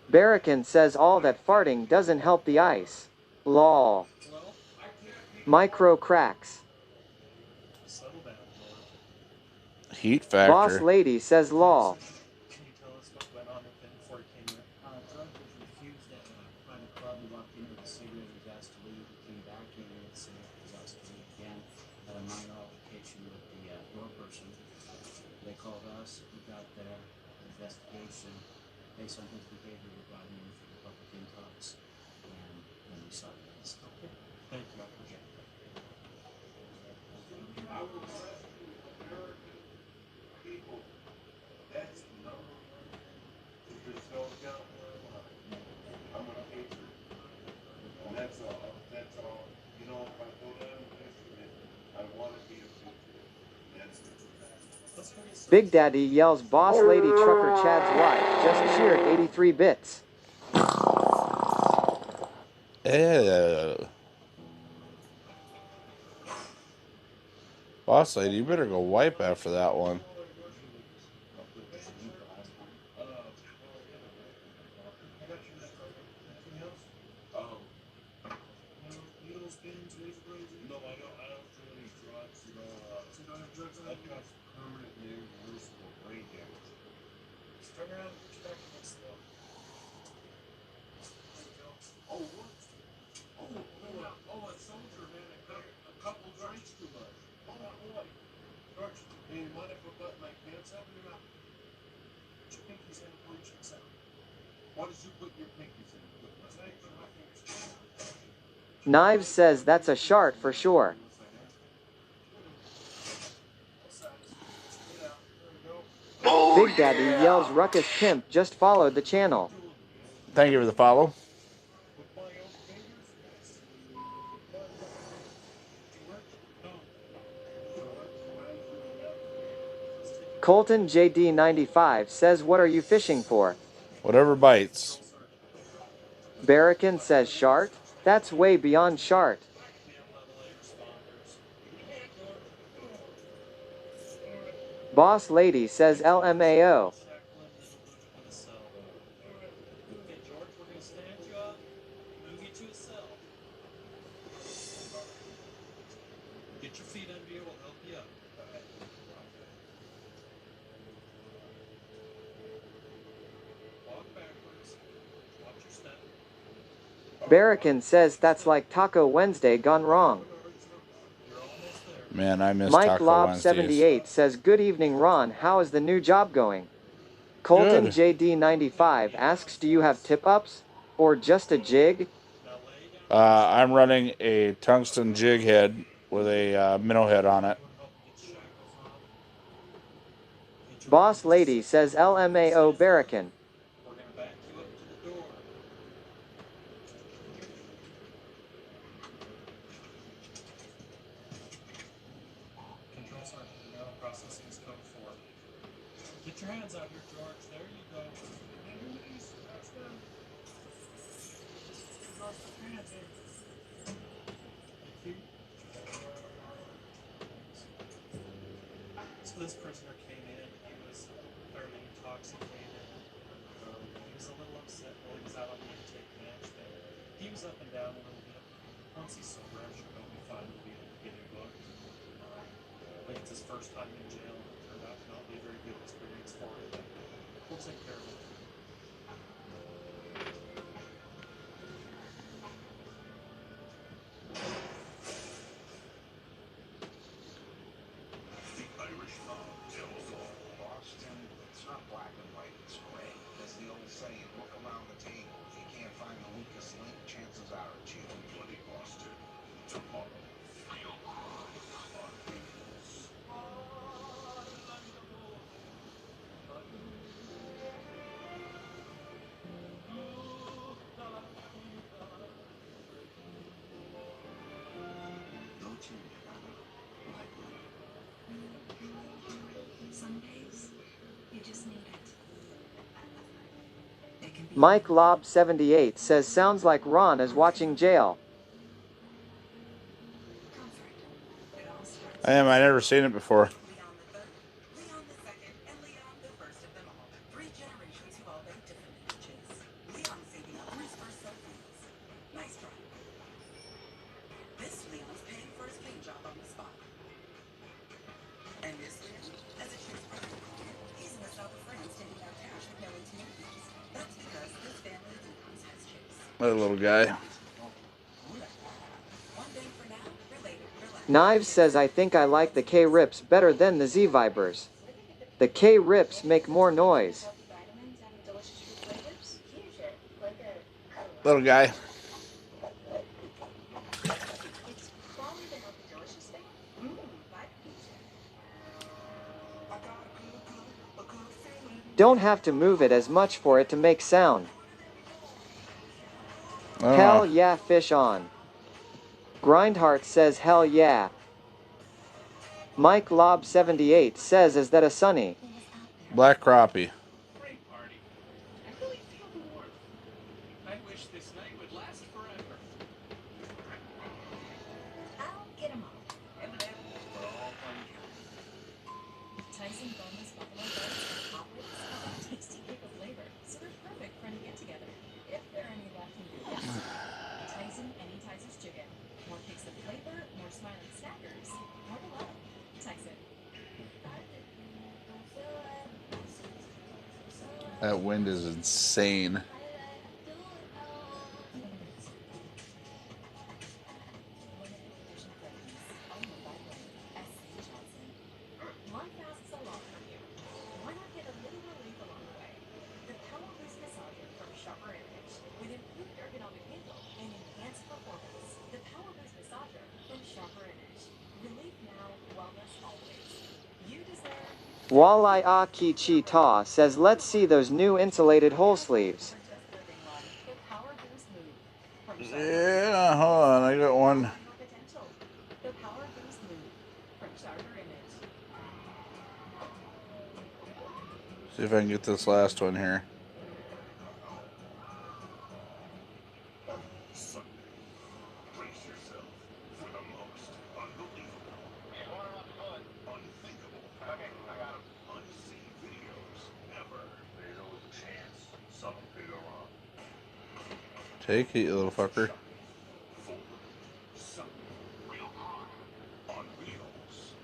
Barracan says all that farting doesn't help the ice. Lol. Micro cracks. Heat Boss factor. Lady says lol. Can you tell us what went on with him before he came here? Drug was refused at a private club. He walked in with a cigarette. He was asked to leave. He came back in with a cigarette. He was asked to leave again. Had a minor altercation with the door person. They called us. We got there. Investigation. Based on his behavior, we brought him in for the public intox. And then we saw this. Okay. Thank you. I appreciate it. I will rescue American people. That's the number one. You just don't count where I'm at. I'm a patriot. And that's all. That's all. You know, if I go down to Michigan, I want to be a patriot. That's it. Big Daddy yells Boss Lady Trucker Chad's wife just cheered 83 bits. Boss Lady, you better go wipe after that one. No, I don't do any drugs. No, so you don't have drugs on you? That's permanent and irreversible brain damage. Turn around and push back against the wall. Oh, what? Oh, a soldier, man. A couple drinks too much. Oh, boy. George, hey, you mind if I button my pants up? Put your pinkies in before you checks out. Why did you put your pinkies in? Put my fingers. Knives says that's a shart for sure. Big Daddy yells Ruckus Pimp just followed the channel. Thank you for the follow. Colton JD95 says what are you fishing for? Whatever bites. Barracan says shart? That's way beyond shart. Boss Lady says LMAO. Okay, George, we're going to stand you up, move you to a cell. Get your feet under you, we'll help you up. Walk backwards. Watch your step. Barracan says that's like Taco Wednesday gone wrong. Man, I miss Mike Taco Lob Wednesdays. 78 says good evening Ron, how is the new job going? Colton Good. JD95 asks do you have tip-ups? Or just a jig? I'm running a tungsten jig head with a minnow head on it. Boss Lady says LMAO Barracan. We're going to back you up to the door. Control Sergeant, now processing is code 4. your hands out here, George. There you go. And release. That's good. Lost your hands here. Thank you. So this prisoner came in. He was thoroughly intoxicated. He was a little upset while he was out on the intake bench, but he was up and down a little bit. Once he's sober, I'm sure he'll be fine. We'll be able to get him booked. I think it's his first time in jail, and it turned out to not be a very good experience for him, but we'll take care of him. The Irish mob tells all. Boston, it's not black and white, it's gray. As the old saying, look around the table. If you can't find the weakest link, chances are it's you. Bloody Boston. Tomorrow. Real crime on Wheels. Don't you lightly. Some days, you just need it. It can be Mike Lob 78 says sounds like Ron is watching jail. I am. I never seen it before. Leon the second and Leon the first of them all. 3 generations who all make different images. Leon saving up for his first self-wheels. Nice try. This Leon's paying for his paint job on the spot. And this Leon, as a chief's brother, he's in the south of France taking out cash with no ATMs. That's because this family of Leons has chips. That little guy. One day for now, related, relax. Knives says I think I like the K-Rips better than the Z-Vibers. The K-Rips make more noise. Vitamins and delicious fruit flavors. Huge it. Like a Little guy. It's probably the healthy delicious thing. Vitamins. Don't have to move it as much for it to make sound. Oh. Hell yeah, fish on. Grindheart says hell yeah. Mike Lob 78 says is that a sunny? Black crappie. Great party. I really feel the warmth. I wish this night would last forever. I'll get them all. Evidently, we're all hungry. Tyson boneless buffalo breasts and hot ribs have a tasty kick of flavor, so they're perfect for any get-together, if there are any left in your house. Tyson any Tyson's chicken. More kicks of flavor, more smiling snackers, more to love. Tyson. That wind is insane. Life asks a lot from you. Why not get a little relief along the way? The Power Boost massager from Sharper Image. With improved ergonomic handle and enhanced performance. The Power Boost massager from Sharper Image. Relief now, wellness always. You deserve Walleye Akichi Ta says let's see those new insulated hole sleeves. the Power Boost move. From Sharper Yeah, hold on. I got one. potential. The Power Boost move. From Sharper Image. See if I can get this last one here. Sunday. Brace yourself for the most unbelievable, unthinkable, unseen videos ever. There's always a chance something could go wrong. Take it, you little fucker. For something real crime on wheels.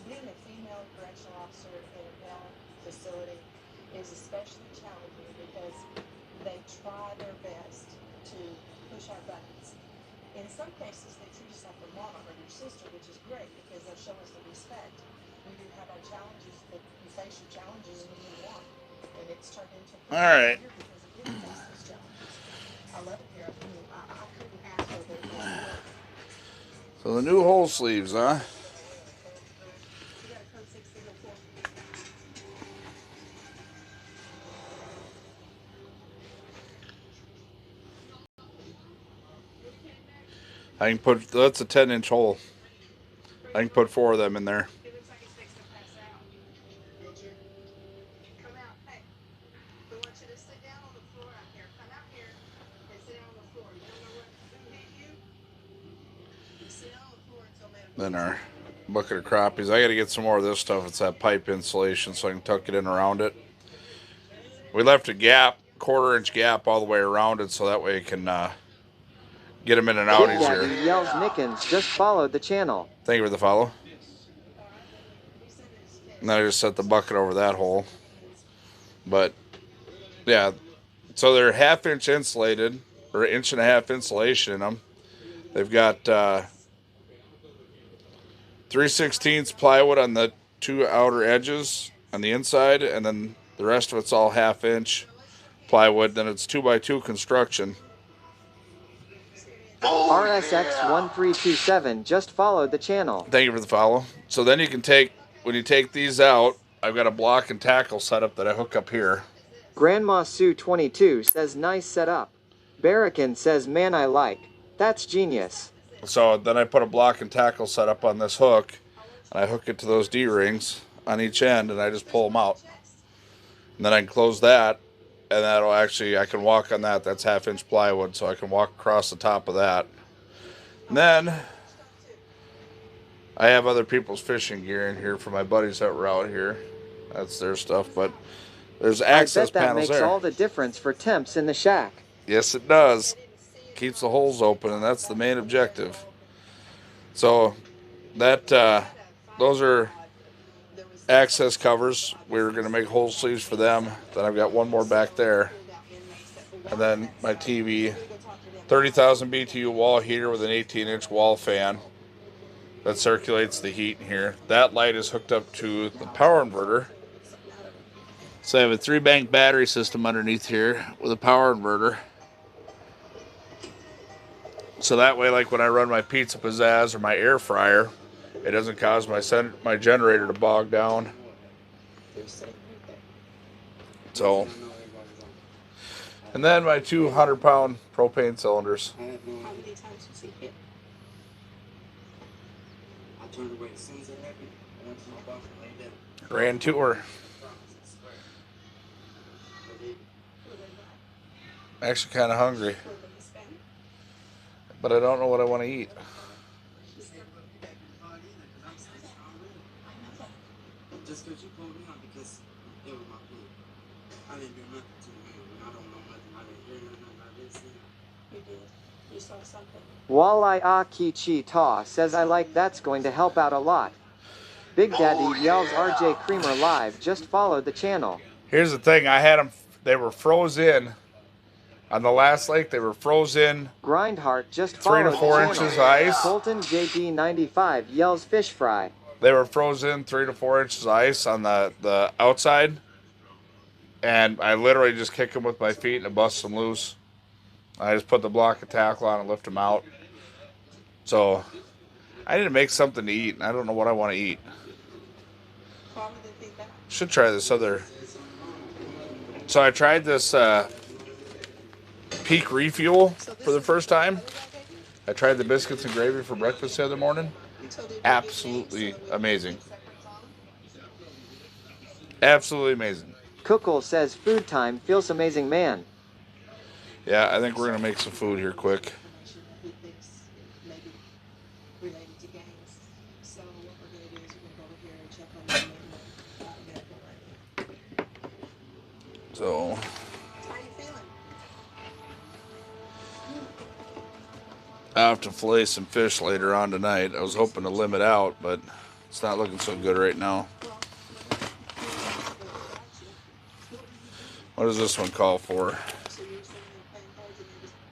Being a female correctional officer in a male facility is especially challenging because they try their best to push our buttons. In some cases, they treat us like their mama or their sister, which is great because they'll show us the respect. We do have our challenges, but we face your challenges and we move on. And it's turned into a All right. career because of getting past those challenges. I love it here. I couldn't ask for a better place to work. So the new hole sleeves, huh? You got a code 6304. I can put, that's a 10-inch hole. I can put 4 of them in there. Then our bucket of crappies. I got to get some more of this stuff. It's that pipe insulation so I can tuck it in around it. We left a gap, 1/4-inch gap all the way around it so that way it can get them in and out Big easier. Daddy Yells Nickens just followed the channel. Thank you for the follow. And then I just set the bucket over that hole. But, yeah. So they're 1/2-inch insulated, or 1.5-inch insulation in them. They've got 3/16 plywood on the 2 outer edges on the inside, and then the rest of it's all 1/2-inch plywood. Then it's 2x2 construction. RSX1327 just followed the channel. Thank you for the follow. So then you can take, when you take these out, I've got a block and tackle setup that I hook up here. Grandma Sue 22 says nice setup. Barracan says man I like. That's genius. So then I put a block and tackle setup on this hook, and I hook it to those D-rings on each end, and I just pull them out. And then I can close that, and that'll actually, I can walk on that. That's 1/2-inch plywood, so I can walk across the top of that. And then I have other people's fishing gear in here for my buddies that were out here. That's their stuff, but there's access I bet that panels makes there. all the difference for temps in the shack. Yes, it does. Keeps the holes open, and that's the main objective. So that those are access covers. We're going to make hole sleeves for them. Then I've got one more back there, and then my TV, 30,000 BTU wall heater with an 18-inch wall fan that circulates the heat in here. That light is hooked up to the power inverter. So I have a 3-bank battery system underneath here with a power inverter. So that way, like when I run my Pizza Pizzazz or my air fryer, it doesn't cause my generator to bog down. So, and then my 200-pound propane cylinders. How many times you see it? I turned away as soon as it happened. I went to my boss and laid down. Grand tour. I'm actually kind of hungry, but I don't know what I want to eat. Just because you pulled me out because it was my food. I didn't do nothing to you, man. I don't know nothing. I didn't hear nothing. I didn't see nothing. You did. You saw something. Walleye Akichi Ta says I like that's going to help out a lot. Big Daddy Yells RJ Creamer Live just followed the channel. Here's the thing, I had them, they were frozen on the last lake. They were frozen. Grindheart just 3 to followed 4 the inches channel. ice. Colton JD95 yells fish fry. They were frozen 3 to 4 inches ice on the outside, and I literally just kick them with my feet and it busts them loose. I just put the block of tackle on and lift them out. So I need to make something to eat, and I don't know what I want to eat. Should try this other. So I tried this Peak Refuel for the first time. I tried the biscuits and gravy for breakfast the other morning. Absolutely amazing. Absolutely amazing. Cookle says food time feels amazing, man. Yeah, I think we're going to make some food here quick. So I'll have to fillet some fish later on tonight. I was hoping to limit out, but it's not looking so good right now. What does this one call for?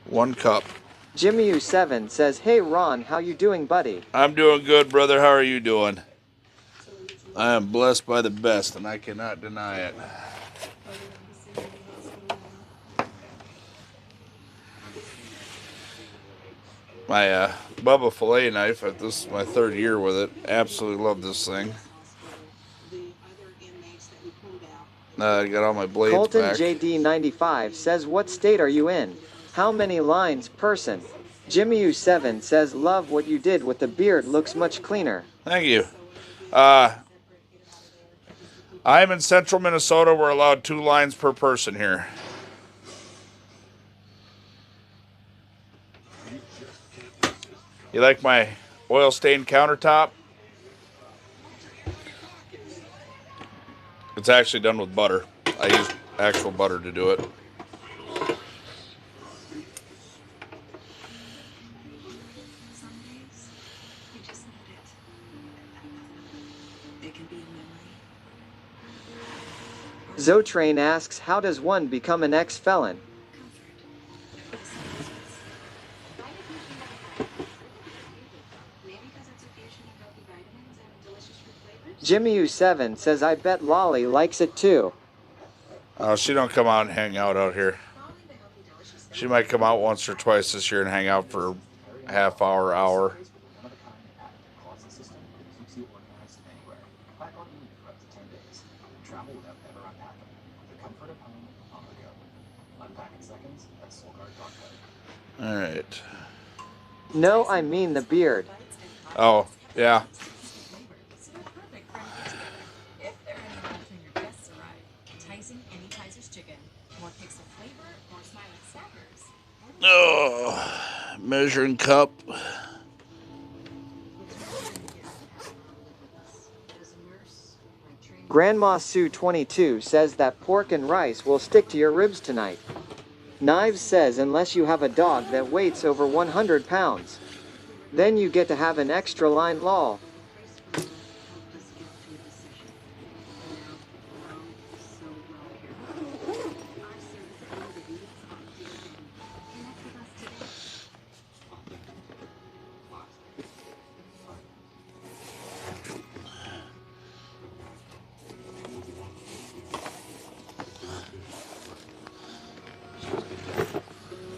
1 cup. Jimmy U7 says, hey Ron, how you doing, buddy? I'm doing good, brother. How are you doing? I am blessed by the best, and I cannot deny it. My Bubba fillet knife, this is my 3rd year with it. Absolutely love this thing. I got all my blades Colton back. JD95 says, what state are you in? How many lines, person? Jimmy U7 says love what you did with the beard, looks much cleaner. Thank you. I'm in central Minnesota. We're allowed 2 lines per person here. You like my oil stained countertop? It's actually done with butter. I use actual butter to do it. Zotrain asks, how does one become an ex-felon? Jimmy U7 says, I bet Lolly likes it too. Oh, she don't come out and hang out here. She might come out once or twice this year and hang out for a half hour. All right. No, I mean the beard. Oh, yeah. Oh, measuring cup. Grandma Sue 22 says that pork and rice will stick to your ribs tonight. Knives says unless you have a dog that weighs over 100 pounds. Then you get to have an extra line, lol.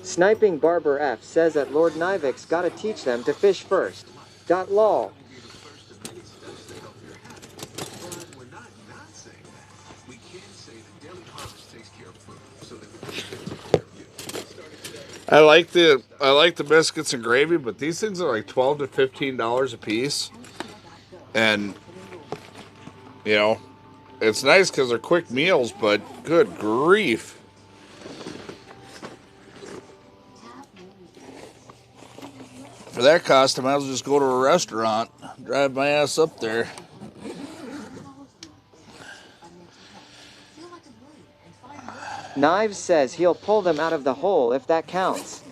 Sniping Barber F says that Lord Nivik's gotta teach them to fish first. Lol. I like the biscuits and gravy, but these things are like $12 to $15 a piece, and you know, it's nice because they're quick meals. But good grief. For that cost, I might as well just go to a restaurant, drive my ass up there. Knives says he'll pull them out of the hole if that counts.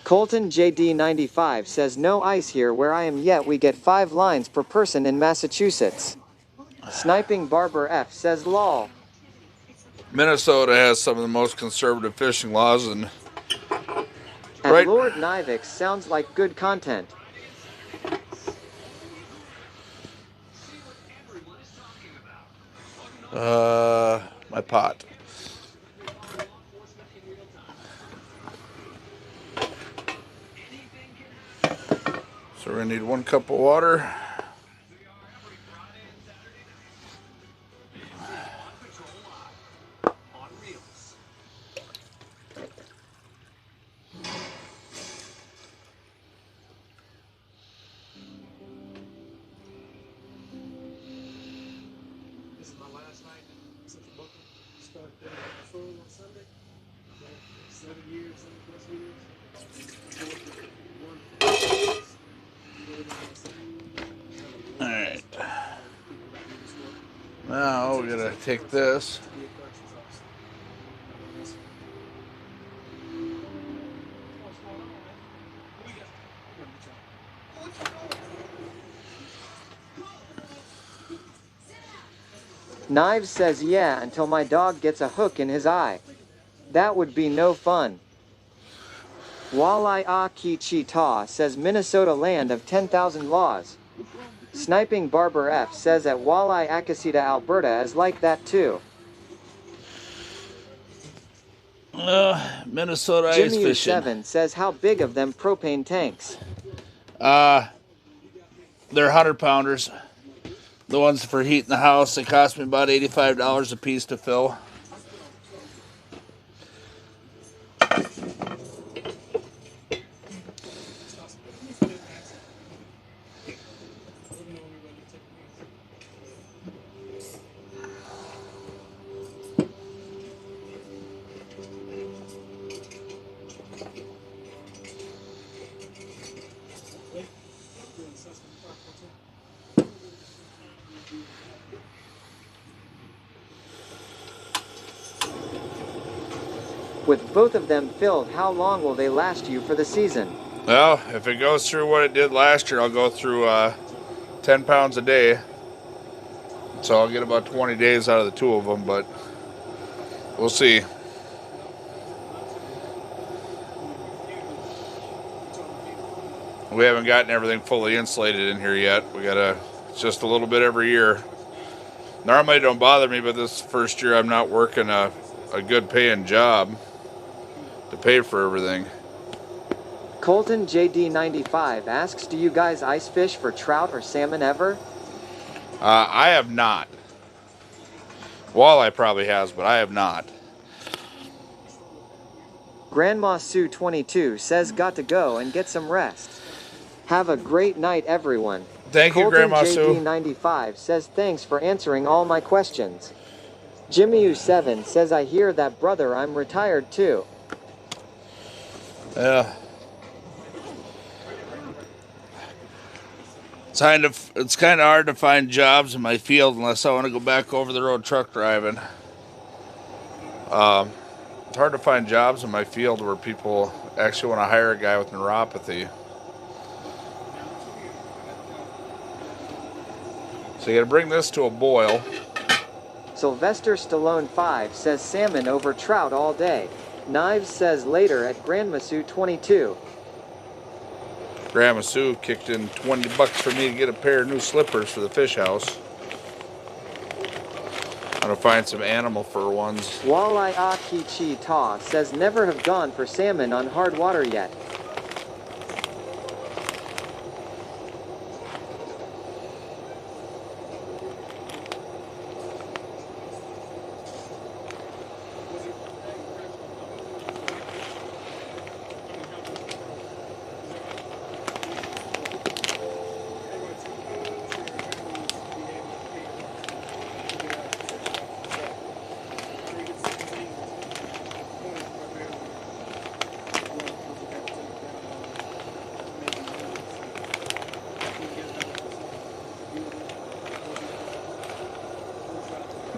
Colton JD95 says no ice here where I am, yet we get 5 lines per person in Massachusetts. Sniping Barber F says lol. Minnesota has some of the most conservative fishing laws, and And Lord Nivik sounds like good content. My pot. So we're gonna need 1 cup of water. This is my last night since the book started putting on the phone on Sunday. 7 years, 7+ years. All right. Now we're gonna take this. Knives says yeah until my dog gets a hook in his eye. That would be no fun. Walleye Ah Ki Chi Ta says Minnesota land of 10,000 laws. Sniping Barber F says that Walleye Akasita Alberta is like that too. Minnesota ice Jimmy fishing. U7 says how big of them propane tanks? They're 100-pounders. The ones for heat in the house, they cost me about $85 a piece to fill. With both of them filled, how long will they last you for the season? Well, if it goes through what it did last year, I'll go through 10 pounds a day. So I'll get about 20 days out of the two of them, but we'll see. We haven't gotten everything fully insulated in here yet. It's just a little bit every year. Normally it don't bother me, but this first year I'm not working a good paying job to pay for everything. Colton JD95 asks, do you guys ice fish for trout or salmon ever? I have not. Walleye probably has, but I have not. Grandma Sue 22 says, got to go and get some rest. Have a great night, everyone. Thank you, Grandma Sue. Colton JD95 says, thanks for answering all my questions. Jimmy U7 says, I hear that, brother, I'm retired too. Yeah. It's kind of hard to find jobs in my field unless I want to go back over the road truck driving. It's hard to find jobs in my field where people actually want to hire a guy with neuropathy. So you got to bring this to a boil. Sylvester Stallone 5 says salmon over trout all day. Knives says later at Grandma Sue 22. Grandma Sue kicked in $20 for me to get a pair of new slippers for the fish house. I'm gonna find some animal fur ones. Walleye Akichi Ta says never have gone for salmon on hard water yet.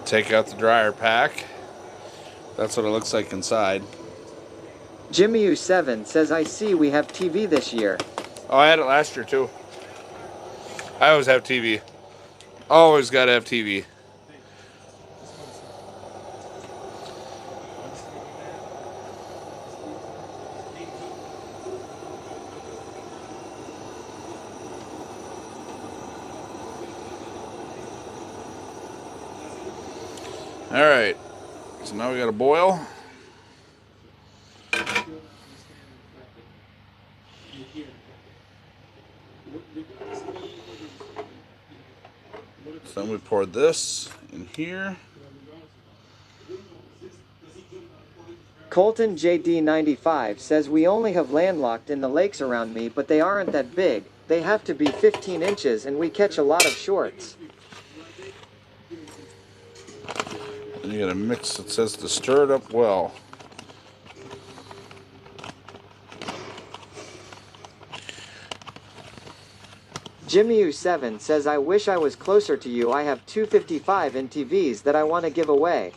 Take out the dryer pack. That's what it looks like inside. Jimmy U7 says, I see we have TV this year. Oh, I had it last year too. I always have TV. Always gotta have TV. All right, so now we got to boil. So then we pour this in here. Colton JD95 says we only have landlocked in the lakes around me, but they aren't that big. They have to be 15 inches and we catch a lot of shorts. And you got a mix that says to stir it up well. Jimmy U7 says, I wish I was closer to you. I have 255 in TVs that I want to give away.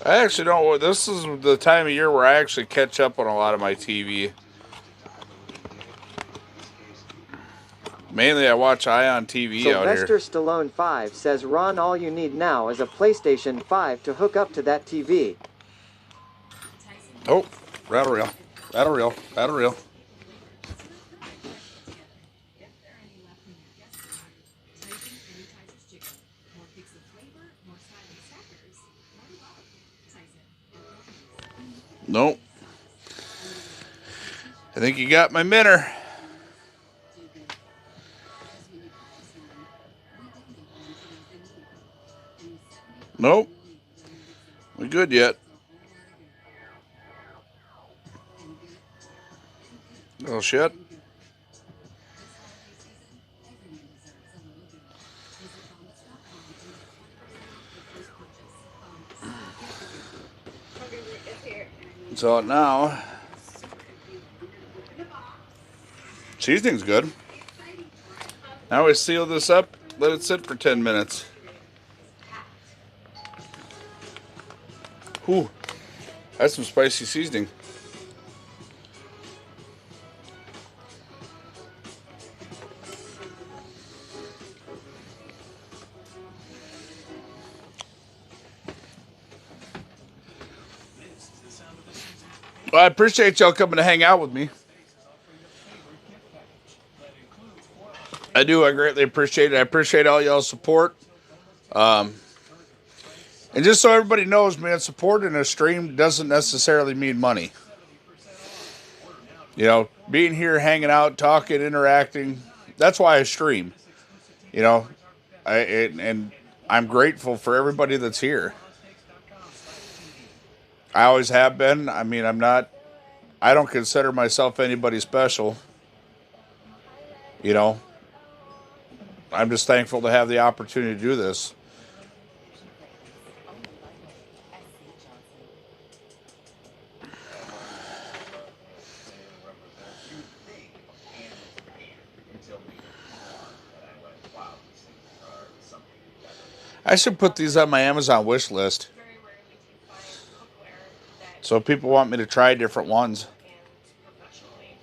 I actually don't. This is the time of year where I actually catch up on a lot of my TV. Mainly I watch Ion TV out here. Sylvester Stallone 5 says, Ron, all you need now is a PlayStation 5 to hook up to that TV. Oh, rattle reel, rattle reel, rattle reel. Nope. I think you got my minnow. Nope. We good yet. Oh shit. So now, seasoning's good. Now we seal this up, let it sit for 10 minutes. Whew, that's some spicy seasoning. Well, I appreciate y'all coming to hang out with me. I do. I greatly appreciate it. I appreciate all y'all's support. And just so everybody knows, man, supporting a stream doesn't necessarily mean money. You know, being here, hanging out, talking, interacting, that's why I stream. You know, and I'm grateful for everybody that's here. I always have been. I mean, I don't consider myself anybody special. You know, I'm just thankful to have the opportunity to do this. I should put these on my Amazon wish list. So people want me to try different ones.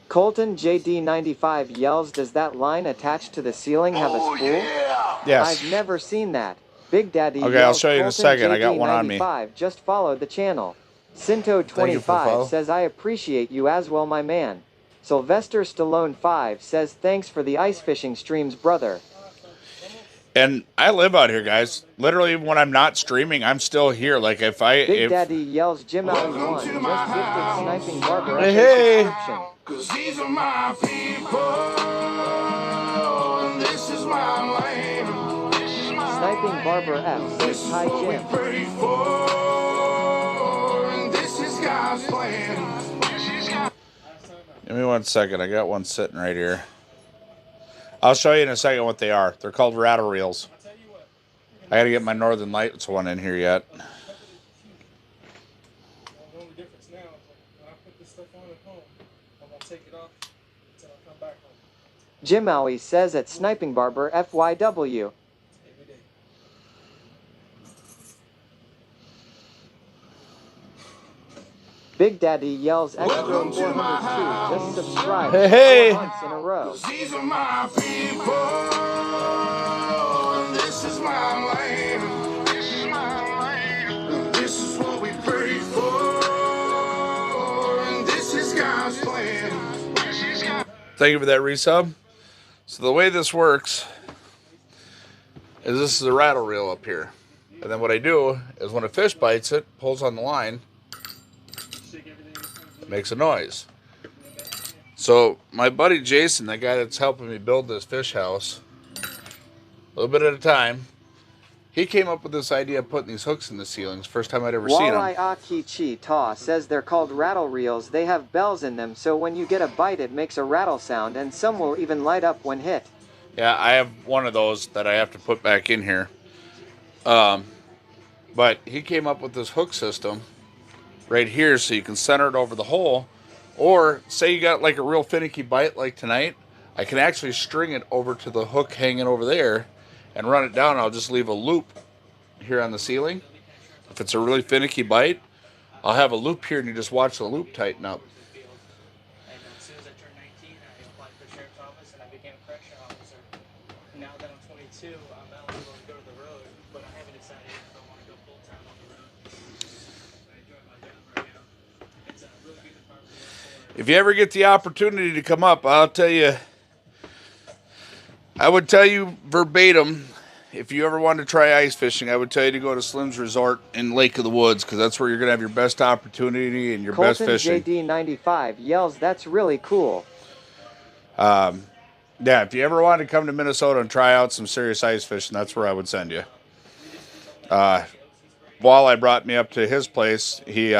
Colton JD95 yells, does that line attached to the ceiling have a spool? Yeah. Yes. I've never seen that. Big Daddy Okay, yells, I'll show you in a second. I got one on me. JD95 just followed the channel. Sinto25 says, I appreciate you as well, my man. Sylvester Stallone 5 says, thanks for the ice fishing streams, brother. And I live out here, guys. Literally, when I'm not streaming, I'm still here. Like, Big Daddy yells, Jim Alley 1 just gifted Sniping Barber a Hey. subscription. Cause these are my people, and this is my land. Sniping Barber F says, hi Jim. Ready for, and this is God's plan. Give me 1 second. I got one sitting right here. I'll show you in a second what they are. They're called rattle reels. I got to get my Northern Lights one in here yet. The only difference now is when I put this stuff on at home, I'm going to take it off until I come back home. Jim Owie says at Sniping Barber FYW. Big Daddy yells extra 402 just subscribe 4 months in a row. These are my people, and this is my land. This is my land. This is what we pray for, and this is God's plan. Thank you for that resub. So the way this works is this is a rattle reel up here. And then what I do is when a fish bites it, pulls on the line, it makes a noise. So my buddy Jason, that guy that's helping me build this fish house, a little bit at a time, he came up with this idea of putting these hooks in the ceilings. First time I'd ever seen them. Walleye Akichi Ta says they're called rattle reels. They have bells in them, so when you get a bite it makes a rattle sound, and some will even light up when hit. Yeah, I have one of those that I have to put back in here. But he came up with this hook system right here so you can center it over the hole. Or say you got like a real finicky bite like tonight, I can actually string it over to the hook hanging over there and run it down. I'll just leave a loop here on the ceiling. If it's a really finicky bite, I'll have a loop here and you just watch the loop tighten up. And as soon as I turned 19, I applied for sheriff's office and I became a correction officer. Now that I'm 22, I'm eligible to go to the road, but I haven't decided if I want to go full time on the road. I enjoy my job right now. It's a really good department to work for. If you ever get the opportunity to come up, I'll tell you, I would tell you verbatim, if you ever wanted to try ice fishing, I would tell you to go to Slim's Resort in Lake of the Woods, because that's where you're going to have your best opportunity and your best fishing. JD95 yells, that's really cool. Yeah, if you ever wanted to come to Minnesota and try out some serious ice fishing, that's where I would send you. Walleye brought me up to his place. He's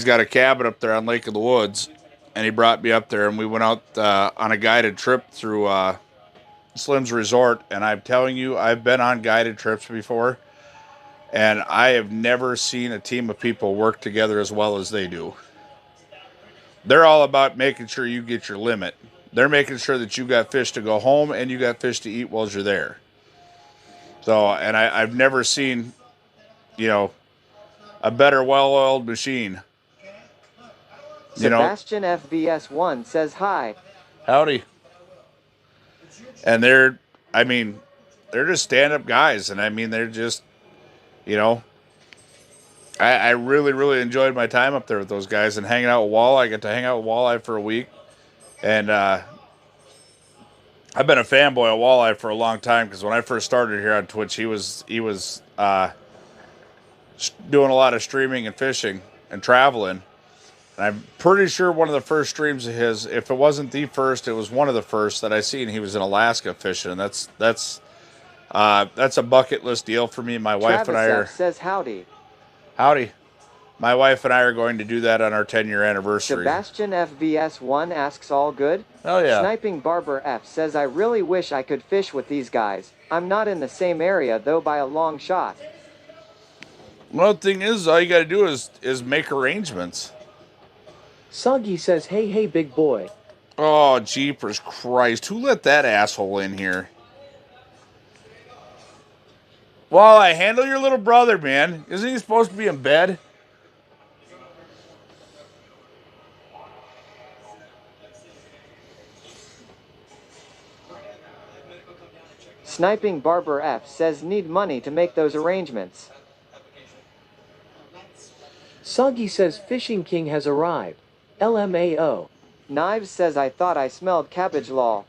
got a cabin up there on Lake of the Woods, and he brought me up there, and we went out on a guided trip through Slim's Resort. And I'm telling you, I've been on guided trips before, and I have never seen a team of people work together as well as they do. They're all about making sure you get your limit. they're making sure that you got fish to go home and you got fish to eat while you're there. So, and I've never seen, you know, a better well-oiled machine. You know, Sebastian FVS1 says hi. howdy. And they're, I mean, they're just stand-up guys. And I mean, they're just, you know, I really, really enjoyed my time up there with those guys and hanging out with Walleye. I got to hang out with Walleye for a week. And I've been a fanboy of Walleye for a long time because when I first started here on Twitch, he was doing a lot of streaming and fishing and traveling. And I'm pretty sure one of the first streams of his, if it wasn't the first, it was one of the first that I seen. He was in Alaska fishing, and that's a bucket list deal for me. And my wife Travis and I are F says howdy. howdy. My wife and I are going to do that on our 10-year anniversary. Sebastian FVS1 asks all good. Oh yeah. Sniping Barber F says I really wish I could fish with these guys. I'm not in the same area though by a long shot. Well, the thing is, all you got to do is make arrangements. Soggy says, hey, big boy. Oh, jeepers Christ. Who let that asshole in here? Walleye, handle your little brother, man. Isn't he supposed to be in bed? Sniping Barber F says need money to make those arrangements. Soggy says Fishing King has arrived. LMAO. Knives says I thought I smelled cabbage lol.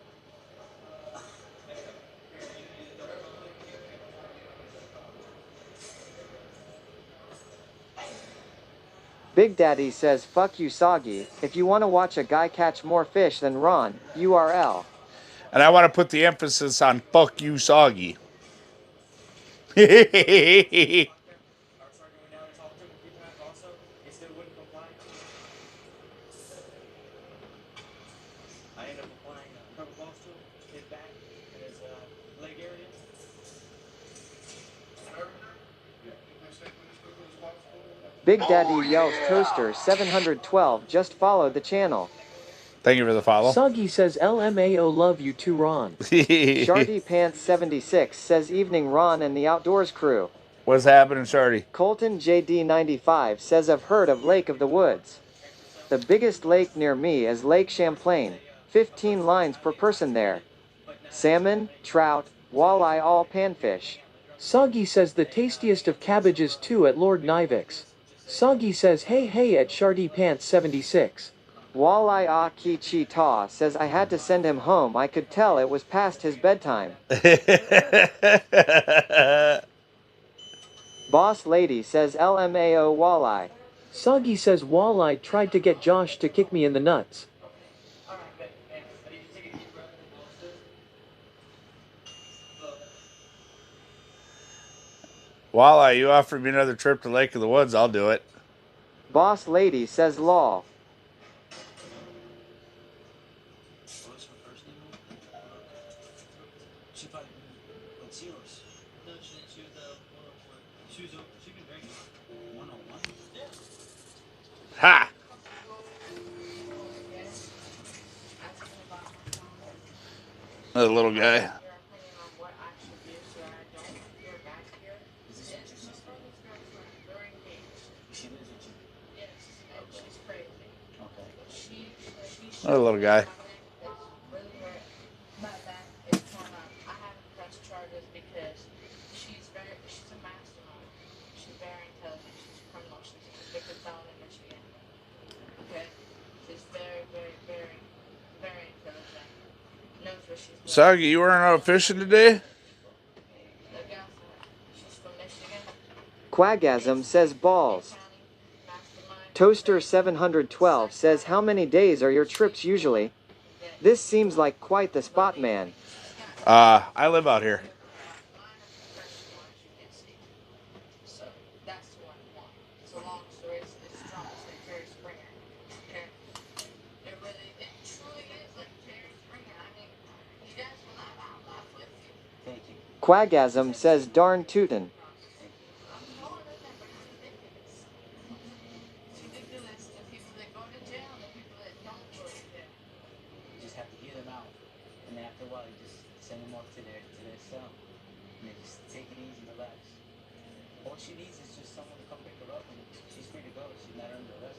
Big Daddy says fuck you Soggy. If you want to watch a guy catch more fish than Ron, URL. And I want to put the emphasis on fuck you Soggy. Big Daddy yells Toaster 712 just followed the channel. Thank you for the follow. Soggy says LMAO love you too, Ron. Shardy Pants 76 says evening Ron and the outdoors crew. What's happening, Shardy? Colton JD 95 says I've heard of Lake of the Woods. The biggest lake near me is Lake Champlain. 15 lines per person there. Salmon, trout, walleye all panfish. Soggy says the tastiest of cabbages too at Lord Nivix. Soggy says hey at Shardy Pants 76. Walleye Ah Ki Chi Ta says I had to send him home. I could tell it was past his bedtime. Boss Lady says LMAO Walleye. Soggy says Walleye tried to get Josh to kick me in the nuts. Walleye, you offered me another trip to Lake of the Woods, I'll do it. Boss Lady says lol. Ha! Another little guy. Another little guy. Soggy, you weren't out fishing today? Quagasm says balls. Toaster 712 says how many days are your trips usually? This seems like quite the spot, man. I live out here. Quagasm says darn tootin'. have to hear them out. And after a while, you just send them off to their cell. And they just take it easy, relax. All she needs is just someone to come pick her up, and she's free to go. She's not under arrest.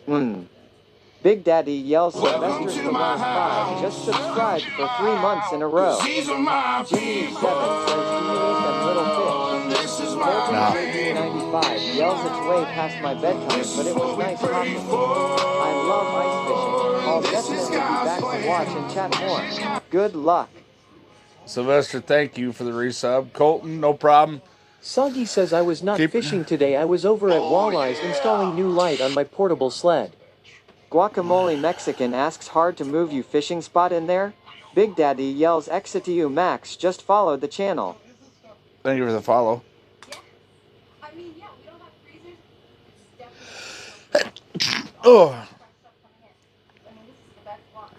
Big Daddy yells Sylvester Stallone 5 just subscribed for 3 months in a row. Jimmy 7 says, do you eat them little fish? Colton JD95 yells it's way past my bedtime, but it was nice talking. I love ice fishing. I'll definitely be back to watch and chat more. Good luck. Sylvester, thank you for the resub. Colton, no problem. Soggy says I was not fishing today. I was over at Walleyes installing new light on my portable sled. Guacamole Mexican asks, hard to move you fishing spot in there? Big Daddy yells exit to you Max, just followed the channel. Thank you for the follow. I mean, yeah, we don't have freezers. Oh. I mean, this is the best one.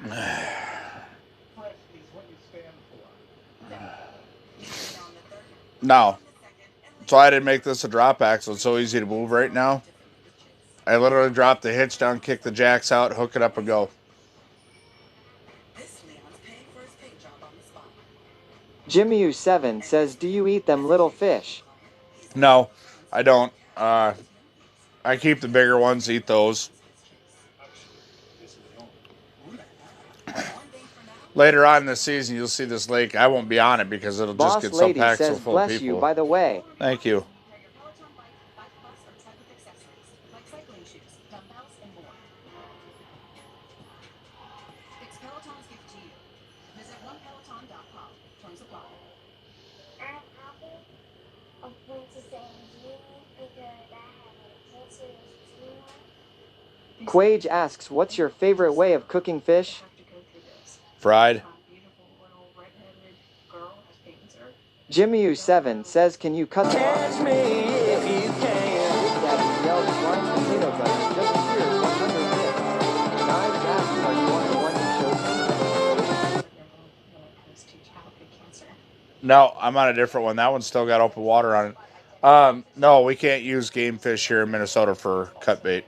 No. So I didn't make this a drop axle. It's so easy to move right now. I literally drop the hitch down, kick the jacks out, hook it up, and go. Jimmy U7 says, do you eat them little fish? No, I don't. I keep the bigger ones, eat those. Later on in the season, you'll see this lake. I won't be on it because it'll Boss just get so Lady packed says, so full of bless people. you, by the way. Thank you. Quage asks, what's your favorite way of cooking fish? Fried. Jimmy U7 says, can you cut the Catch me if you can. Big Daddy yells, blind potato gun, just cheers, 100 bits. Knives asks, are you on the one you chose? No, I'm on a different one. That one's still got open water on it. No, we can't use game fish here in Minnesota for cut bait.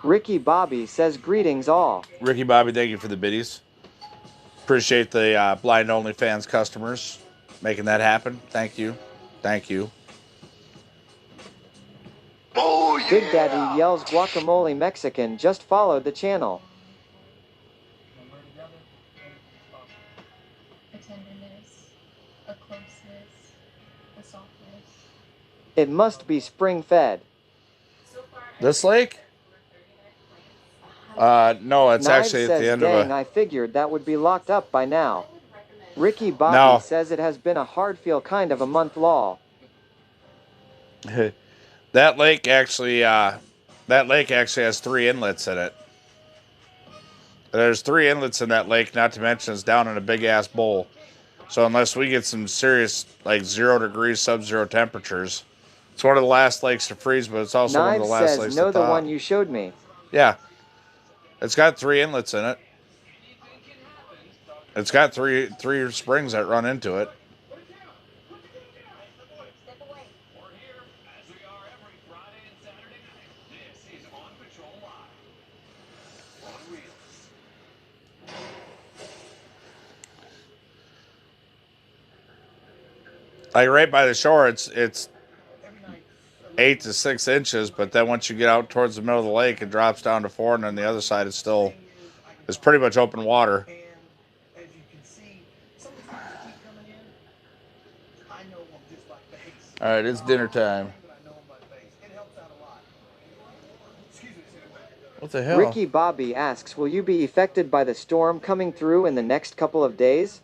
Ricky Bobby says, greetings all. Ricky Bobby, thank you for the biddies. Appreciate the blind OnlyFans customers making that happen. Thank you. Thank you. Oh, yeah. Big Daddy yells guacamole Mexican, just followed the channel. A tenderness, a closeness, a softness. It must be spring fed. This lake? No, it's Knives actually at says, the end dang, of a... I figured that would be locked up by now. Ricky Bobby says it has been a hard feel kind of a month law. That lake actually has 3 inlets in it. There's 3 inlets in that lake, not to mention it's down in a big ass bowl. So unless we get some serious, like 0 degrees sub-zero temperatures, it's one of the last lakes to freeze, but it's also one of the last says, lakes know to the thaw. one you showed me. Yeah. It's got 3 inlets in it. It's got three springs that run into it. Like right by the shore, it's 8 to 6 inches, but then once you get out towards the middle of the lake, it drops down to 4, and on the other side, it's pretty much open water. All right, it's dinner time. What the hell? Ricky Bobby asks, will you be affected by the storm coming through in the next couple of days?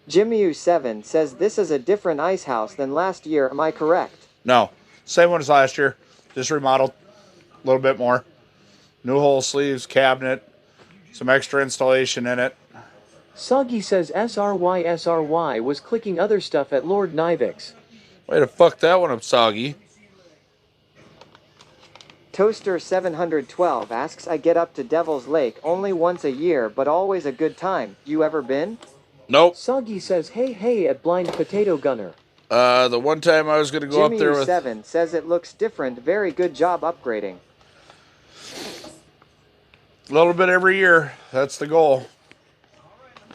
Jimmy U7 says this is a different ice house than last year, am I correct? No, same one as last year, just remodeled a little bit more. New hole sleeves, cabinet, some extra installation in it. Soggy says SRY was clicking other stuff at Lord Nivix. Way to fuck that one up, Soggy. Toaster 712 asks, I get up to Devil's Lake only once a year but always a good time. You ever been? Nope. Soggy says, hey hey at Blind Potato Gunner. The one time I was gonna go Jimmy up there with. U7 says it looks different. Very good job upgrading. A little bit every year. That's the goal.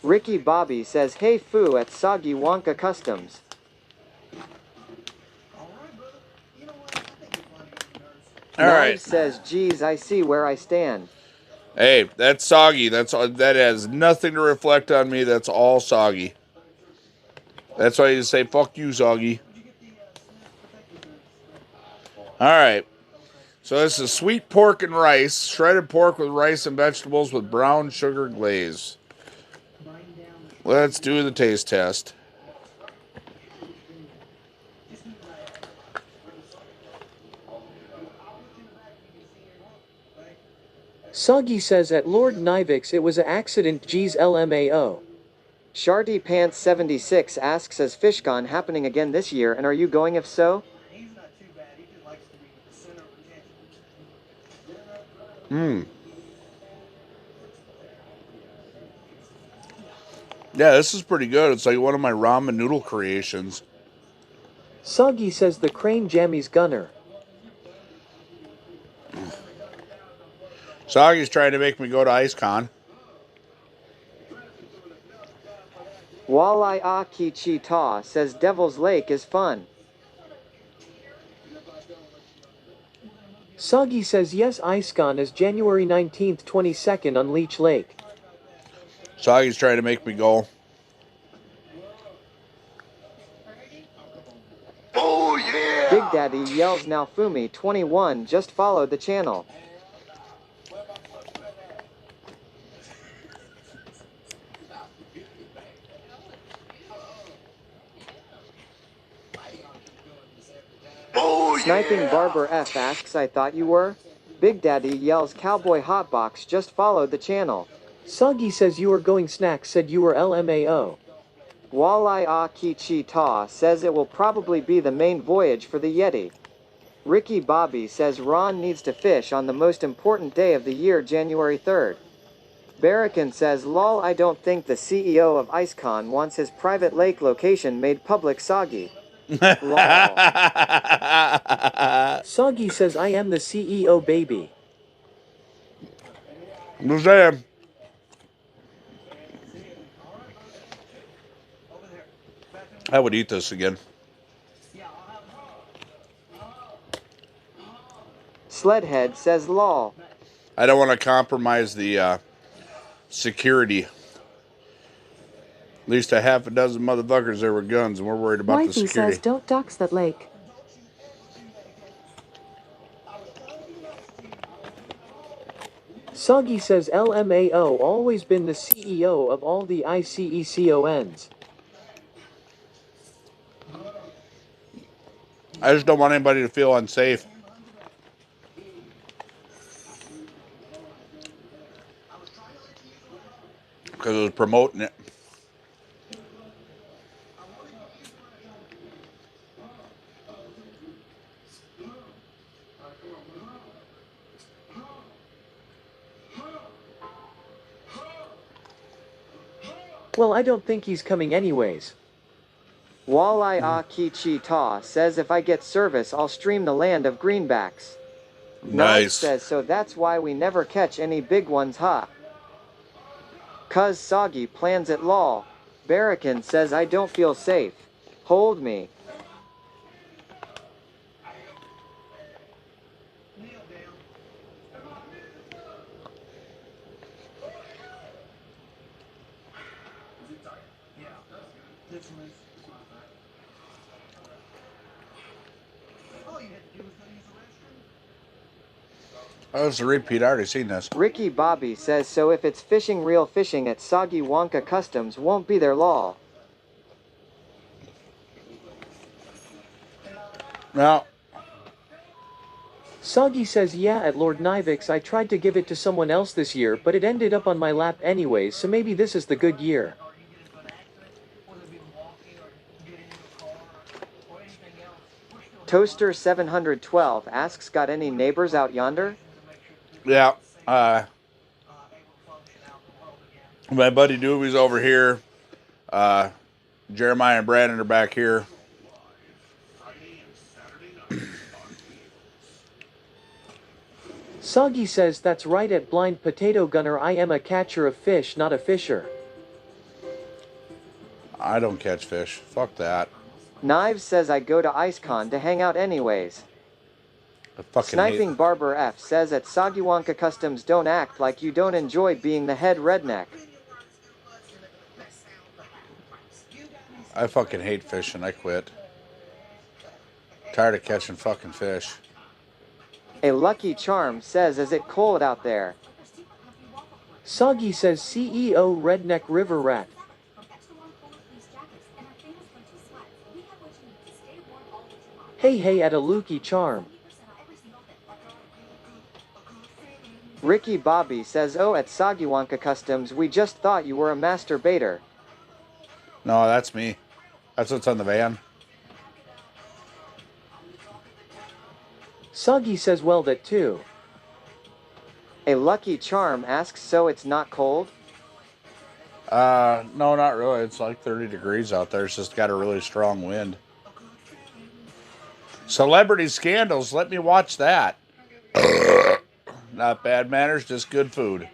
Ricky Bobby says, hey foo at Soggy Wonka Customs. All right. Says, geez, I see where I stand. Hey, that's Soggy. That has nothing to reflect on me. That's all Soggy. That's why you say, fuck you, Soggy. All right. So this is sweet pork and rice. Shredded pork with rice and vegetables with brown sugar glaze. Let's do the taste test. Soggy says at Lord Nivix it was a accident. Geez LMAO. Shardy Pants 76 asks, is FishCon happening again this year and are you going if so? Yeah, this is pretty good. It's like one of my ramen noodle creations. Soggy says the Crane Jammies Gunner. Soggy's trying to make me go to IceCon. Walleye Aki Ta says Devil's Lake is fun. Soggy says yes, IceCon is January 19th, 22nd on Leech Lake. Soggy's trying to make me go. Oh yeah! Big Daddy yells now Fumi 21 just followed the channel. Sniping Barber F asks, I thought you were? Big Daddy yells Cowboy Hotbox just followed the channel. Soggy says you were going snacks said you were LMAO. Walleye Aki Ta says it will probably be the main voyage for the Yeti. Ricky Bobby says Ron needs to fish on the most important day of the year, January 3rd. Barracan says, lol, I don't think the CEO of IceCon wants his private lake location made public. Soggy. Soggy says I am the CEO baby. Who's there? I would eat this again. Sledhead says lol. I don't want to compromise the security. At least a half a dozen motherfuckers there with guns, and we're worried about the Wifey security. says don't dox that lake. Soggy says LMAO always been the CEO of all the ICECONs. I just don't want anybody to feel unsafe. Because it was promoting it. Well, I don't think he's coming anyways. Walleye Aki Ta says if I get service I'll stream the land of greenbacks. Nice. Says so that's why we never catch any big ones, huh? Cuz Soggy plans it lol. Barracan says I don't feel safe. Hold me. Oh, it's a repeat. I already seen this. Ricky Bobby says so if it's fishing, real fishing at Soggy Wonka Customs won't be there lol. No. Soggy says yeah at Lord Nivix I tried to give it to someone else this year but it ended up on my lap anyways so maybe this is the good year. Toaster 712 asks, got any neighbors out yonder? Yeah. My buddy Doobie's over here. Jeremiah and Brandon are back here. Soggy says that's right at Blind Potato Gunner. I am a catcher of fish, not a fisher. I don't catch fish. Fuck that. Knives says I go to IceCon to hang out anyways. I fucking Sniping hate. Barber F says at Sagiwanka Customs, don't act like you don't enjoy being the head redneck. I fucking hate fishing. I quit. Tired of catching fucking fish. A Lucky Charm says, is it cold out there? Soggy says CEO Redneck River Rat. Hey at a Lucky Charm. Ricky Bobby says, oh, at Sagiwanka Customs, we just thought you were a masturbator. No, that's me. That's what's on the van. Soggy says well that too. A Lucky Charm asks, so it's not cold? No, not really. It's like 30 degrees out there. It's just got a really strong wind. Celebrity Scandals. Let me watch that. Not bad manners, just good food.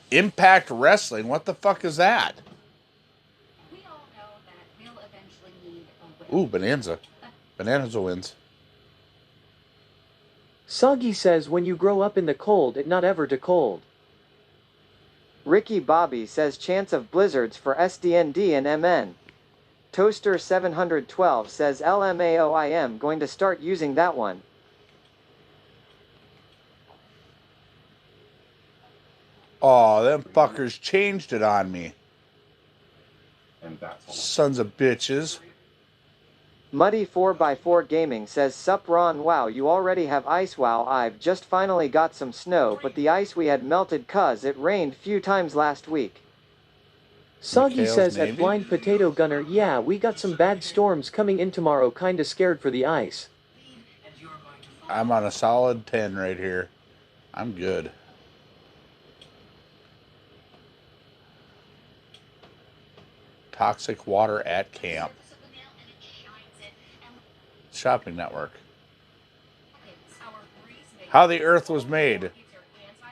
Impact Wrestling. What the fuck is that? Ooh, Bonanza. Bonanza wins. Soggy says when you grow up in the cold, it not ever to cold. Ricky Bobby says chance of blizzards for SDND and MN. Toaster 712 says LMAO, I am going to start using that one. Oh, them fuckers changed it on me. Sons of bitches. Muddy 4x4 Gaming says, sup Ron, wow, you already have ice. Wow, I've just finally got some snow, but the ice we had melted cuz it rained few times last week. Soggy Mikhail's says Navy? at Blind Potato Gunner, yeah, we got some bad storms coming in tomorrow, kinda scared for the ice. I'm on a solid 10 right here. I'm good. Toxic water at camp. Shopping Network. How the Earth Was Made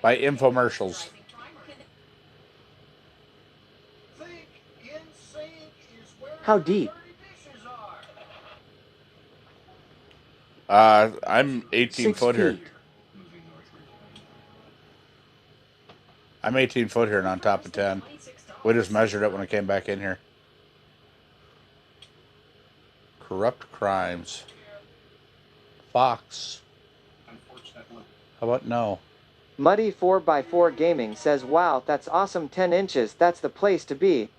by infomercials. How deep? I'm 18 6 foot here. feet. I'm 18 foot here and on top of 10. We just measured it when I came back in here. Corrupt crimes. Fox. How about no? Muddy 4x4 Gaming says, wow, that's awesome, 10 inches, that's the place to be.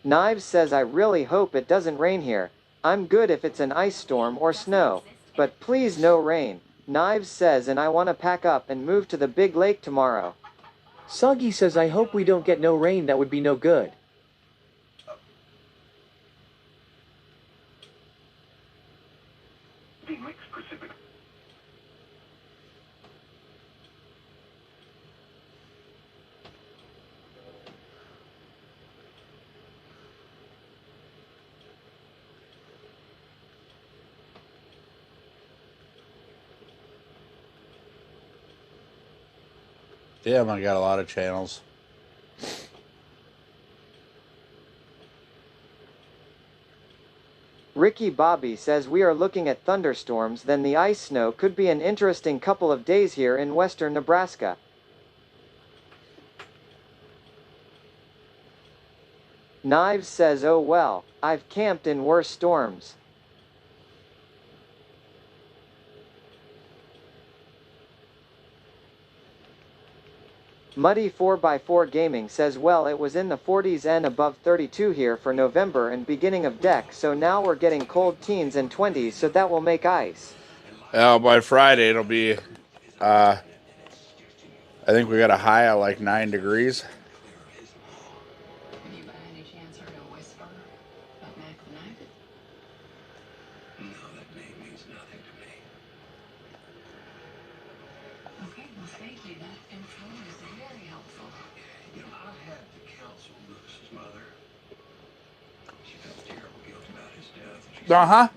Knives says, I really hope it doesn't rain here. I'm good if it's an ice storm or snow, but please no rain. Knives says, and I want to pack up and move to the big lake tomorrow. Soggy says I hope we don't get no rain, that would be no good. Damn, I got a lot of channels. Ricky Bobby says we are looking at thunderstorms, then the ice snow could be an interesting couple of days here in western Nebraska. Knives says, oh well, I've camped in worse storms. Muddy 4x4 Gaming says, well, it was in the 40s and above 32 here for November and beginning of deck, so now we're getting cold teens and 20s, so that will make ice. By Friday it'll be I think we got a high of like 9 degrees. Have you by any chance heard a whisper about Mac the Knife? No, that name means nothing to me. Okay, well thank you. That info is very helpful. You know, I had to counsel Lucas's mother. She felt terrible guilt about his death. And she Uh-huh.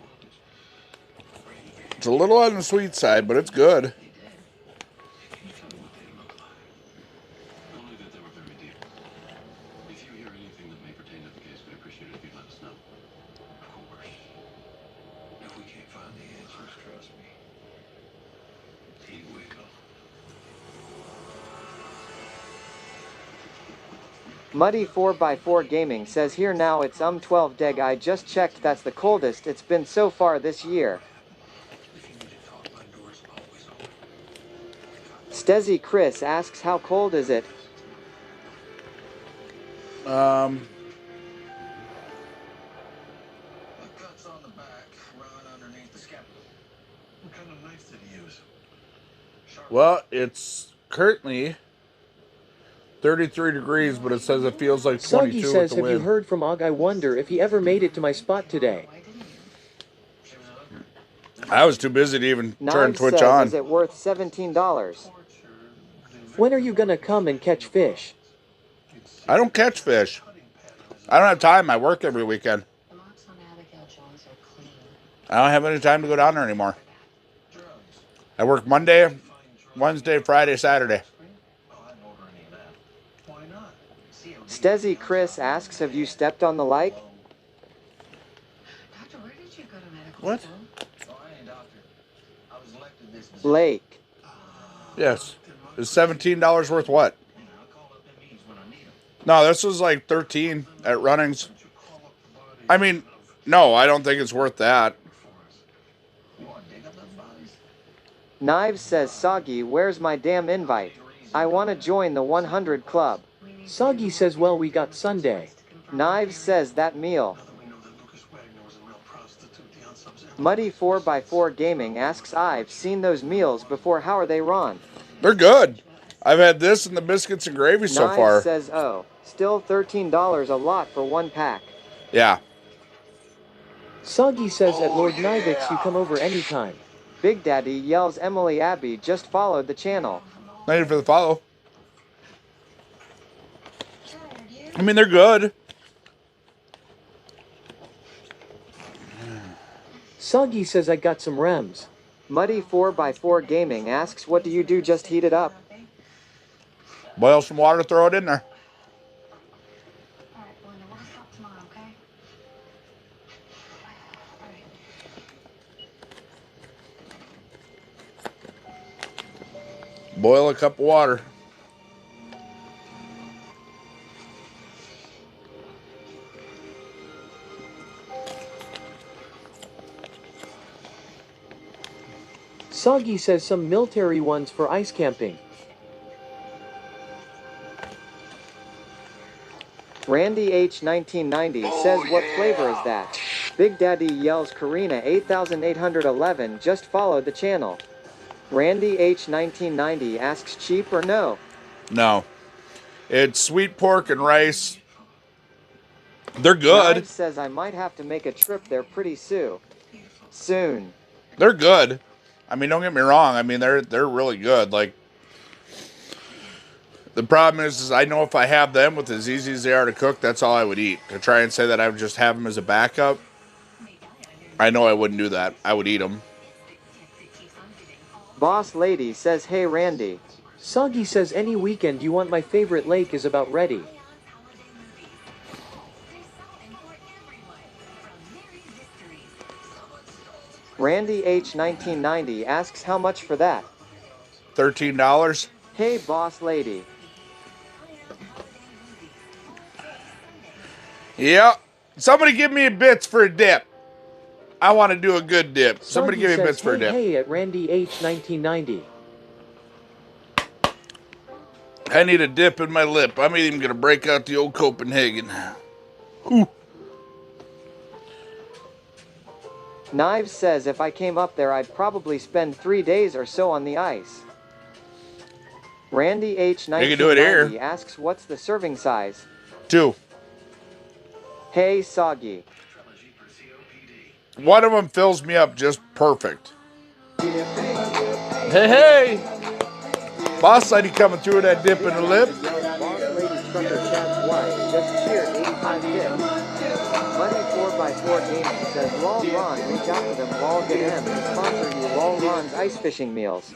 It's a little on the sweet side, but it's good. Only that they were very deep. If you hear anything that may pertain to the case, we appreciate it if you let us know. Of course. If we can't find the answers, trust me, he will. Muddy 4x4 Gaming says here now it's 12 deg. I just checked, that's the coldest it's been so far this year. Stezzy Chris asks how cold is it? The cuts on the back run underneath the scalp. What kind of knife did he use? Well, it's currently 33 degrees, but it says it feels like 22 Soggy with says, the have you wind. heard from Og? I wonder if he ever made it to my spot today. I was too busy to even turn Knives Twitch says, on. is it worth $17? When are you gonna come and catch fish? I don't catch fish. I don't have time. I work every weekend. The marks on Abigail Jones are clean. I don't have any time to go down there anymore. I work Monday, Wednesday, Friday, Saturday. Stezzy Chris asks, have you stepped on the like? Doctor, where did you go to medical What? school? Oh, I ain't doctor. I was elected this position. Blake. Yes. Is $17 worth what? No, this was like 13 at Runnings. I mean, no, I don't think it's worth that. Knives says, Soggy, where's my damn invite? I want to join the 100 club. Soggy says, well, we got Sunday. Knives says, that meal. Muddy 4x4 Gaming asks, I've seen those meals before, how are they, Ron? They're good. I've had this and the biscuits and gravy so Knives far. says, oh, still $13 a lot for one pack. Yeah. Soggy says, at Lord Nivix, you come over anytime. Big Daddy yells, Emily Abbey just followed the channel. Thank you for the follow. I mean, they're good. Soggy says, I got some Rems. Muddy 4x4 Gaming asks, what do you do, just heat it up? Boil some water, throw it in there. Alright, Belinda, we'll just talk tomorrow, okay? Alright. Boil a cup of water. Soggy says some military ones for ice camping. Randy H 1990 says, what flavor is that? Big Daddy yells, Karina 8811 just followed the channel. Randy H 1990 asks, cheap or no? No. It's sweet pork and rice. They're good. Knives says, I might have to make a trip there pretty soon. They're good. I mean, don't get me wrong. I mean, they're really good. Like, the problem is I know if I have them with as easy as they are to cook, that's all I would eat. To try and say that I would just have them as a backup, I know I wouldn't do that. I would eat them. Boss Lady says, hey Randy. Soggy says, any weekend you want, my favorite lake is about ready. Randy H 1990 asks, how much for that? $13. Hey Boss Lady. Yeah. Somebody give me a bits for a dip. I want to do a good dip. Somebody Soggy give me says, bits for a dip. Hey, at Randy H 1990. I need a dip in my lip. I'm even going to break out the old Copenhagen. Whew. Knives says, if I came up there, I'd probably spend 3 days or so on the ice. Randy H. You can do it here. 1990 asks, what's the serving size? 2. Hey, Soggy. One of them fills me up just perfect. Hey, hey! Boss lady coming through that dip in the lip. Boss Lady Trucker Chad's wife just cheered 85 dips. Money 4x4 Gaming says, lol Ron, reach out to them, lol get him, and sponsor you, lol Ron's ice fishing meals.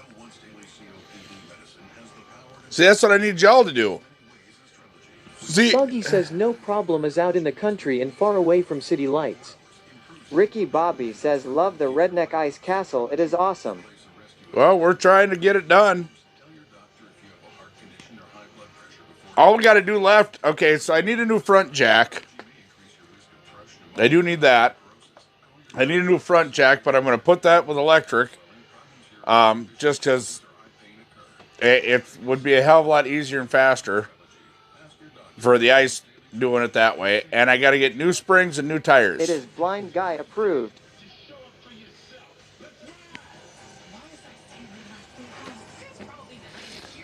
See, that's what I need y'all to do. See, Soggy says no problem is out in the country and far away from city lights. Ricky Bobby says, love the Redneck Ice Castle, it is awesome. well, we're trying to get it done. All we got to do left, okay, so I need a new front jack. I do need that. I need a new front jack, but I'm going to put that with electric. Just because it would be a hell of a lot easier and faster for the ice doing it that way. And I got to get new springs and new tires. It is Blind Guy approved.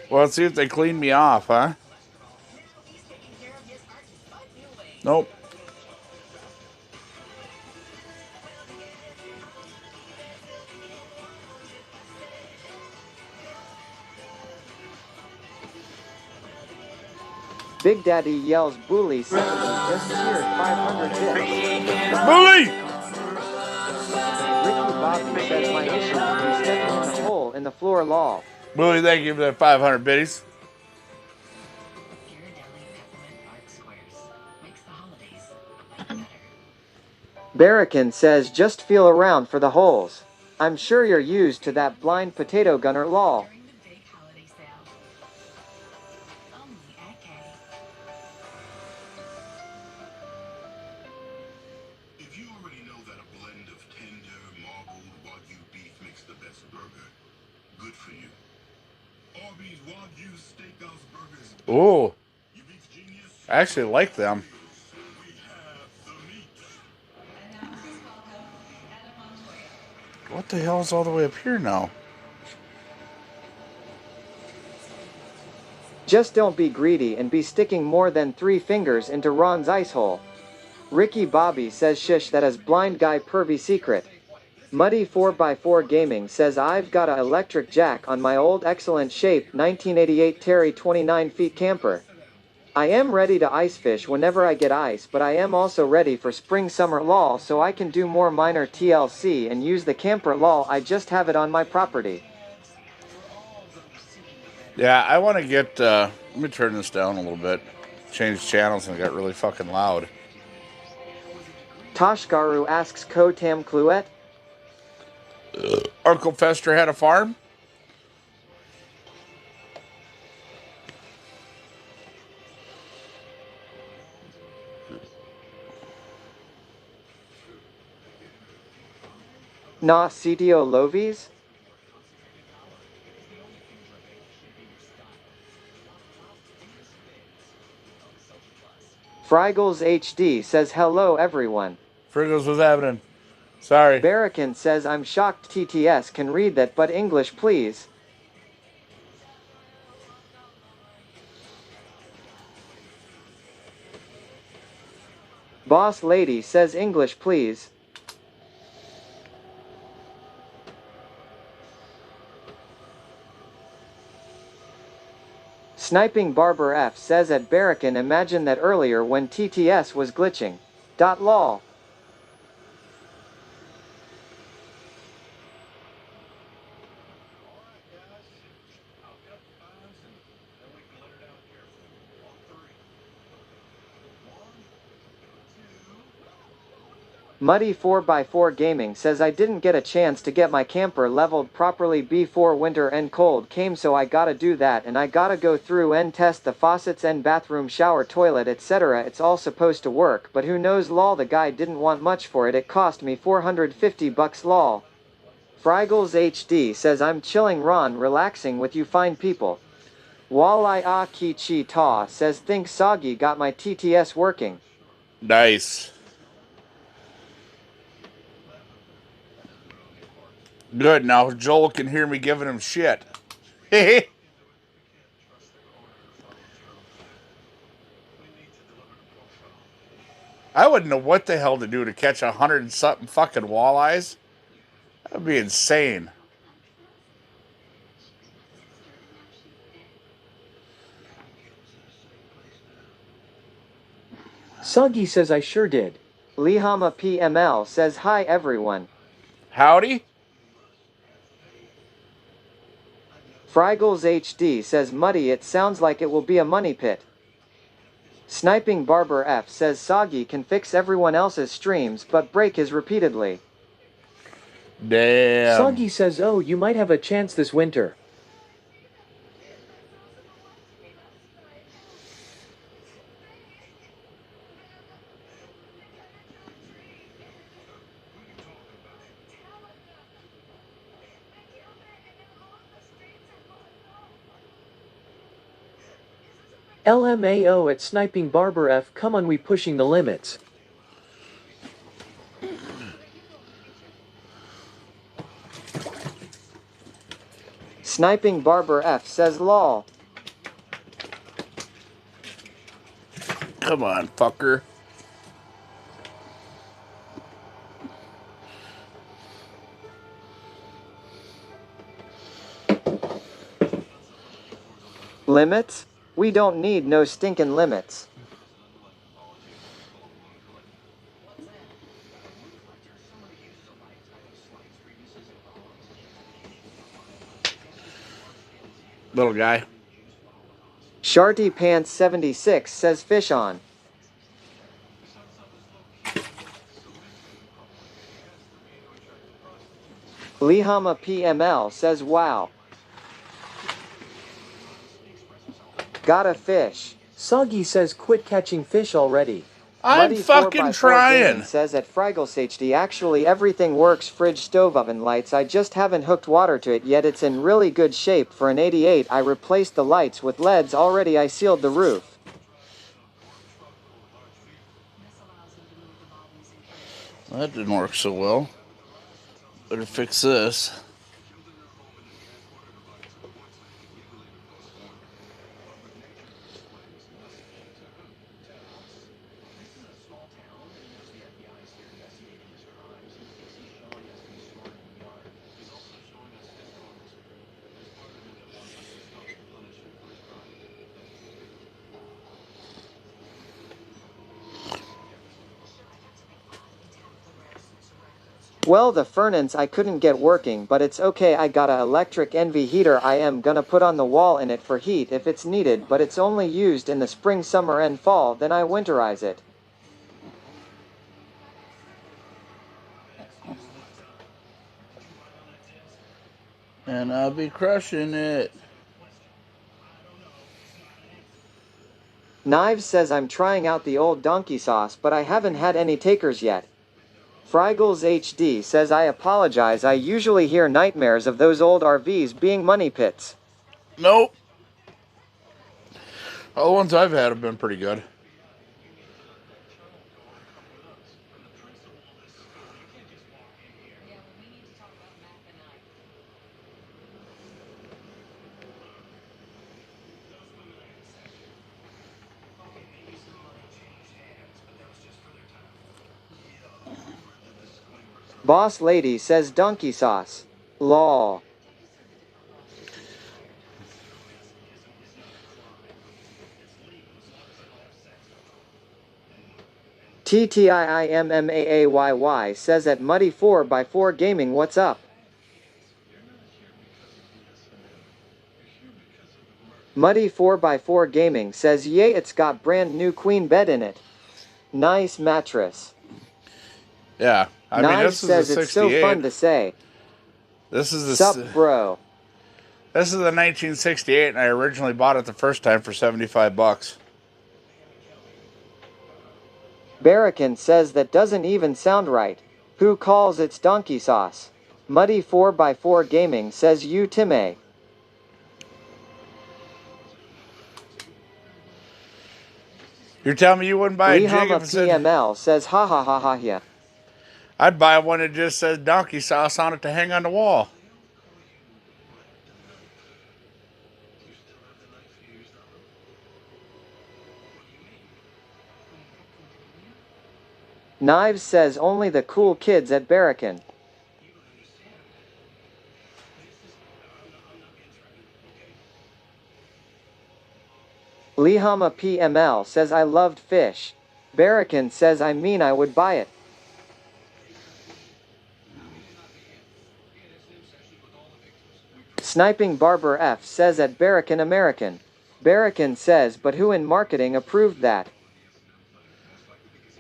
Well, let's see if they clean me off, huh? Nope. Big Daddy yells bully 70, just cheered 500 bits. Bully! Ricky Bobby says my issue is stepping in the hole in the floor lol. Bully, thank you for that 500 biddies. Barracan says just feel around for the holes. I'm sure you're used to that blind potato gunner lol. If you already know that a blend of tender, marbled Wagyu beef makes the best burger, good for you. Arby's Wagyu Steakhouse burgers. Ooh. I actually like them. What the hell is all the way up here now? Just don't be greedy and be sticking more than 3 fingers into Ron's ice hole. Ricky Bobby says shish that is Blind Guy pervy secret. Muddy 4x4 Gaming says I've got a electric jack on my old excellent shape 1988 Terry 29 feet camper. I am ready to ice fish whenever I get ice, but I am also ready for spring summer lol so I can do more minor TLC and use the camper lol. I just have it on my property. Yeah, I want to get, let me turn this down a little bit. Change channels and it got really fucking loud. Toshgaru asks Kotam Cluet. Uncle Fester had a farm? Na Sitio Lovies? Frigels HD says hello everyone. Friggles, what's happening? Sorry. Barracan says I'm shocked TTS can read that but English please. Boss Lady says English please. Sniping Barber F says at Barracan imagine that earlier when TTS was glitching. Lol. Muddy 4x4 Gaming says I didn't get a chance to get my camper leveled properly before winter and cold came, so I gotta do that, and I gotta go through and test the faucets and bathroom, shower, toilet, etc. It's all supposed to work, but who knows lol. The guy didn't want much for it. It cost me $450 lol. Frigels HD says I'm chilling Ron, relaxing with you fine people. Wallai Ah Ki Chi Ta says think Soggy got my TTS working. Nice. Good, now Joel can hear me giving him shit. I wouldn't know what the hell to do to catch 100 and something fucking walleyes. That'd be insane. Soggy says I sure did. Lihama PML says hi everyone. Howdy. Frigels HD says Muddy, it sounds like it will be a money pit. Sniping Barber F says Soggy can fix everyone else's streams but break his repeatedly. Damn. Soggy says oh you might have a chance this winter. LMAO at Sniping Barber F, come on we pushing the limits. Sniping Barber F says lol. Come on, fucker. Limits? We don't need no stinking limits. Little guy. Sharty Pants 76 says fish on. Lihama PML says wow. Got a fish. Soggy says quit catching fish already. I'm Muddy fucking 4x4 trying. Gaming says at Frigels HD actually everything works, fridge, stove, oven, lights. I just haven't hooked water to it yet. It's in really good shape for an 88. I replaced the lights with LEDs already. I sealed the roof. That didn't work so well. Better fix this. Well, the furnace I couldn't get working, but it's okay. I got a electric NV heater I am gonna put on the wall in it for heat if it's needed, but it's only used in the spring, summer and fall, then I winterize it. And I'll be crushing it. Knives says I'm trying out the old donkey sauce, but I haven't had any takers yet. Frigels HD says I apologize, I usually hear nightmares of those old RVs being money pits. Nope. All the ones I've had have been pretty good. Boss Lady says donkey sauce. Lol. TTIIMMAAYY says at Muddy 4x4 Gaming what's up? Muddy 4x4 Gaming says yay, it's got brand new queen bed in it. Nice mattress. Yeah. I mean, Knives this says is a it's so 68. fun to say. This is the Sup, bro. This is the 1968, and I originally bought it the first time for $75. Barracan says that doesn't even sound right. Who calls it's donkey sauce? Muddy 4x4 Gaming says you Timmy. You're telling me you wouldn't buy a jig Lihama if it said... PML says ha ha ha ha yeah. I'd buy one that just says donkey sauce on it to hang on the wall. Knives says only the cool kids at Barracan. Lihama PML says I loved fish. Barracan says I mean I would buy it. Sniping Barber F says at Barracan American. Barracan says but who in marketing approved that?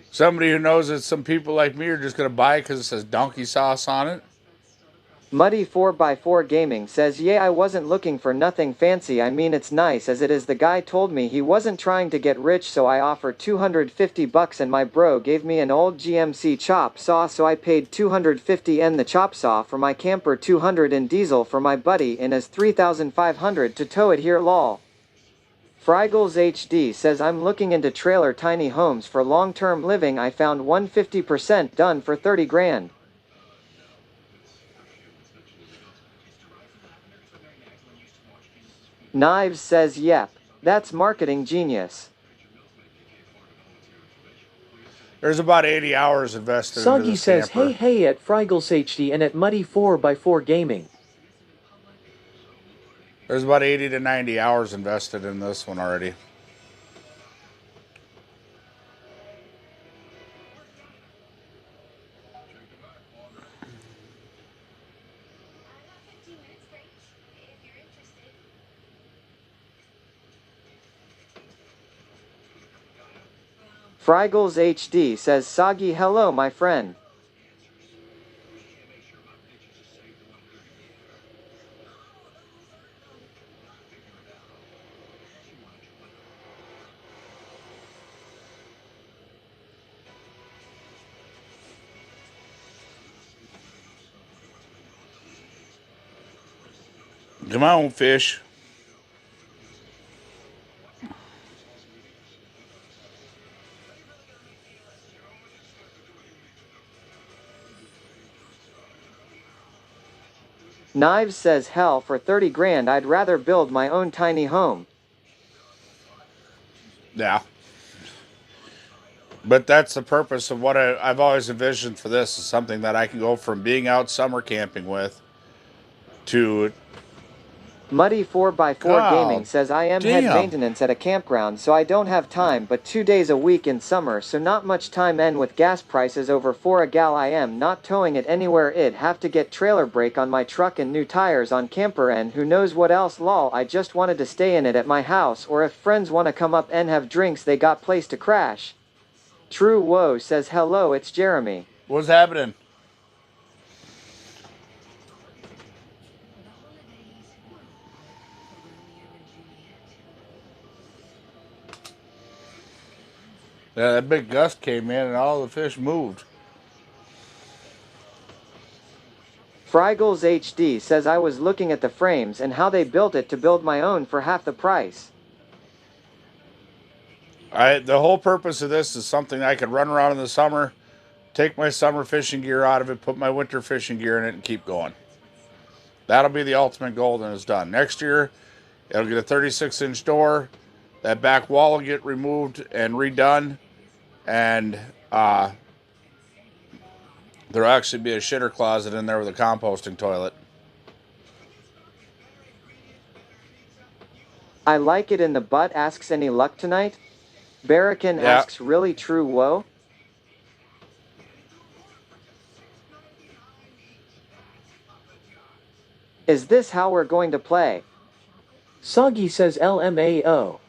Somebody who knows that some people like me are just going to buy it because it says donkey sauce on it. Muddy 4x4 Gaming says yeah I wasn't looking for nothing fancy, I mean it's nice as it is. The guy told me he wasn't trying to get rich, so I offered $250 and my bro gave me an old GMC chop saw, so I paid $250 in the chop saw for my camper, $200 in diesel for my buddy and as $3,500 to tow it here lol. Frygles HD says I'm looking into trailer tiny homes for long-term living. I found 150% done for 30 grand. Knives says yep, that's marketing genius. There's about 80 hours invested into Soggy this says camper. hey at Frygles HD and at Muddy 4x4 Gaming. There's about 80 to 90 hours invested in this one already. Frygles HD says Soggy hello my friend. Come on, fish. Knives says hell, for 30 grand I'd rather build my own tiny home. Yeah. But that's the purpose of what I've always envisioned for this, is something that I can go from being out summer camping with to... Muddy 4x4 Gaming says I am head damn. maintenance at a campground, so I don't have time but 2 days a week in summer, so not much time, and with gas prices over 4 a gal I am not towing it anywhere. It have to get trailer brake on my truck and new tires on camper and who knows what else lol. I just wanted to stay in it at my house, or if friends wanna come up and have drinks they got place to crash. True Woe says hello, it's Jeremy. What's happening? Yeah, that big gust came in and all the fish moved. Frygles HD says I was looking at the frames and how they built it to build my own for half the price. The whole purpose of this is something I could run around in the summer, take my summer fishing gear out of it, put my winter fishing gear in it, and keep going. That'll be the ultimate goal when it's done. Next year, it'll get a 36-inch door. That back wall will get removed and redone. And there'll actually be a shitter closet in there with a composting toilet. I like it in the butt asks any luck tonight? Barracan asks really True Woe? Is this how we're going to play? Soggy says LMAO.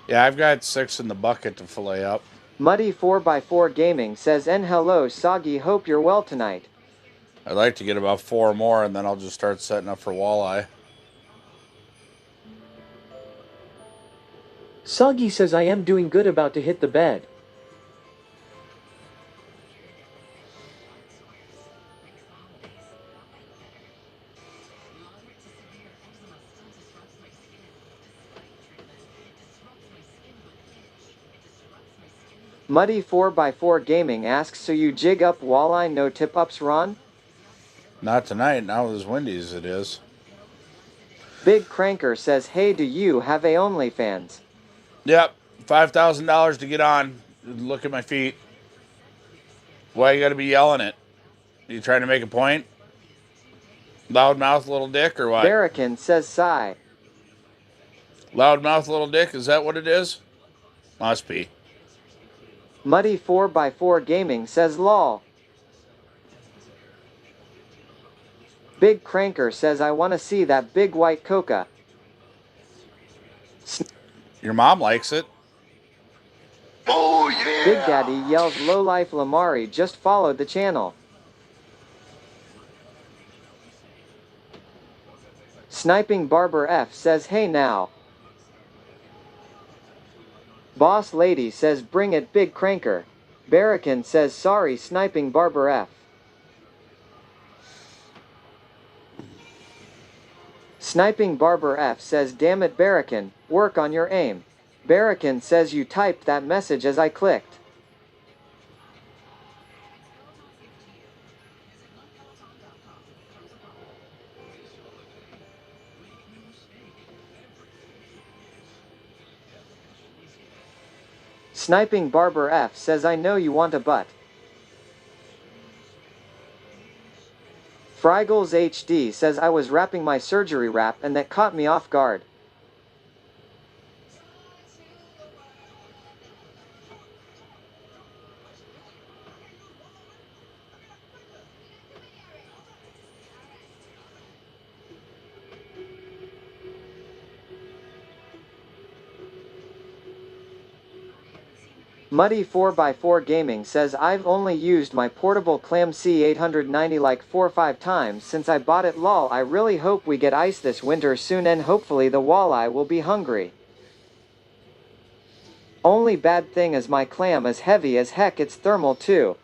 Yeah, I've got 6 in the bucket to fillet up. Muddy 4x4 Gaming says and hello Soggy, hope you're well tonight. I'd like to get about 4 more and then I'll just start setting up for walleye. Soggy says I am doing good, about to hit the bed. Muddy 4x4 Gaming asks, so you jig up walleye no tip ups, Ron? Not tonight, not as windy as it is. Big Cranker says, hey, do you have a OnlyFans? Yep, $5,000 to get on. Look at my feet. Why you gotta be yelling it? You trying to make a point? Loudmouth little dick or what? Barracan says, sigh. Loudmouth little dick, is that what it is? Must be. Muddy 4x4 Gaming says, lol. Big Cranker says, I wanna see that big white coca. Your mom likes it. Oh yeah! Big Daddy yells, lowlife Lamari just followed the channel. Sniping Barber F says, hey now. Boss Lady says, bring it Big Cranker. Barracan says, sorry Sniping Barber F. Sniping Barber F says, damn it Barracan, work on your aim. Barracan says, you typed that message as I clicked. Sniping Barber F says, I know you want a butt. Frygles HD says, I was wrapping my surgery wrap and that caught me off guard. Muddy 4x4 Gaming says, I've only used my portable Clam C890 like 4 or 5 times since I bought it, lol. I really hope we get ice this winter soon and hopefully the walleye will be hungry. Only bad thing is my clam is heavy as heck, it's thermal too.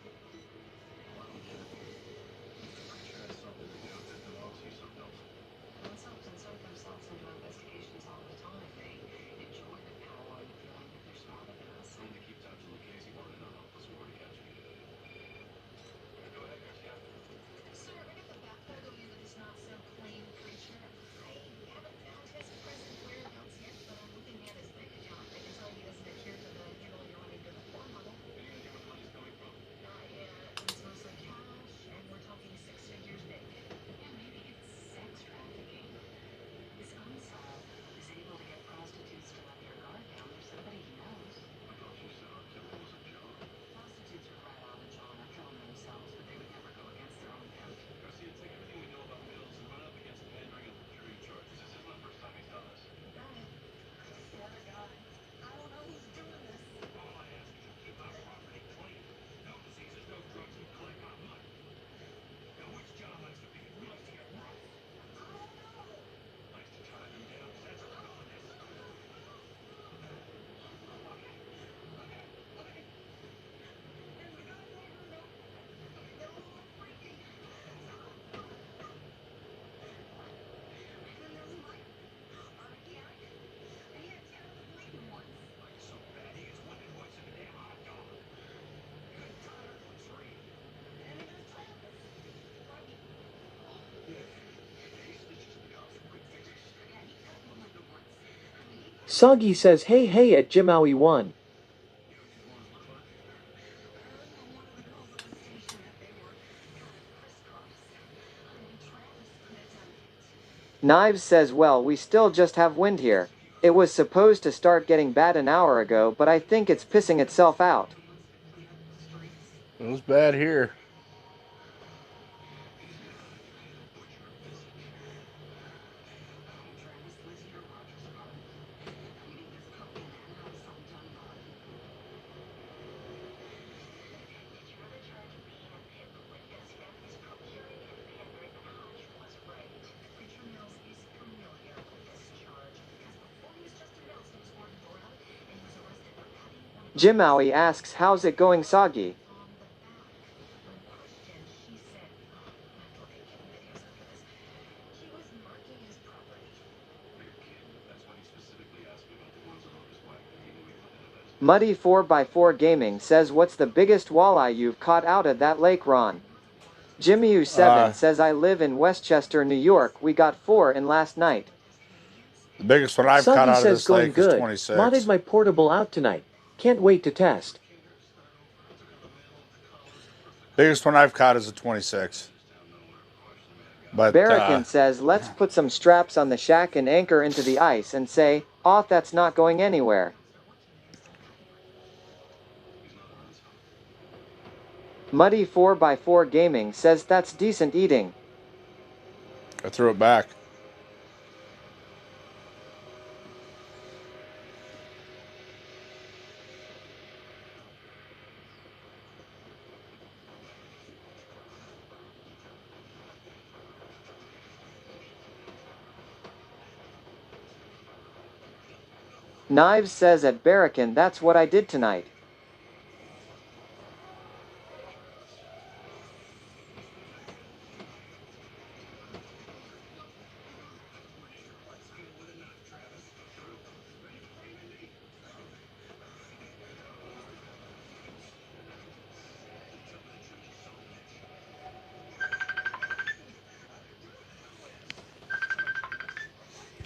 Soggy says, hey hey at Jimaui1. Knives says, well, we still just have wind here. It was supposed to start getting bad an hour ago, but I think it's pissing itself out. It was bad here. Jimaui asks, how's it going, Soggy? Muddy 4x4 Gaming says what's the biggest walleye you've caught out of that lake, Ron? Jimmy U7 says I live in Westchester, New York. We got 4 in last night. The biggest one I've caught Soggy out of says this going lake is good. 26. Modded my portable out tonight. Can't wait to test. Biggest one I've caught is a 26. But Barracan says let's put some straps on the shack and anchor into the ice and say, "Off, that's not going anywhere." Muddy 4x4 Gaming says that's decent eating. I threw it back. Knives says at Barracan that's what I did tonight.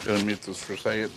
Gonna mute this for a second.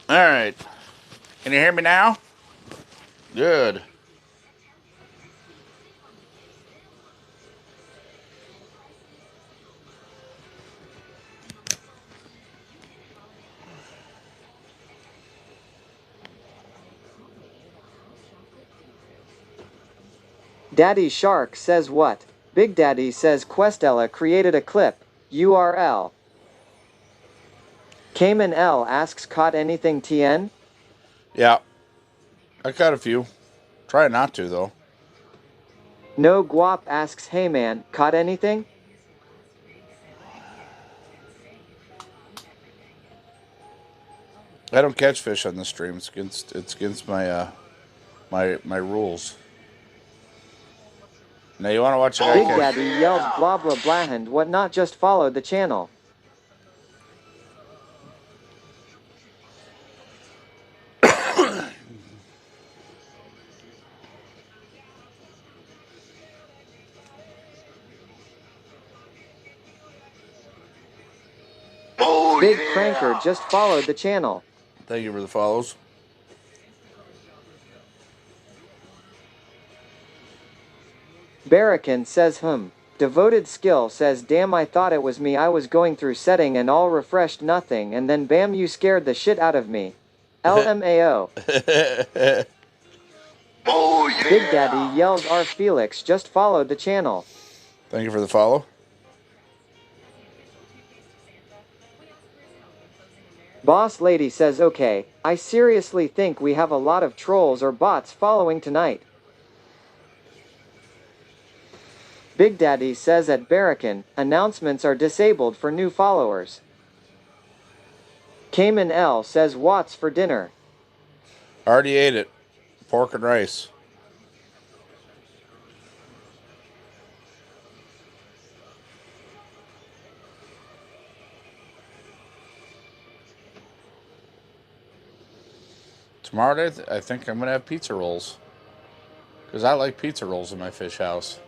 All right. Can you hear me now? Good. Daddy Shark says what? Big Daddy says Questella created a clip. URL. Cayman L asks caught anything TN? Yeah. I caught a few. Try not to, though. No Guap asks hey man, caught anything? I don't catch fish on the stream. It's against my my rules. Now you want to watch a guy Big catch? Daddy yells blah blah blah and whatnot, just follow the channel. Big Cranker just followed the channel. Thank you for the follows. Barracan says Devoted Skill says damn I thought it was me, I was going through setting and all refreshed nothing and then bam you scared the shit out of me. LMAO. Oh, yeah. Big Daddy yells R Felix just followed the channel. Thank you for the follow. Boss Lady says okay, I seriously think we have a lot of trolls or bots following tonight. Big Daddy says at Barracan, announcements are disabled for new followers. Cayman L says Watts for dinner. Already ate it. Pork and rice. Tomorrow I think I'm going to have pizza rolls. Because I like pizza rolls in my fish house.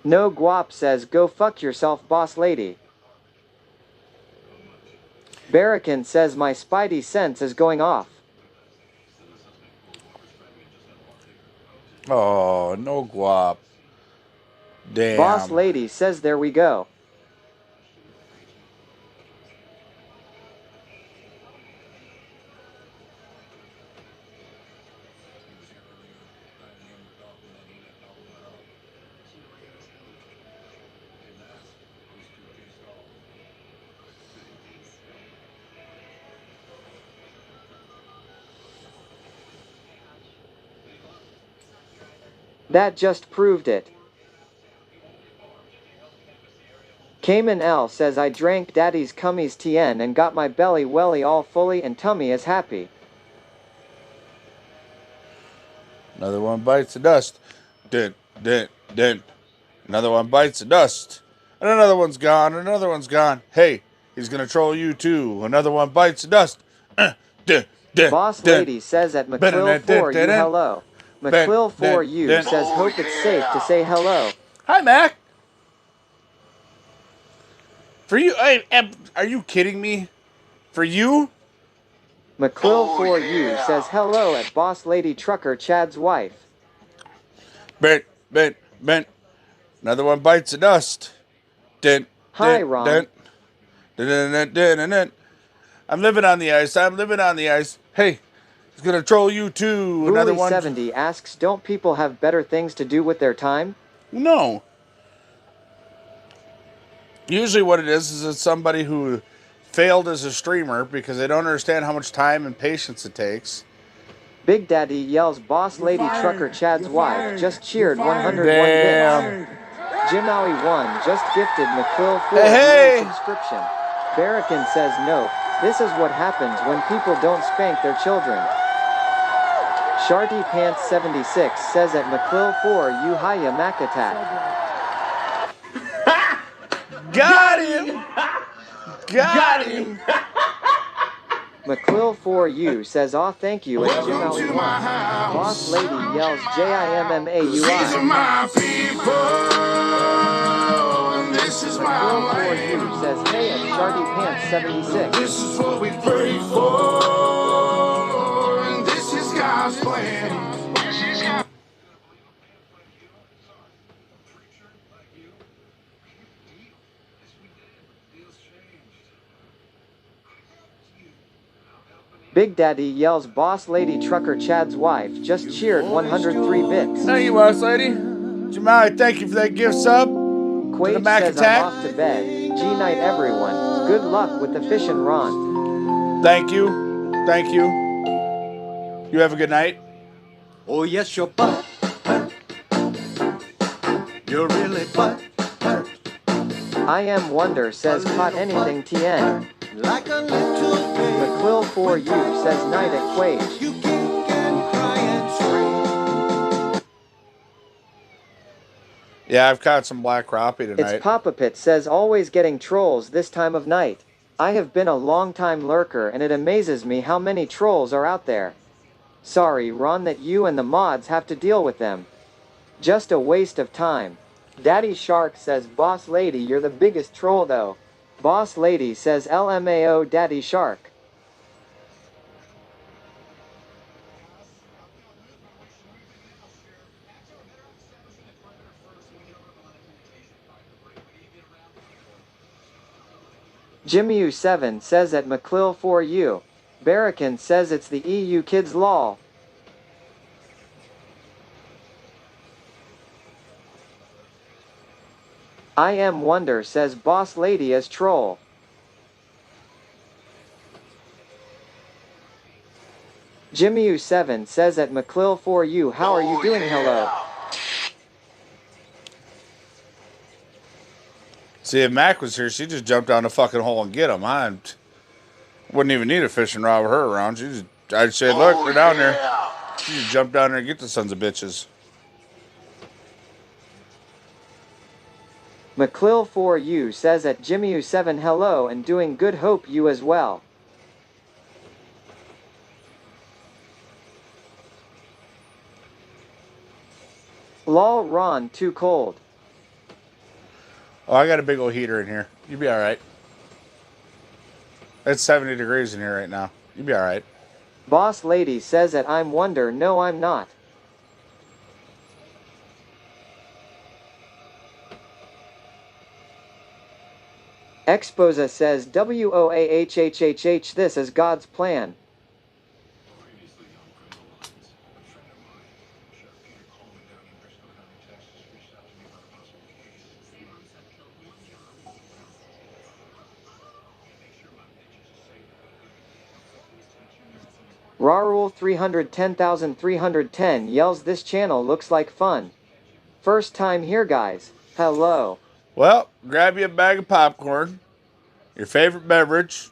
No Guap says go fuck yourself boss lady. Barracan says my spidey sense is going off. Oh, no guap. Damn. Boss Lady says there we go. That just proved it. Cayman L says I drank daddy's cummies TN and got my belly welly all fully and tummy is happy. Another one bites the dust. Dun, dun, dun. Another one bites the dust. And another one's gone. Another one's gone. Hey, he's going to troll you too. Another one bites the dust. Dun, dun, Boss dun. Lady says at McQuill for you hello. McQuill for you says hope it's safe to say hello. Hi, Mac. For you, are you kidding me? For you? McQuill for you says hello at Boss Lady Trucker Chad's wife. Bent. Another one bites the dust. Dun, Hi, dun, Ron. dun. Dun, dun, dun, dun, dun, dun. I'm living on the ice. Hey, he's going to troll you too. Another one. 70 asks, don't people have better things to do with their time? No. Usually what it is it's somebody who failed as a streamer because they don't understand how much time and patience it takes. Big Daddy yells Boss Lady Trucker Chad's wife just cheered 101 Damn. bits. Jim Owie 1 just gifted McQuill 4 Hey. subscription. Barracan says no, this is what happens when people don't spank their children. Sharty Pants 76 says at McQuill 4 you hiya Mac attack. Got him! Got him! McQuill for you says aw thank you at Jim Owie 1. Boss Lady yells JIMMAUI. These are my people, and this is my McQuill for land. you says hey at Shardy Pants 76. This is what we pray for, and this is God's plan. Big Daddy yells Boss Lady Trucker Chad's wife just cheered 103 bits. Thank you, boss lady. Jamali, thank you for that gift sub. Quade to the Mac says Attack. I'm off to bed. G-night everyone. Good luck with the fish and Ron. Thank you. Thank you. You have a good night. Oh yes, your butt hurt. You're really butt hurt. I am Wonder says caught anything TN. Like a little baby. McQuill for you says night at Quade. You kick and cry and scream. Yeah, I've caught some black crappie tonight. It's Papa Pit says always getting trolls this time of night. I have been a long time lurker and it amazes me how many trolls are out there. Sorry Ron that you and the mods have to deal with them. Just a waste of time. Daddy Shark says Boss Lady you're the biggest troll though. Boss Lady says LMAO Daddy Shark. Jimmy7 says at McClill for you. Barracan says it's the EU kids law. I am Wonder says Boss Lady as troll. Jimmy7 says at McClill for you how are you doing hello. See, if Mac was here, she just jumped down the fucking hole and get him. I wouldn't even need a fishing rod with her around. I'd say, look, they're down there. She just jumped down there and get the sons of bitches. McClill for you says at Jimmy7 hello and doing good hope you as well. Lol Ron too cold. Oh, I got a big old heater in here. You'll be alright. It's 70 degrees in here right now. You'll be alright. Boss Lady says that I'm Wonder no I'm not. Exposa says WOAHHHH this is God's plan. Rarul 310,310 yells this channel looks like fun. First time here guys. Hello. Well, grab you a bag of popcorn, your favorite beverage,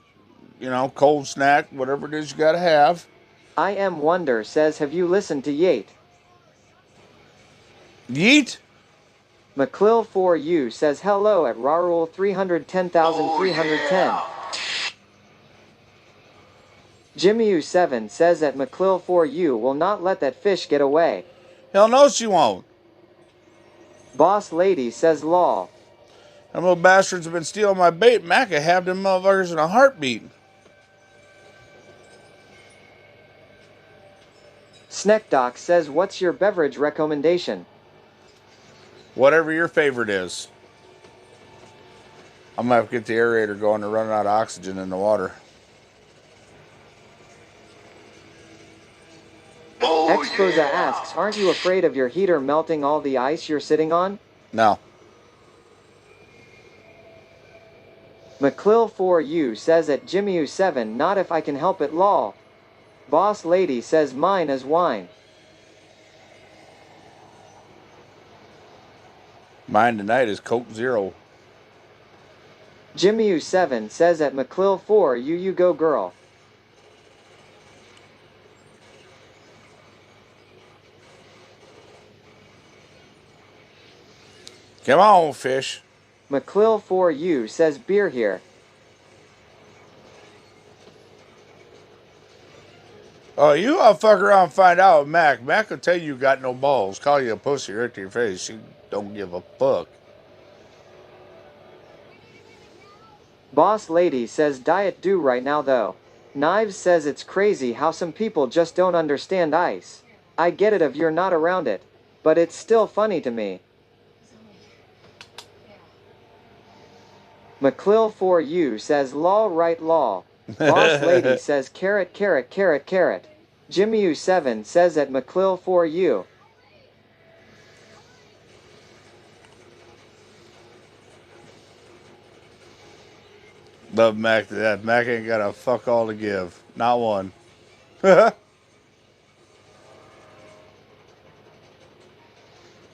you know, cold snack, whatever it is you gotta have. I am Wonder says have you listened to Yeet? Yeet? McClill for you says hello at Rarul 310,310. Jimmy7 says that McClill for you will not let that fish get away. Hell no she won't. Boss Lady says lol. Them little bastards have been stealing my bait. Mac I have them motherfuckers in a heartbeat. Sneckdoc says what's your beverage recommendation? Whatever your favorite is. I'm gonna have to get the aerator going. They're running out of oxygen in the water. Exposa asks, aren't you afraid of your heater melting all the ice you're sitting on? No. McClill for you says at Jimmy7 not if I can help it lol. Boss Lady says mine is wine. Mine tonight is Coke Zero. Jimmy7 says at McClill for you go girl. Come on, fish. McClill for you says beer here. Oh, you all fuck around and find out, Mac. Mac will tell you got no balls. Call you a pussy right to your face. She don't give a fuck. Boss Lady says Diet Dew right now though. Knives says it's crazy how some people just don't understand ice. I get it if you're not around it, but it's still funny to me. McClill for you says lol right lol. Boss Lady says carrot carrot carrot carrot. Jimmy U7 says at McClill for you. Love Mac. That Mac ain't got a fuck all to give. Not one.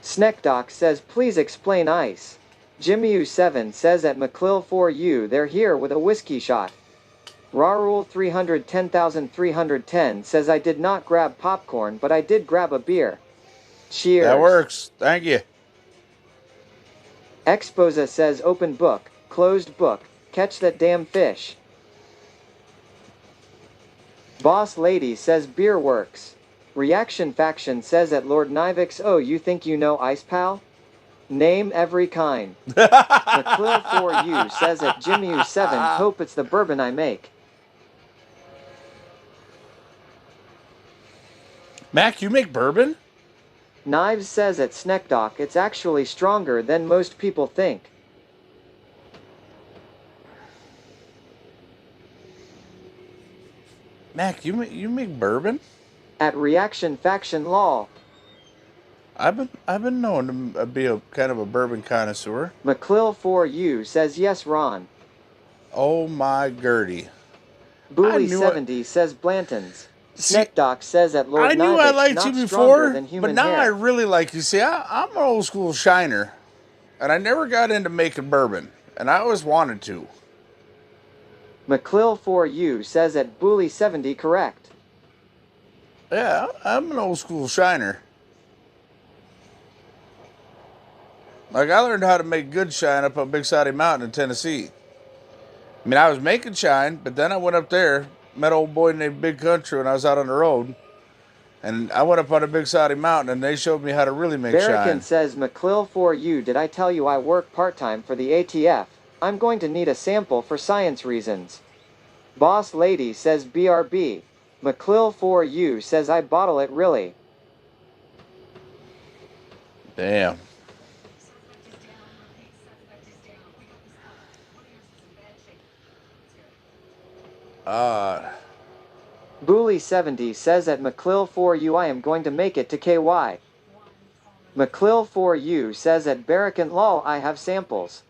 Sneckdoc says please explain ice. Jimmy U7 says at McClill for you they're here with a whiskey shot. Rarul 310,310 says I did not grab popcorn but I did grab a beer. Cheers. That works. Thank you. Exposa says open book, closed book, catch that damn fish. Boss Lady says beer works. Reaction Faction says at Lord Nivix oh you think you know Ice Pal? Name every kind. McClill for you says at Jimmy U7 hope it's the bourbon I make. Mac, you make bourbon? Knives says at Sneckdoc it's actually stronger than most people think. Mac, you make bourbon? At Reaction Faction lol. I've been known to be a kind of a bourbon connoisseur. McClill for you says yes Ron. Oh my Gertie. Bully 70 says Blanton's. Sneckdoc says at Lord I knew Nivix, I liked not you stronger before, than human but now hair. I really like you. See, I'm an old school shiner, and I never got into making bourbon, and I always wanted to. McClill for you says at Bully 70 correct. Yeah, I'm an old school shiner. Like, I learned how to make good shine up on Big Saudi Mountain in Tennessee. I mean, I was making shine, but then I went up there, met an old boy named Big Country when I was out on the road, and I went up on a Big Saudi Mountain, and they showed me how to really make Barrican shine. says McClill for you did I tell you I work part-time for the ATF? I'm going to need a sample for science reasons. Boss Lady says BRB. McClill for you says I bottle it really. Damn. Bully 70 says at McClill for you I am going to make it to KY. McClill for you says at Barracan lol I have samples.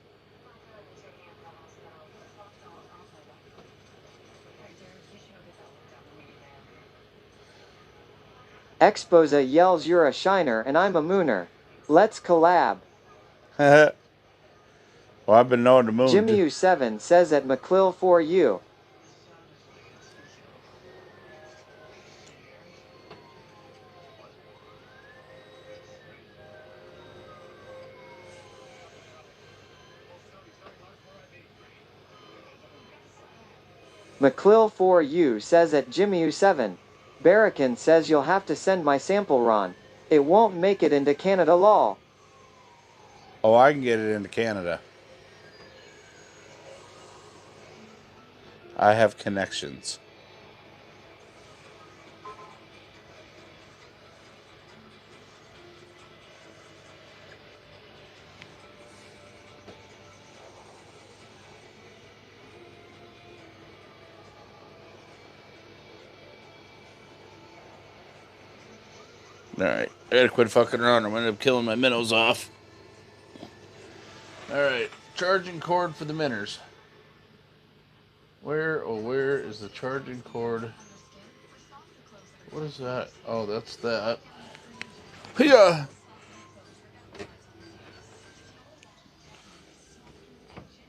Exposa yells you're a shiner and I'm a mooner. Let's collab. Well, I've been known to moon. Jimmy U7 says at McClill for you. McClill for you says at Jimmy U7. Barracan says you'll have to send my sample Ron. It won't make it into Canada lol. Oh, I can get it into Canada. I have connections. Alright, I gotta quit fucking around. I'm gonna end up killing my minnows off. Alright, charging cord for the minnows. Where is the charging cord? What is that? Oh, that's that. Yeah.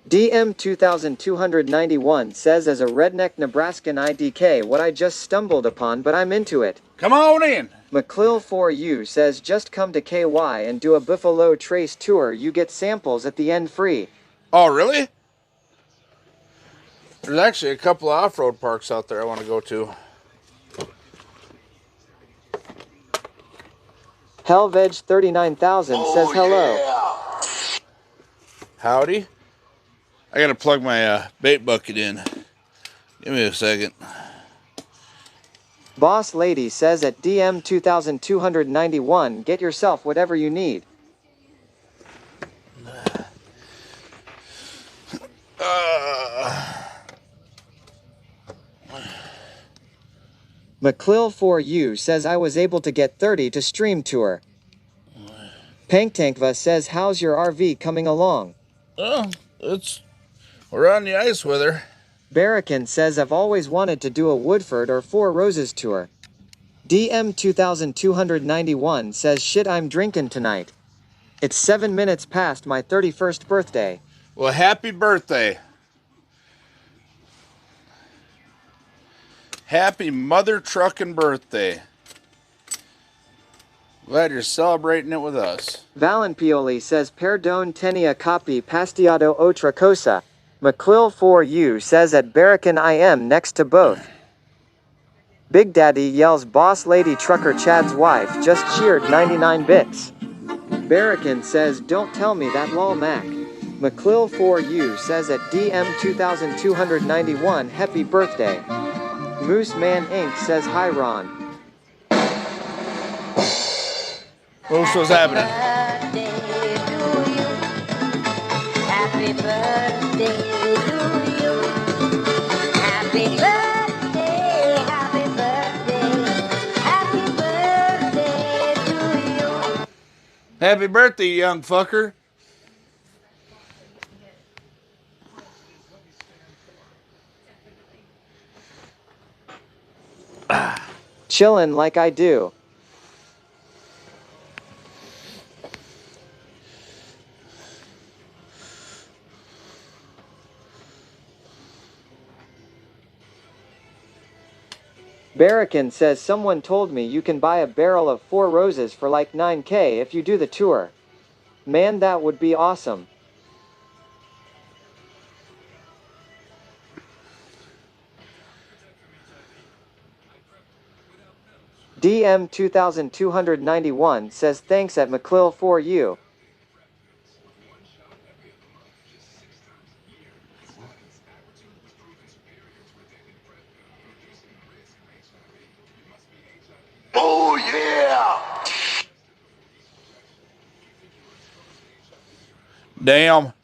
DM 2291 says as a redneck Nebraskan IDK what I just stumbled upon but I'm into it. Come on in. McClill for you says just come to KY and do a Buffalo Trace tour. You get samples at the end free. Oh, really? There's actually a couple of off-road parks out there I want to go to. Hellveg 39,000 says hello. Howdy. I gotta plug my bait bucket in. Give me a second. Boss Lady says at DM 2291, get yourself whatever you need. McClill4U says I was able to get 30 to stream tour. Panktankva says how's your RV coming along? Oh, we're on the ice with her. Barracan says I've always wanted to do a Woodford or Four Roses tour. DM 2291 says shit I'm drinking tonight. It's 7 minutes past my 31st birthday. Well, happy birthday. Happy mother trucking birthday. Glad you're celebrating it with us. Valenpioli says perdon tenia copy pastiado otra cosa. McClill4U says at Barracan I am next to both. Big Daddy yells boss lady trucker Chad's wife just cheered 99 bits. Barracan says don't tell me that lol Mac. McClill4U says at DM 2291 happy birthday. Moose Man Inc. says hi Ron. Moose, what's happening? Happy birthday to you. Happy birthday, happy birthday to you. Happy birthday, young fucker. Chillin' like I do. Barracan says someone told me you can buy a barrel of Four Roses for like 9K if you do the tour. Man, that would be awesome. DM 2291 says thanks at McClill4U. Oh yeah! Damn.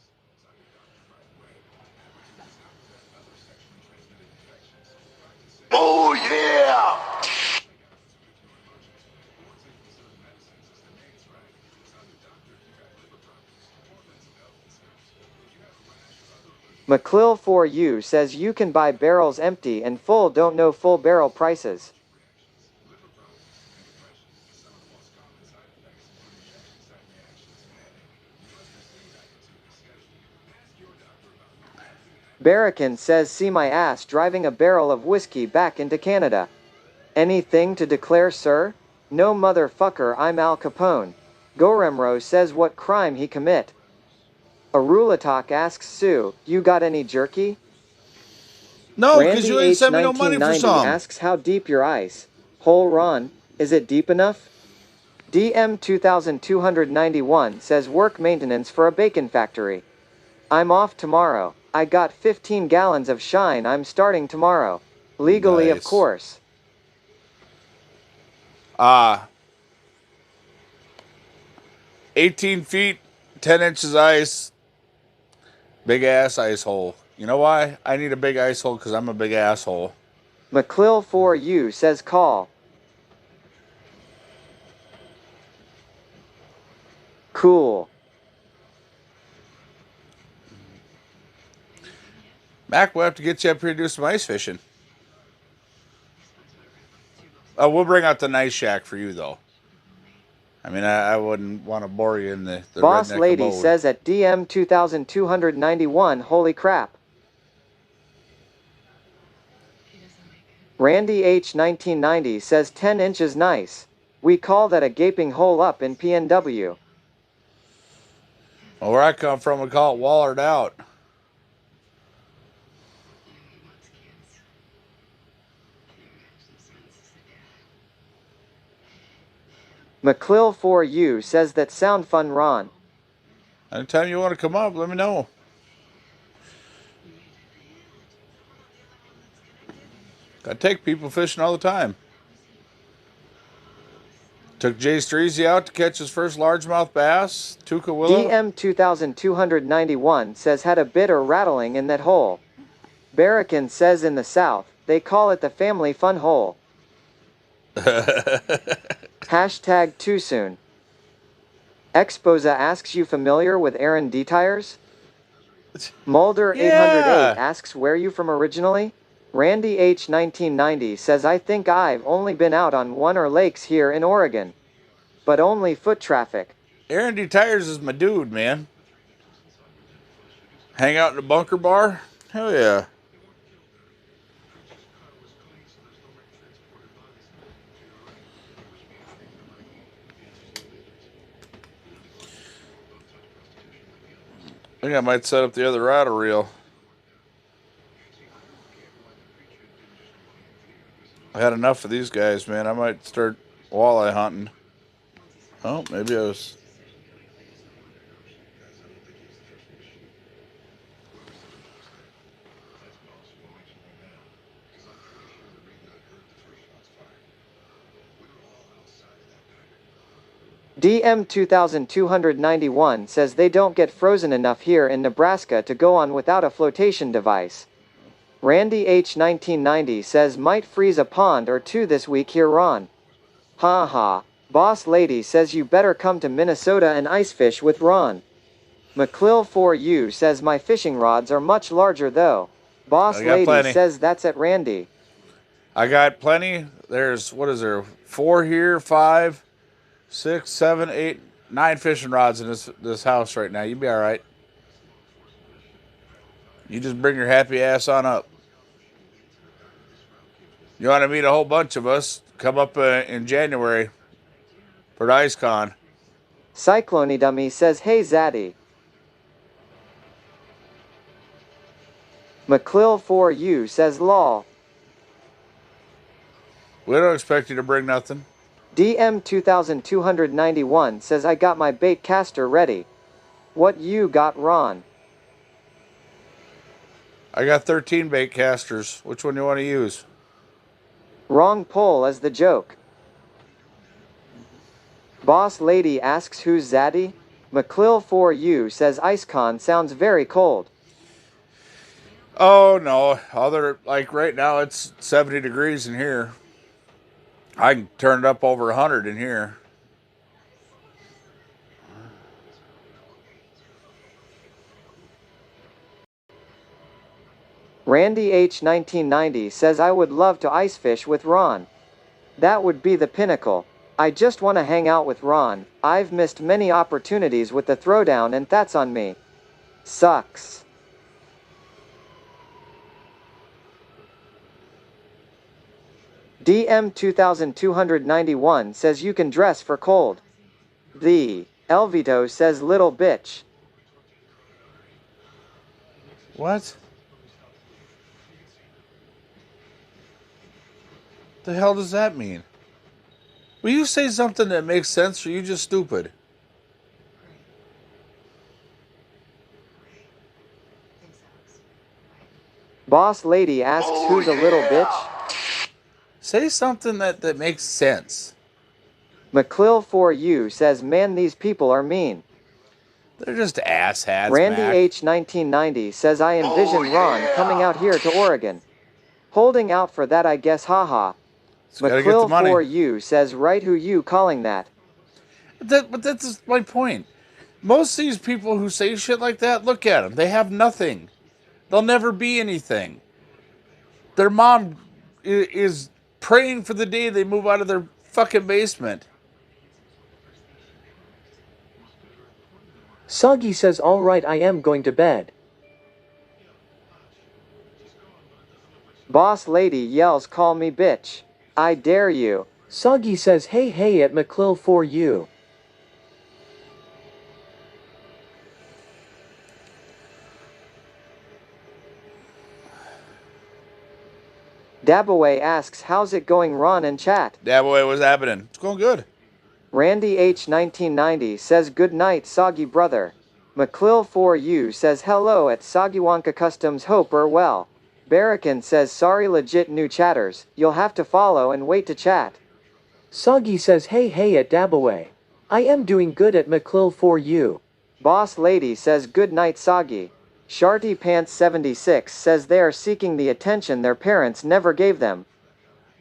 Oh yeah! McClill4U says you can buy barrels empty and full, don't know full barrel prices. Barracan says see my ass driving a barrel of whiskey back into Canada. Anything to declare, sir? No motherfucker, I'm Al Capone. Goremro says what crime he commit. Arulatok asks Sue, you got any jerky? No, because Randy you ain't sent me no money for H1990 some. asks how deep your ice. Hole Ron, is it deep enough? DM 2291 says work maintenance for a bacon factory. I'm off tomorrow. I got 15 gallons of shine I'm starting tomorrow. Legally, of Nice. course. 18 feet, 10 inches ice. Big ass ice hole. You know why? I need a big ice hole because I'm a big asshole. McClill4U says call. Cool. Mac, we'll have to get you up here to do some ice fishing. We'll bring out the nice shack for you, though. I mean, I wouldn't want to bore you in the Boss redneck Lady abode. says at DM 2291, holy crap. Randy H1990 says 10 inches nice. We call that a gaping hole up in PNW. Well, where I come from, we call it wallered out. McClill4U says that sound fun Ron. Anytime you want to come up, let me know. I take people fishing all the time. Took Jay Streezy out to catch his first largemouth bass. Tuca Willow. DM 2291 says had a bit or rattling in that hole. Barracan says in the South, they call it the family fun hole. Hashtag too soon. Exposa asks you familiar with Aaron D. Tires? Mulder 808 asks where you from originally? Randy H 1990 says I think I've only been out on one or lakes here in Oregon. But only foot traffic. Aaron D. Tires is my dude, man. Hang out in the bunker bar? Hell yeah. I think I might set up the other rod reel. I had enough of these guys, man. I might start walleye hunting. Oh, maybe I was... DM 2291 says they don't get frozen enough here in Nebraska to go on without a flotation device. Randy H 1990 says might freeze a pond or two this week here, Ron. Ha ha. Boss Lady says you better come to Minnesota and ice fish with Ron. McClill4U says my fishing rods are much larger though. Boss Lady plenty. says that's at Randy. I got plenty. There's, what is there? 4 here, 5, 6, 7, 8, 9 fishing rods in this house right now. You'll be all right. You just bring your happy ass on up. You want to meet a whole bunch of us? Come up in January for the IceCon. Cyclone Dummy says hey Zaddy. McClill4U says lol. We don't expect you to bring nothing. DM 2291 says I got my bait caster ready. What you got, Ron? I got 13 bait casters. Which one do you want to use? Wrong poll as the joke. Boss Lady asks who's Zaddy? McClill4U says IceCon sounds very cold. Oh no, like right now it's 70 degrees in here. I can turn it up over 100 in here. Randy H 1990 says I would love to ice fish with Ron. That would be the pinnacle. I just want to hang out with Ron. I've missed many opportunities with the throwdown and that's on me. Sucks. DM 2291 says you can dress for cold. The Elvito says little bitch. What? The hell does that mean? Will you say something that makes sense or are you just stupid? Boss Lady asks who's a little bitch? Say something that makes sense. McClill4U says man these people are mean. They're just asshats, Randy Mac. H 1990 says I envision Ron coming out here to Oregon. Holding out for that I guess haha. Gotta get the money. McClill4U says right who you calling that? But that's my point. Most of these people who say shit like that, look at them. They have nothing. They'll never be anything. Their mom is praying for the day they move out of their fucking basement. Soggy says alright I am going to bed. Boss Lady yells call me bitch. I dare you. Soggy says hey at McClill4U. Dabaway asks how's it going Ron and chat? Dabaway, what's happening? It's going good. Randy H 1990 says good night Soggy brother. McClill4U says hello at Sagiwanka Customs hope well. Barakin says sorry legit new chatters, you'll have to follow and wait to chat. Soggy says hey hey at Dabaway. I am doing good at McClill for you. Boss Lady says good night Soggy. Sharty Pants 76 says they are seeking the attention their parents never gave them.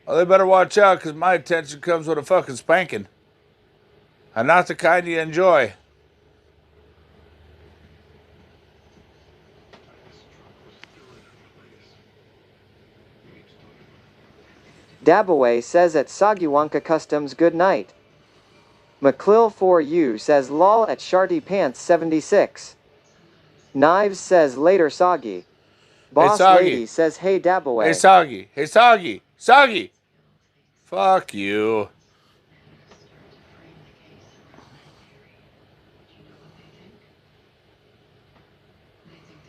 Well, they better watch out, because my attention comes with a fucking spanking. And not the kind you enjoy. Dabaway says at Sagiwanka Customs good night. McClill for you says lol at Sharty Pants 76. Knives says later Soggy. Boss Soggy. Lady says hey Dabaway. Hey, Soggy. Hey, Soggy. Soggy. Fuck you.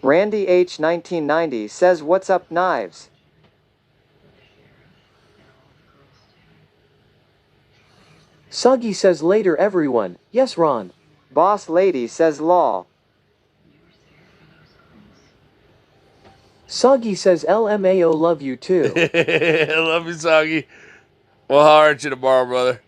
Randy H 1990 says what's up Knives. Soggy says later everyone. Yes Ron. Boss Lady says lol. Soggy says LMAO love you too. I love you, Soggy. We'll holler at you tomorrow, brother.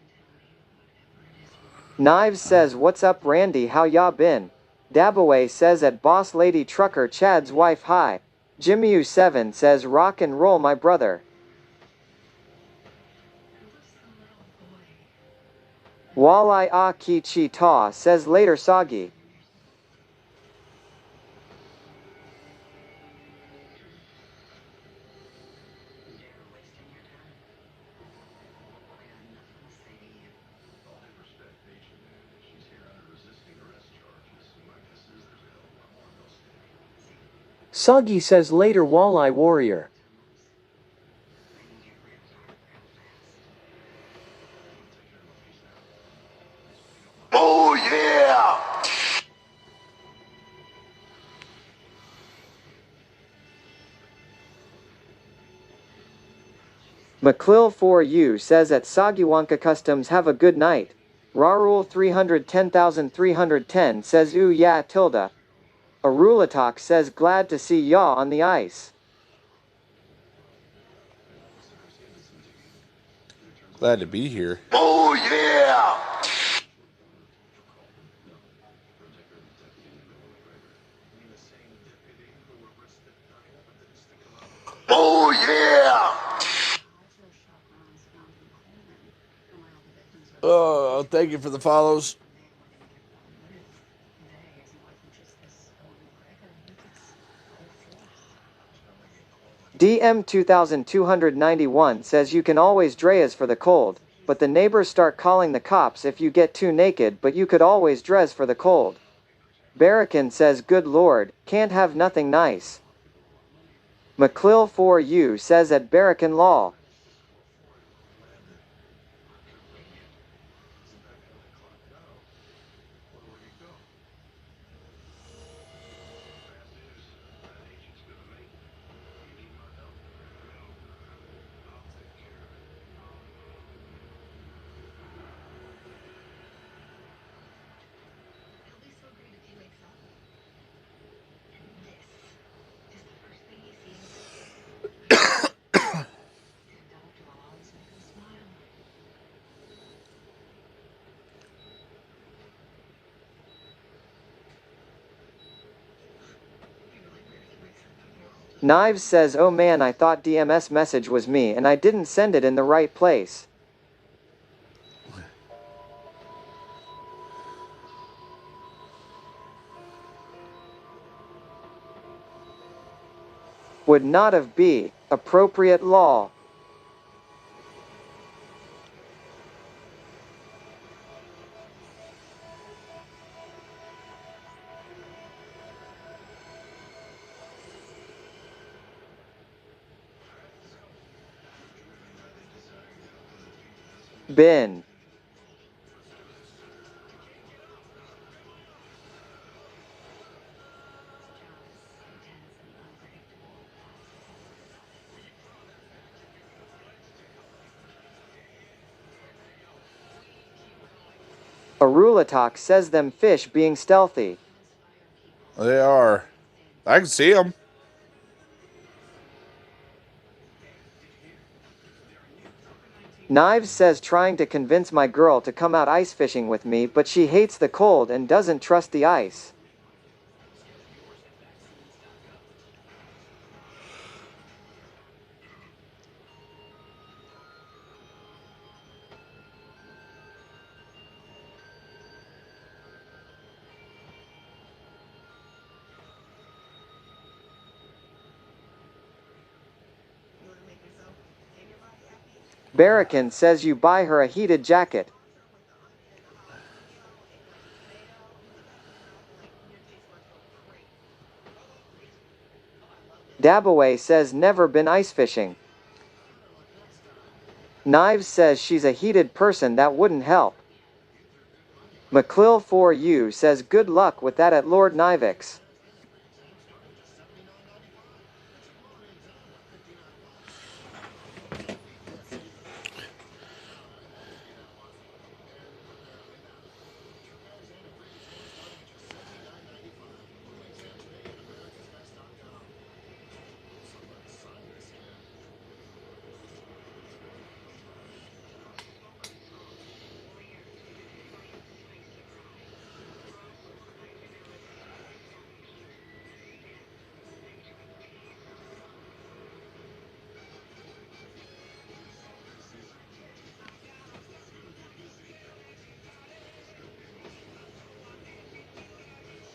Knives says what's up Randy how ya been? Dabaway says at Boss Lady Trucker Chad's wife hi. Jimmy U7 says rock and roll my brother. Walleye Ah Ki Chi Ta says later Soggy. Soggy says later Walleye Warrior. Oh yeah! McClill for you says at Sagiwanka Customs have a good night. Rarul 310,310 says ooh yeah tilde. Arulatok says glad to see yaw on the ice. Glad to be here. Oh yeah! Oh yeah! Oh, thank you for the follows. DM 2291 says you can always dress for the cold, but the neighbors start calling the cops if you get too naked but you could always dress for the cold. Barakin says good lord, can't have nothing nice. McClill for you says at Barakin Law. Knives says oh man I thought DMS message was me and I didn't send it in the right place. Would not have be appropriate law. Bin. Arulatok says them fish being stealthy. They are. I can see them. Knives says trying to convince my girl to come out ice fishing with me, but she hates the cold and doesn't trust the ice. Barracan says you buy her a heated jacket. Dabaway says never been ice fishing. Knives says she's a heated person that wouldn't help. McClill4U says good luck with that at Lord Nivix.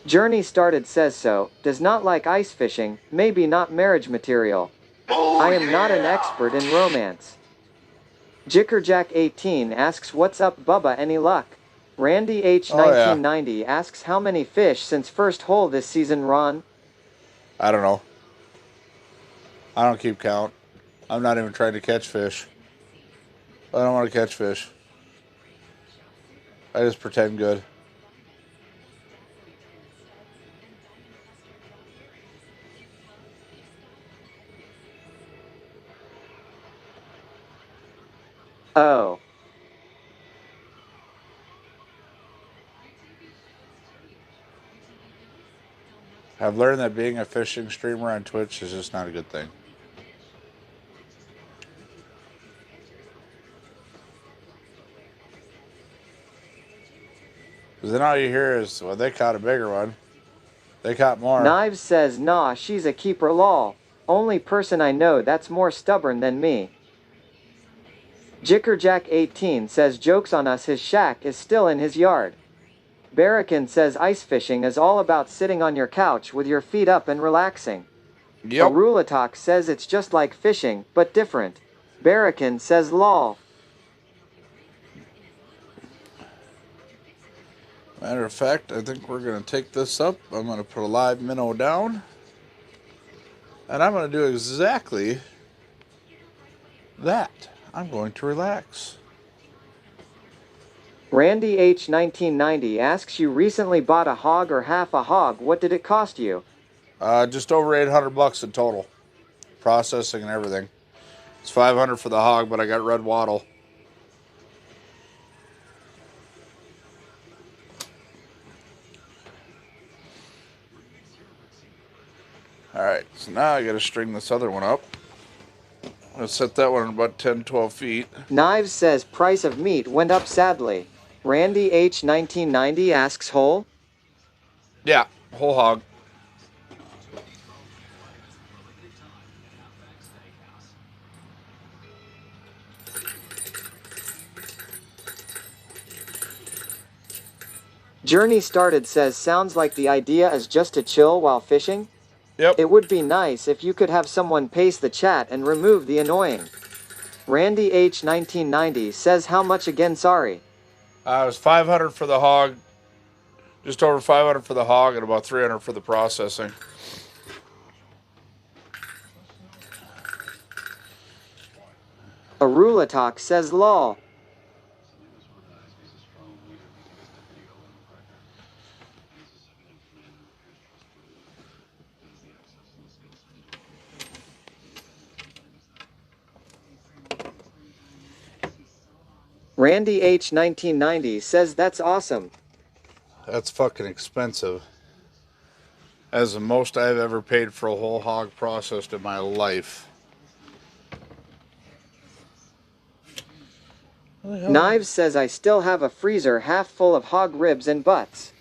Journey started says so, does not like ice fishing, maybe not marriage material. I am not an expert in romance. Jickerjack18 asks what's up Bubba, any luck? Randy H1990 asks how many fish since first hole this season, Ron? I don't know. I don't keep count. I'm not even trying to catch fish. I don't want to catch fish. I just pretend good. Oh. I've learned that being a fishing streamer on Twitch is just not a good thing. Because then all you hear is, well, they caught a bigger one. They caught more. Knives says nah, she's a keeper lol. Only person I know that's more stubborn than me. Jickerjack18 says jokes on us, his shack is still in his yard. Barracan says ice fishing is all about sitting on your couch with your feet up and relaxing. Yep. Arulatok says it's just like fishing, but different. Barracan says lol. Matter of fact, I think we're going to take this up. I'm going to put a live minnow down. And I'm going to do exactly that. I'm going to relax. Randy H1990 asks you recently bought a hog or half a hog. What did it cost you? Just over $800 in total. Processing and everything. It's $500 for the hog, but I got red wattle. Alright, so now I got to string this other one up. I'm going to set that one at about 10, 12 feet. Knives says price of meat went up sadly. Randy H1990 asks whole? Yeah, whole hog. Journey started says sounds like the idea is just to chill while fishing? Yep. It would be nice if you could have someone pace the chat and remove the annoying. Randy H1990 says how much again, sorry? It was $500 for the hog. Just over $500 for the hog and about $300 for the processing. Arulatok says lol. Randy H1990 says that's awesome. That's fucking expensive. That's the most I've ever paid for a whole hog processed in my life. Knives says I still have a freezer half full of hog ribs and butts.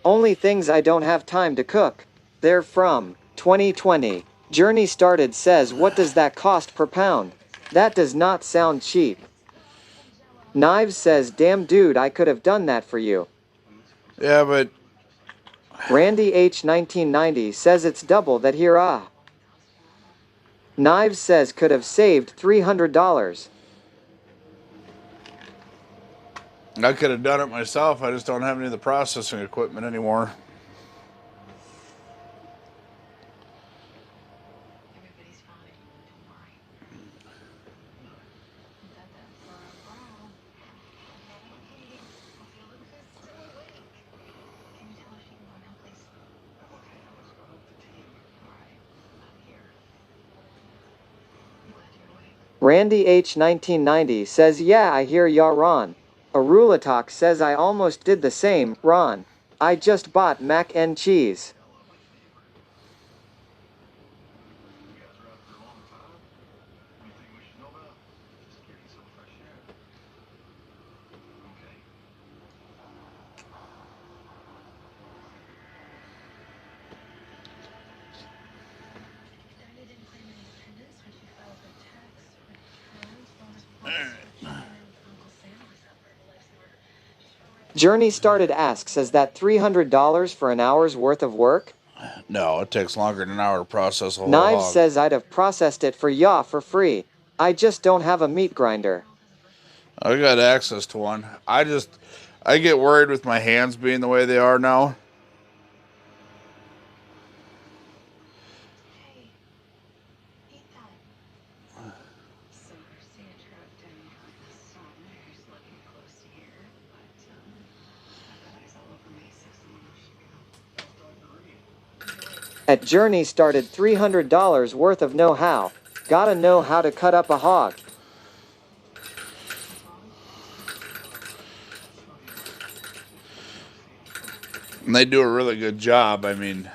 Only things I don't have time to cook. They're from 2020. Journey Started says what does that cost per pound? That does not sound cheap. Knives says damn dude I could have done that for you. Yeah, but Randy H 1990 says it's double that here Knives says could have saved $300. I could have done it myself. I just don't have any of the processing equipment anymore. Randy H 1990 says yeah I hear ya Ron. Arulatok says I almost did the same, Ron. I just bought mac and cheese. Journey Started asks is that $300 for an hour's worth of work? No, it takes longer than an hour to process a whole Knives hog. says I'd have processed it for ya for free. I just don't have a meat grinder. I got access to one. I get worried with my hands being the way they are now. At Journey Started $300 worth of know-how. Gotta know how to cut up a hog. And they do a really good job. I mean,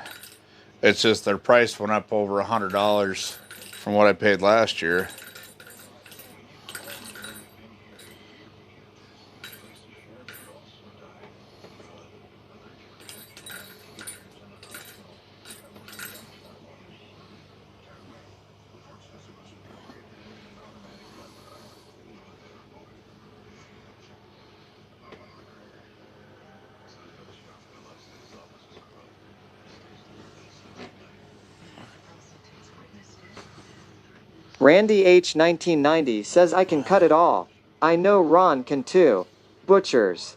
it's just their price went up over $100 from what I paid last year. Randy H 1990 says I can cut it all. I know Ron can too. Butchers.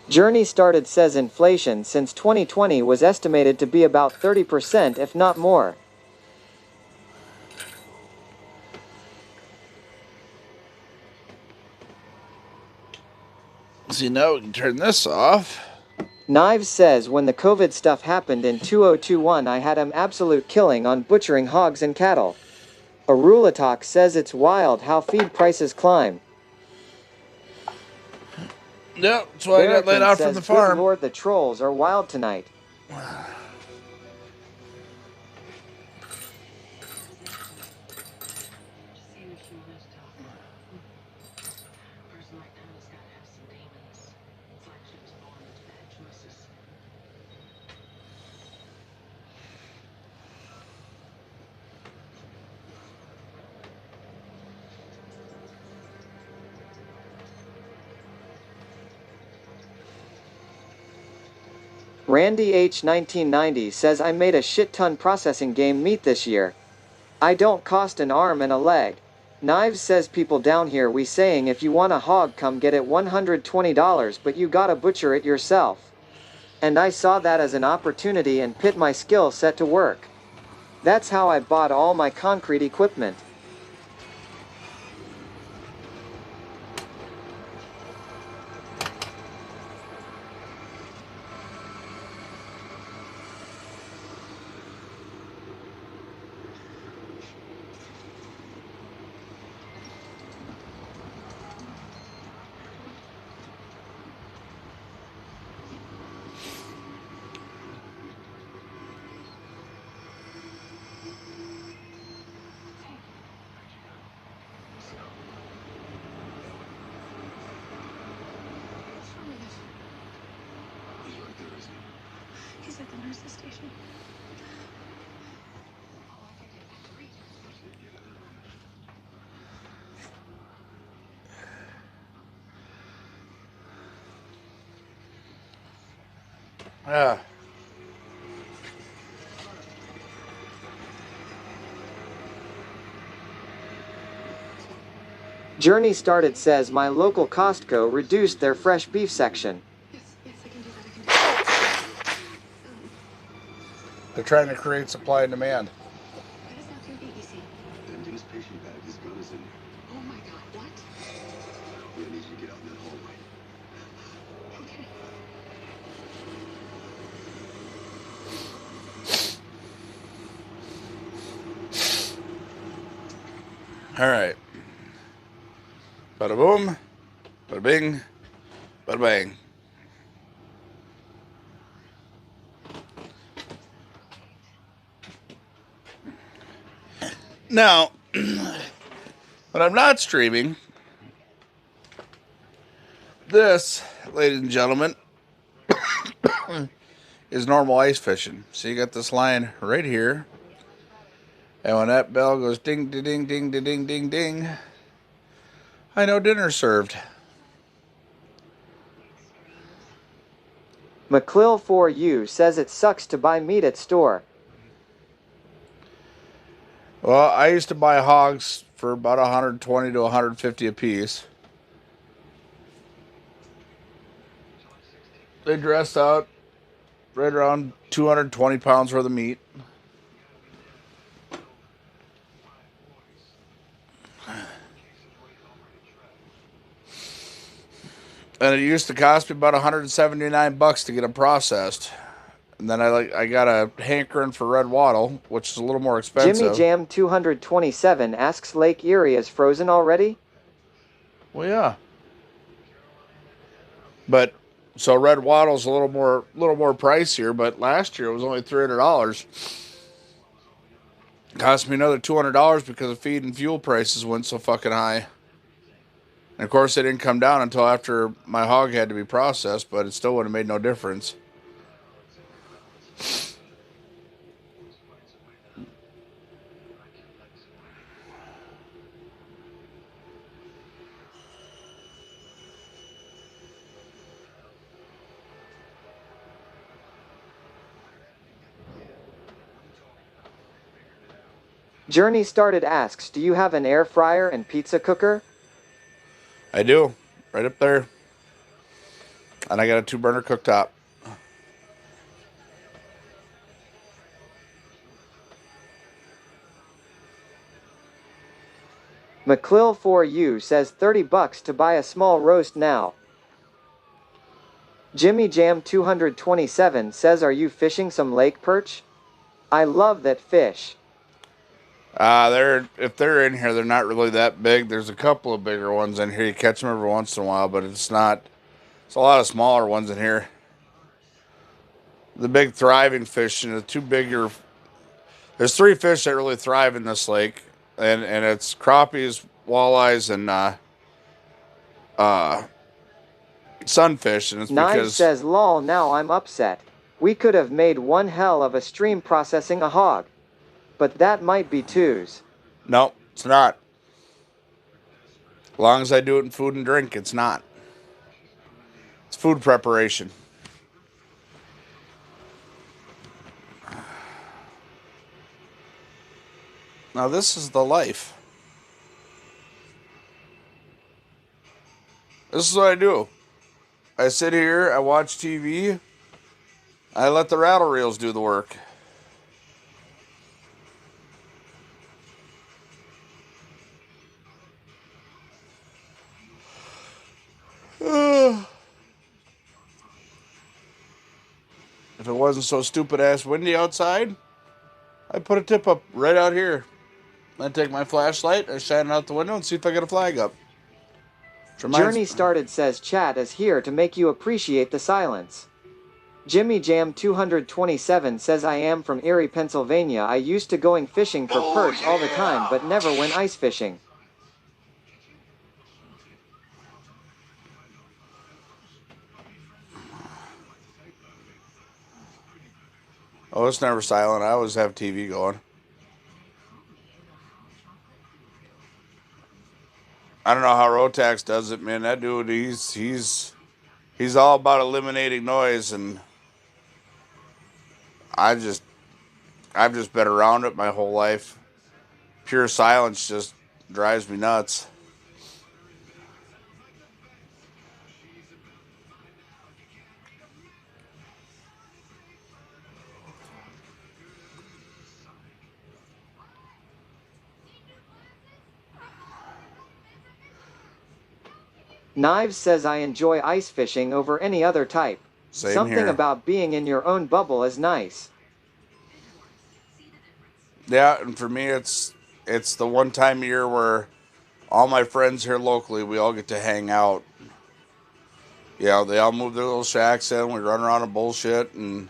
Journey Started says inflation since 2020 was estimated to be about 30% if not more. See, now we can turn this off. Knives says when the COVID stuff happened in 2021 I had an absolute killing on butchering hogs and cattle. Arulatok says it's wild how feed prices climb. Yep, that's why I got let out from the farm. Good Lord, the trolls are wild tonight. Randy H 1990 says I made a shit ton processing game meat this year. I don't cost an arm and a leg. Knives says people down here we saying if you want a hog come get it $120 but you gotta butcher it yourself. And I saw that as an opportunity and put my skill set to work. That's how I bought all my concrete equipment. fishing? Yeah. Journey Started says my local Costco reduced their fresh beef section. They're trying to create supply and demand. Empty fishing bag. His gun is in there. Oh my god, what? We need you to get out in that hallway. All right. Bada boom, bada bing, bada bang. Now, when I'm not streaming, this, ladies and gentlemen, is normal ice fishing. So you got this line right here. And when that bell goes ding, ding, ding, ding, ding, ding, ding, I know dinner's served. McClill4U says it sucks to buy meat at store. Well, I used to buy hogs for about 120 to 150 a piece. They dress out right around 220 pounds worth of meat. And it used to cost me about $179 to get them processed. And then I got a hankering for red wattle, which is a little more expensive. Jimmy Jam 227 asks Lake Erie is frozen already? Well, yeah. But so red wattle's a little more pricier, but last year it was only $300. Cost me another $200 because of feed and fuel prices went so fucking high. And of course, they didn't come down until after my hog had to be processed, but it still would have made no difference. Journey Started asks, do you have an air fryer and pizza cooker? I do. Right up there. And I got a 2-burner cooktop. McClill4U says $30 to buy a small roast now. Jimmy Jam 227 says, are you fishing some lake perch? I love that fish. If they're in here, they're not really that big. There's a couple of bigger ones in here. You catch them every once in a while, but it's a lot of smaller ones in here. The big thriving fish and the two bigger. There's 3 fish that really thrive in this lake, and it's crappies, walleyes, and sunfish. And it's Knives because says, lol, now I'm upset. We could have made one hell of a stream processing a hog. But that might be twos. No, it's not. As long as I do it in food and drink, it's not. It's food preparation. Now this is the life. This is what I do. I sit here, I watch TV, I let the rattle reels do the work. If it wasn't so stupid ass windy outside, I'd put a tip up right out here. Then take my flashlight, I shine it out the window and see if I get a flag up. Journey Started says chat is here to make you appreciate the silence. Jimmy Jam 227 says I am from Erie, Pennsylvania. I used to going fishing for perch all the time but never went ice fishing. Oh, it's never silent. I always have TV going. I don't know how Rotax does it, man. That dude, he's all about eliminating noise, and I've just been around it my whole life. Pure silence just drives me nuts. Knives says I enjoy ice fishing over any other type. Same Something here. about being in your own bubble is nice. Yeah, and for me, it's the one time a year where all my friends here locally, we all get to hang out. Yeah, they all move their little shacks in. We run around and bullshit, and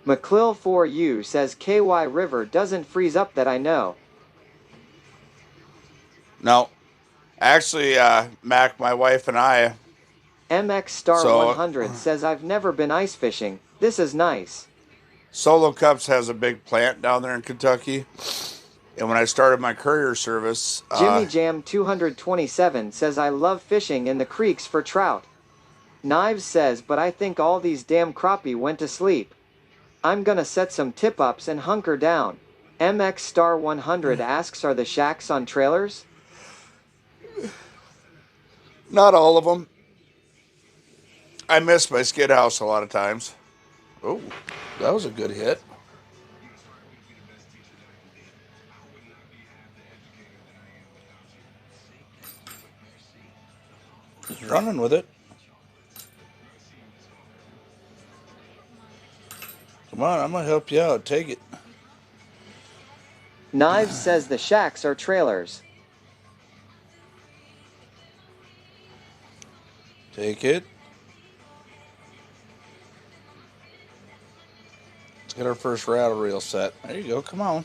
McClill4U says KY River doesn't freeze up that I know. no, actually, Mac, my wife and I. MX Star So 100 says I've never been ice fishing. This is nice. Solo Cups has a big plant down there in Kentucky, and when I started my courier service, Jimmy Jam 227 says I love fishing in the creeks for trout. Knives says but I think all these damn crappie went to sleep. I'm gonna set some tip-ups and hunker down. MX Star 100 asks are the shacks on trailers? not all of them. I miss my skid house a lot of times. Oh, that was a good hit. He's running with it. Come on, I'm gonna help you out. Take it. Knives says the shacks are trailers. Take it. Let's get our first rattle reel set. There you go. Come on.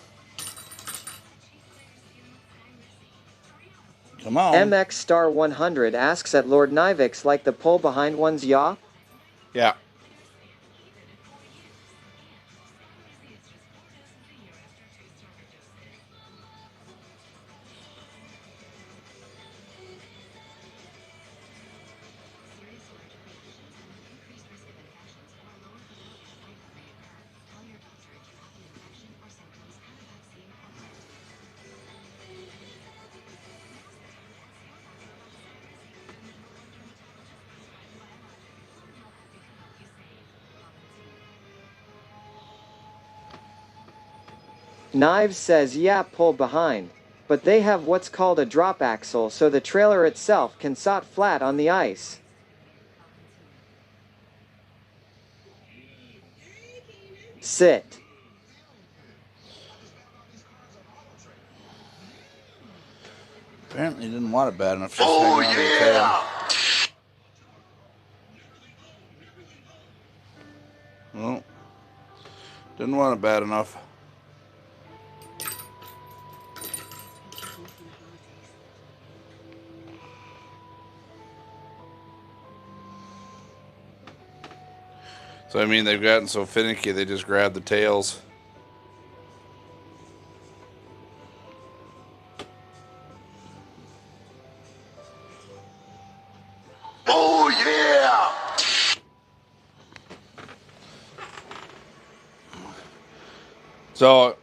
Come on. MX Star 100 asks at Lord Nivix like the pull behind one's yaw? Yeah. Knives says yeah pull behind. But they have what's called a drop axle so the trailer itself can sit flat on the ice. Sit. Apparently didn't want it bad enough. Just hang on to the tail. Well, didn't want it bad enough. So, I mean, they've gotten so finicky, they just grab the tails. Oh, yeah! So,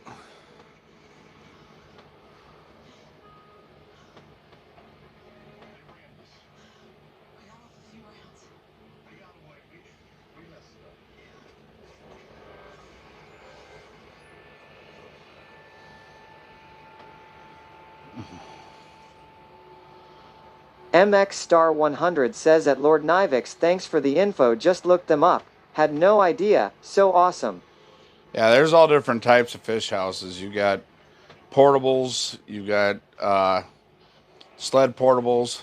MX Star 100 says at Lord Nivix thanks for the info, just looked them up. Had no idea, so awesome. yeah, there's all different types of fish houses. You got portables, you got sled portables,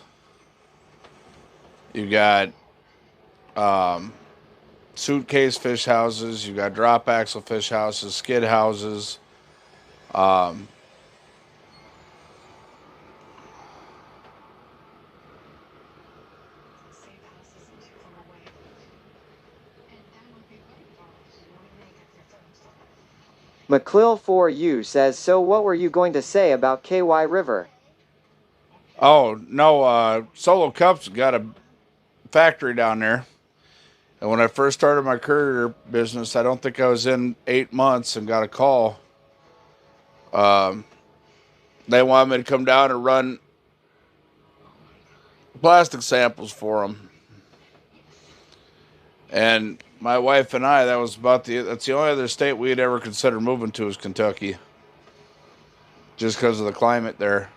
you got suitcase fish houses, you got drop axle fish houses, skid houses. McClill4U says, so what were you going to say about KY River? Oh, no, Solo Cups got a factory down there. And when I first started my courier business, I don't think I was in 8 months and got a call. They wanted me to come down and run plastic samples for them. And my wife and I, that's the only other state we had ever considered moving to is Kentucky. Just because of the climate there.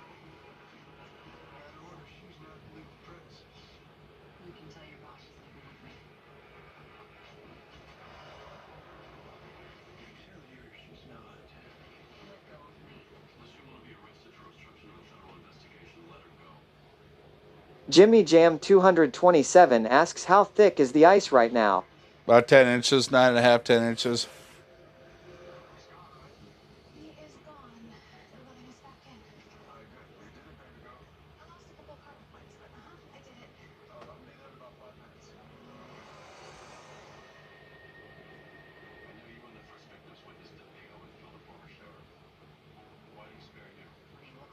Jimmy Jam 227 asks, how thick is the ice right now? About 10 inches, 9.5, 10 inches.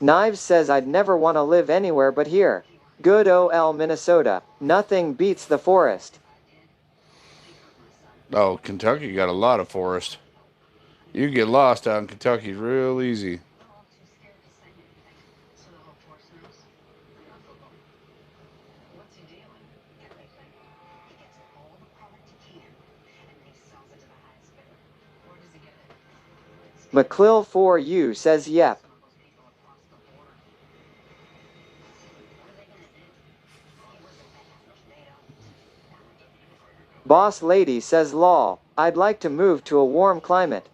Knives says, I'd never want to live anywhere but here. Good OL Minnesota. Nothing beats the forest. Oh, Kentucky got a lot of forest. You can get lost out in Kentucky real easy. McClill4U says, yep. Boss Lady says, lol, I'd like to move to a warm climate.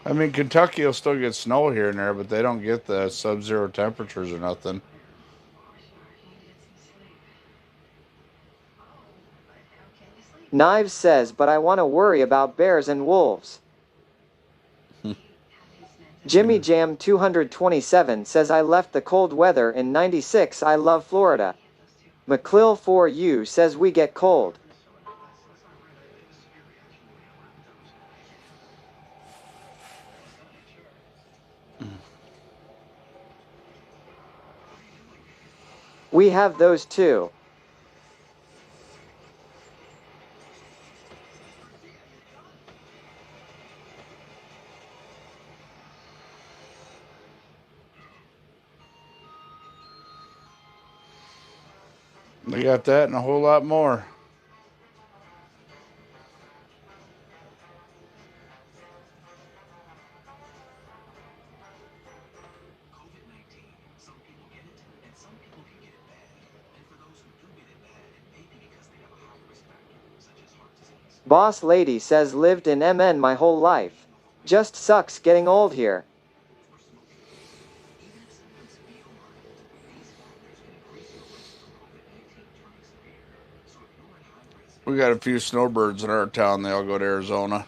I mean, Kentucky will still get snow here and there, but they don't get the sub-zero temperatures or nothing. Knives says, but I want to worry about bears and wolves. Jimmy Jam 227 says, I left the cold weather in '96. I love Florida. McClill4U says, we get cold. We have those too. They got that and a whole lot more. Boss Lady says, lived in MN my whole life. Just sucks getting old here. We got a few snowbirds in our town. They all go to Arizona.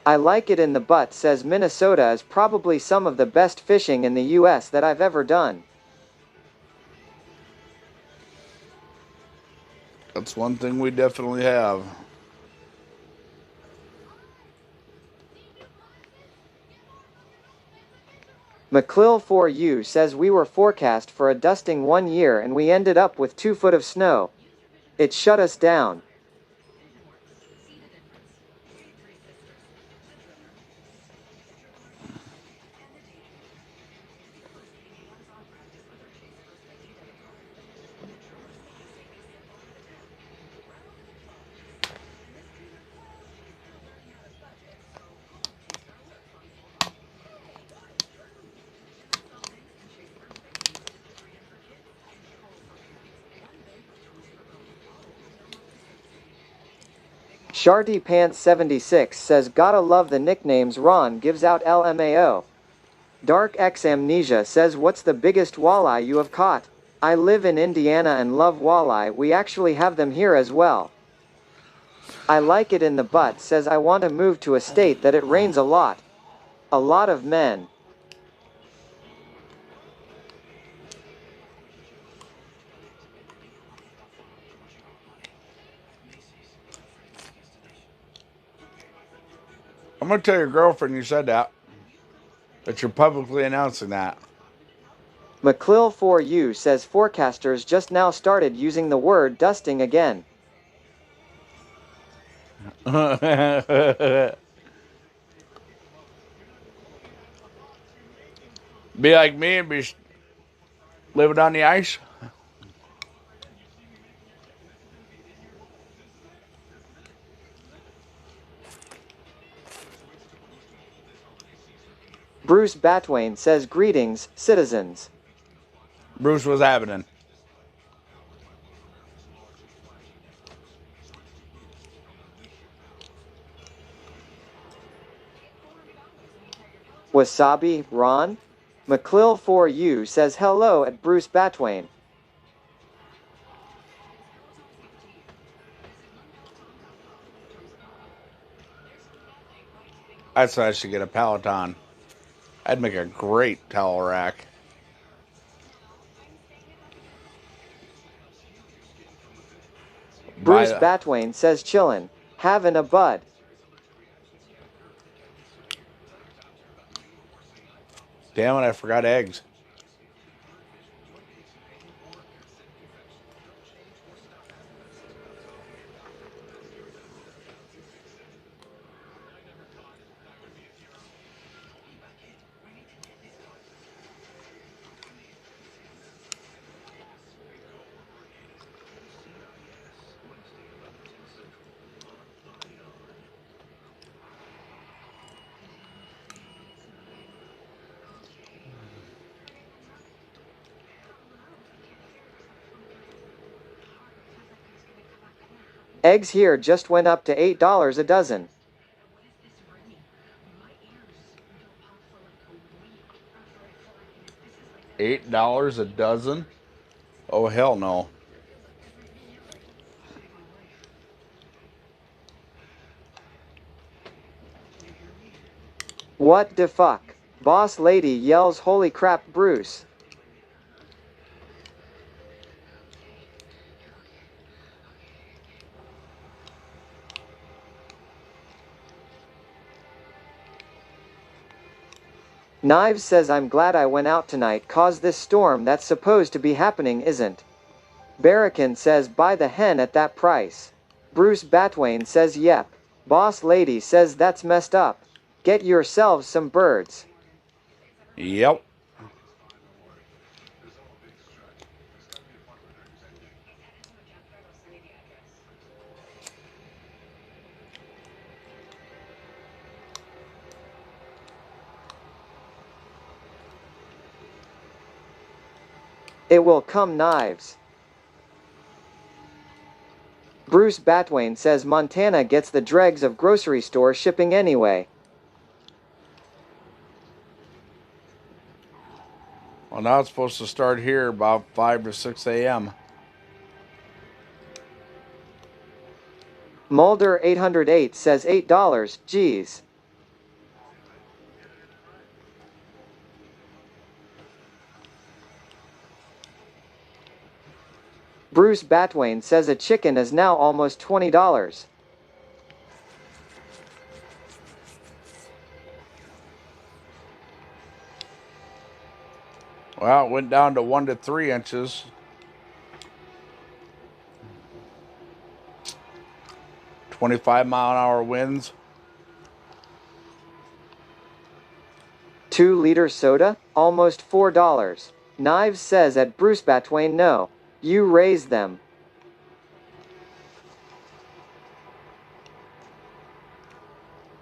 I like it in the butt, says Minnesota is probably some of the best fishing in the US that I've ever done. That's one thing we definitely have. McClill4U says, we were forecast for a dusting 1 year and we ended up with 2 foot of snow. It shut us down. Shardy Pants 76 says, gotta love the nicknames Ron gives out LMAO. Dark X Amnesia says, what's the biggest walleye you have caught? I live in Indiana and love walleye. We actually have them here as well. I like it in the butt. Says, I want to move to a state that it rains a lot. A lot of men. I'm going to tell your girlfriend you said that. That you're publicly announcing that. McClill4U says forecasters just now started using the word dusting again. Be like me and be living on the ice. Bruce Batwain says, greetings, citizens. Bruce, what's happening? Wasabi, Ron? McClill4U says hello at Bruce Batwain. I'd say I should get a Peloton. I'd make a great towel rack. Bruce Batwain says chillin', having a bud. Damn it, I forgot eggs. Eggs here just went up to $8 a dozen. $8 a dozen? Oh, hell no. What the fuck? Boss lady yells, holy crap, Bruce. Knives says, I'm glad I went out tonight cause this storm that's supposed to be happening isn't. Barracan says, buy the hen at that price. Bruce Batwain says, yep. Boss lady says, that's messed up. Get yourselves some birds. Yep. It will come, Knives. Bruce Batwain says Montana gets the dregs of grocery store shipping anyway. Well, now it's supposed to start here about 5 to 6 a.m. Mulder 808 says $8, geez. Bruce Batwain says a chicken is now almost $20. Well, it went down to 1 to 3 inches. $25-mile-an-hour winds. 2-liter soda, almost $4. Knives says at Bruce Batwain, no. You raise them.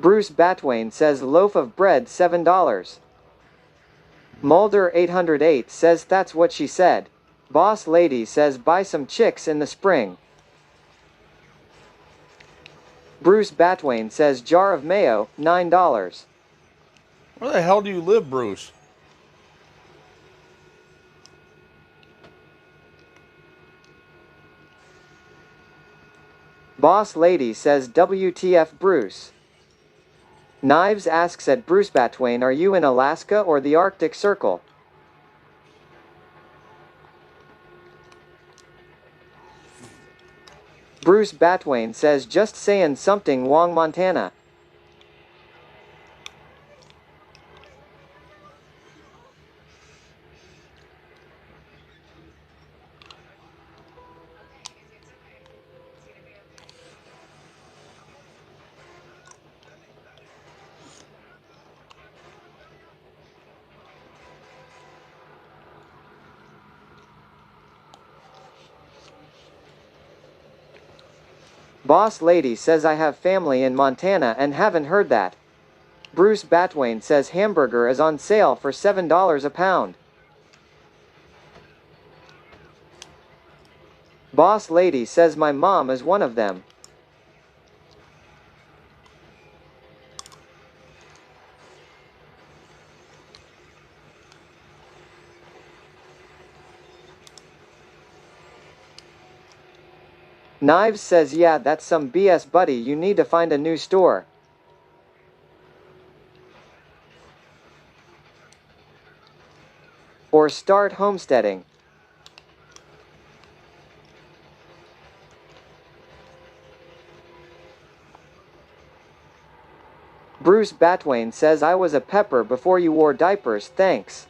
Bruce Batwain says loaf of bread $7. Mulder 808 says that's what she said. Boss lady says buy some chicks in the spring. Bruce Batwain says jar of mayo $9. Where the hell do you live, Bruce? Boss Lady says WTF Bruce. Knives asks at Bruce Batwain, are you in Alaska or the Arctic Circle? Bruce Batwain says just sayin' something Wong Montana. Boss Lady says I have family in Montana and haven't heard that. Bruce Batwain says hamburger is on sale for $7 a pound. Boss Lady says my mom is one of them. Knives says yeah, that's some BS buddy, you need to find a new store. Or start homesteading. Bruce Batwain says I was a pepper before you wore diapers, thanks.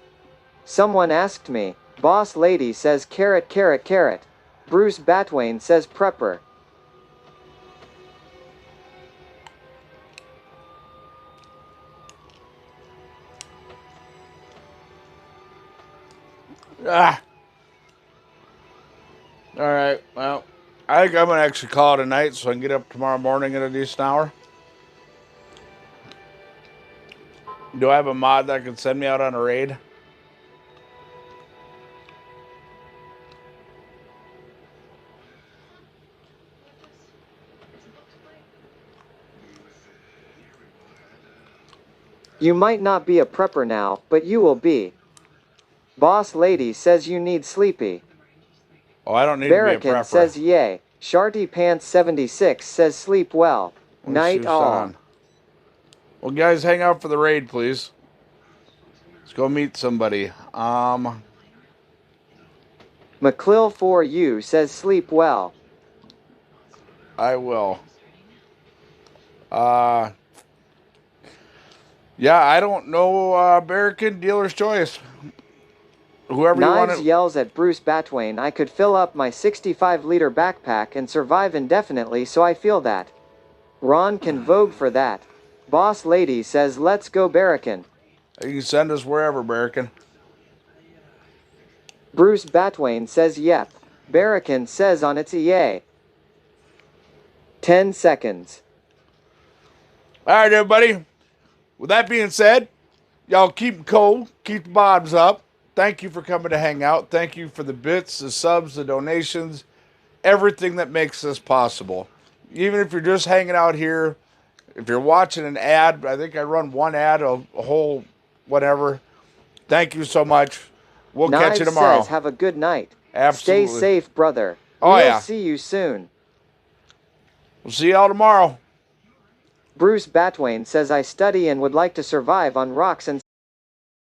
Someone asked me. Boss Lady says carrot carrot carrot. Bruce Batwain says prepper. Ah. All right. Well, I think I'm gonna actually call it a night so I can get up tomorrow morning at a decent hour. Do I have a mod that can send me out on a raid? You might not be a prepper now, but you will be. Boss Lady says you need sleepy. Oh, I don't need to be a Barracan prepper. says yay. Sharty Pants 76 says sleep well. Let me see Night who's all. on. Well, guys, hang out for the raid, please. Let's go meet somebody. McClill 4U says sleep well. I will. Yeah, I don't know. Barracan, dealer's choice. Whoever you want Knives to. yells at Bruce Batwain, I could fill up my 65-liter backpack and survive indefinitely, so I feel that. Ron can vogue for that. Boss Lady says let's go Barracan. You can send us wherever, Barracan. Bruce Batwain says yep. Barracan says on its yay. 10 seconds. All right, everybody. With that being said, y'all keep 'em cold, keep the bottoms up. Thank you for coming to hang out. Thank you for the bits, the subs, the donations, everything that makes this possible. Even if you're just hanging out here, if you're watching an ad, I think I run one ad a whole whatever. Thank you so much. We'll catch you Knives tomorrow. says have a good night. Absolutely. Stay safe, brother. Oh, we'll yeah. see you soon. We'll see y'all tomorrow. Bruce Batwain says I study and would like to survive on rocks and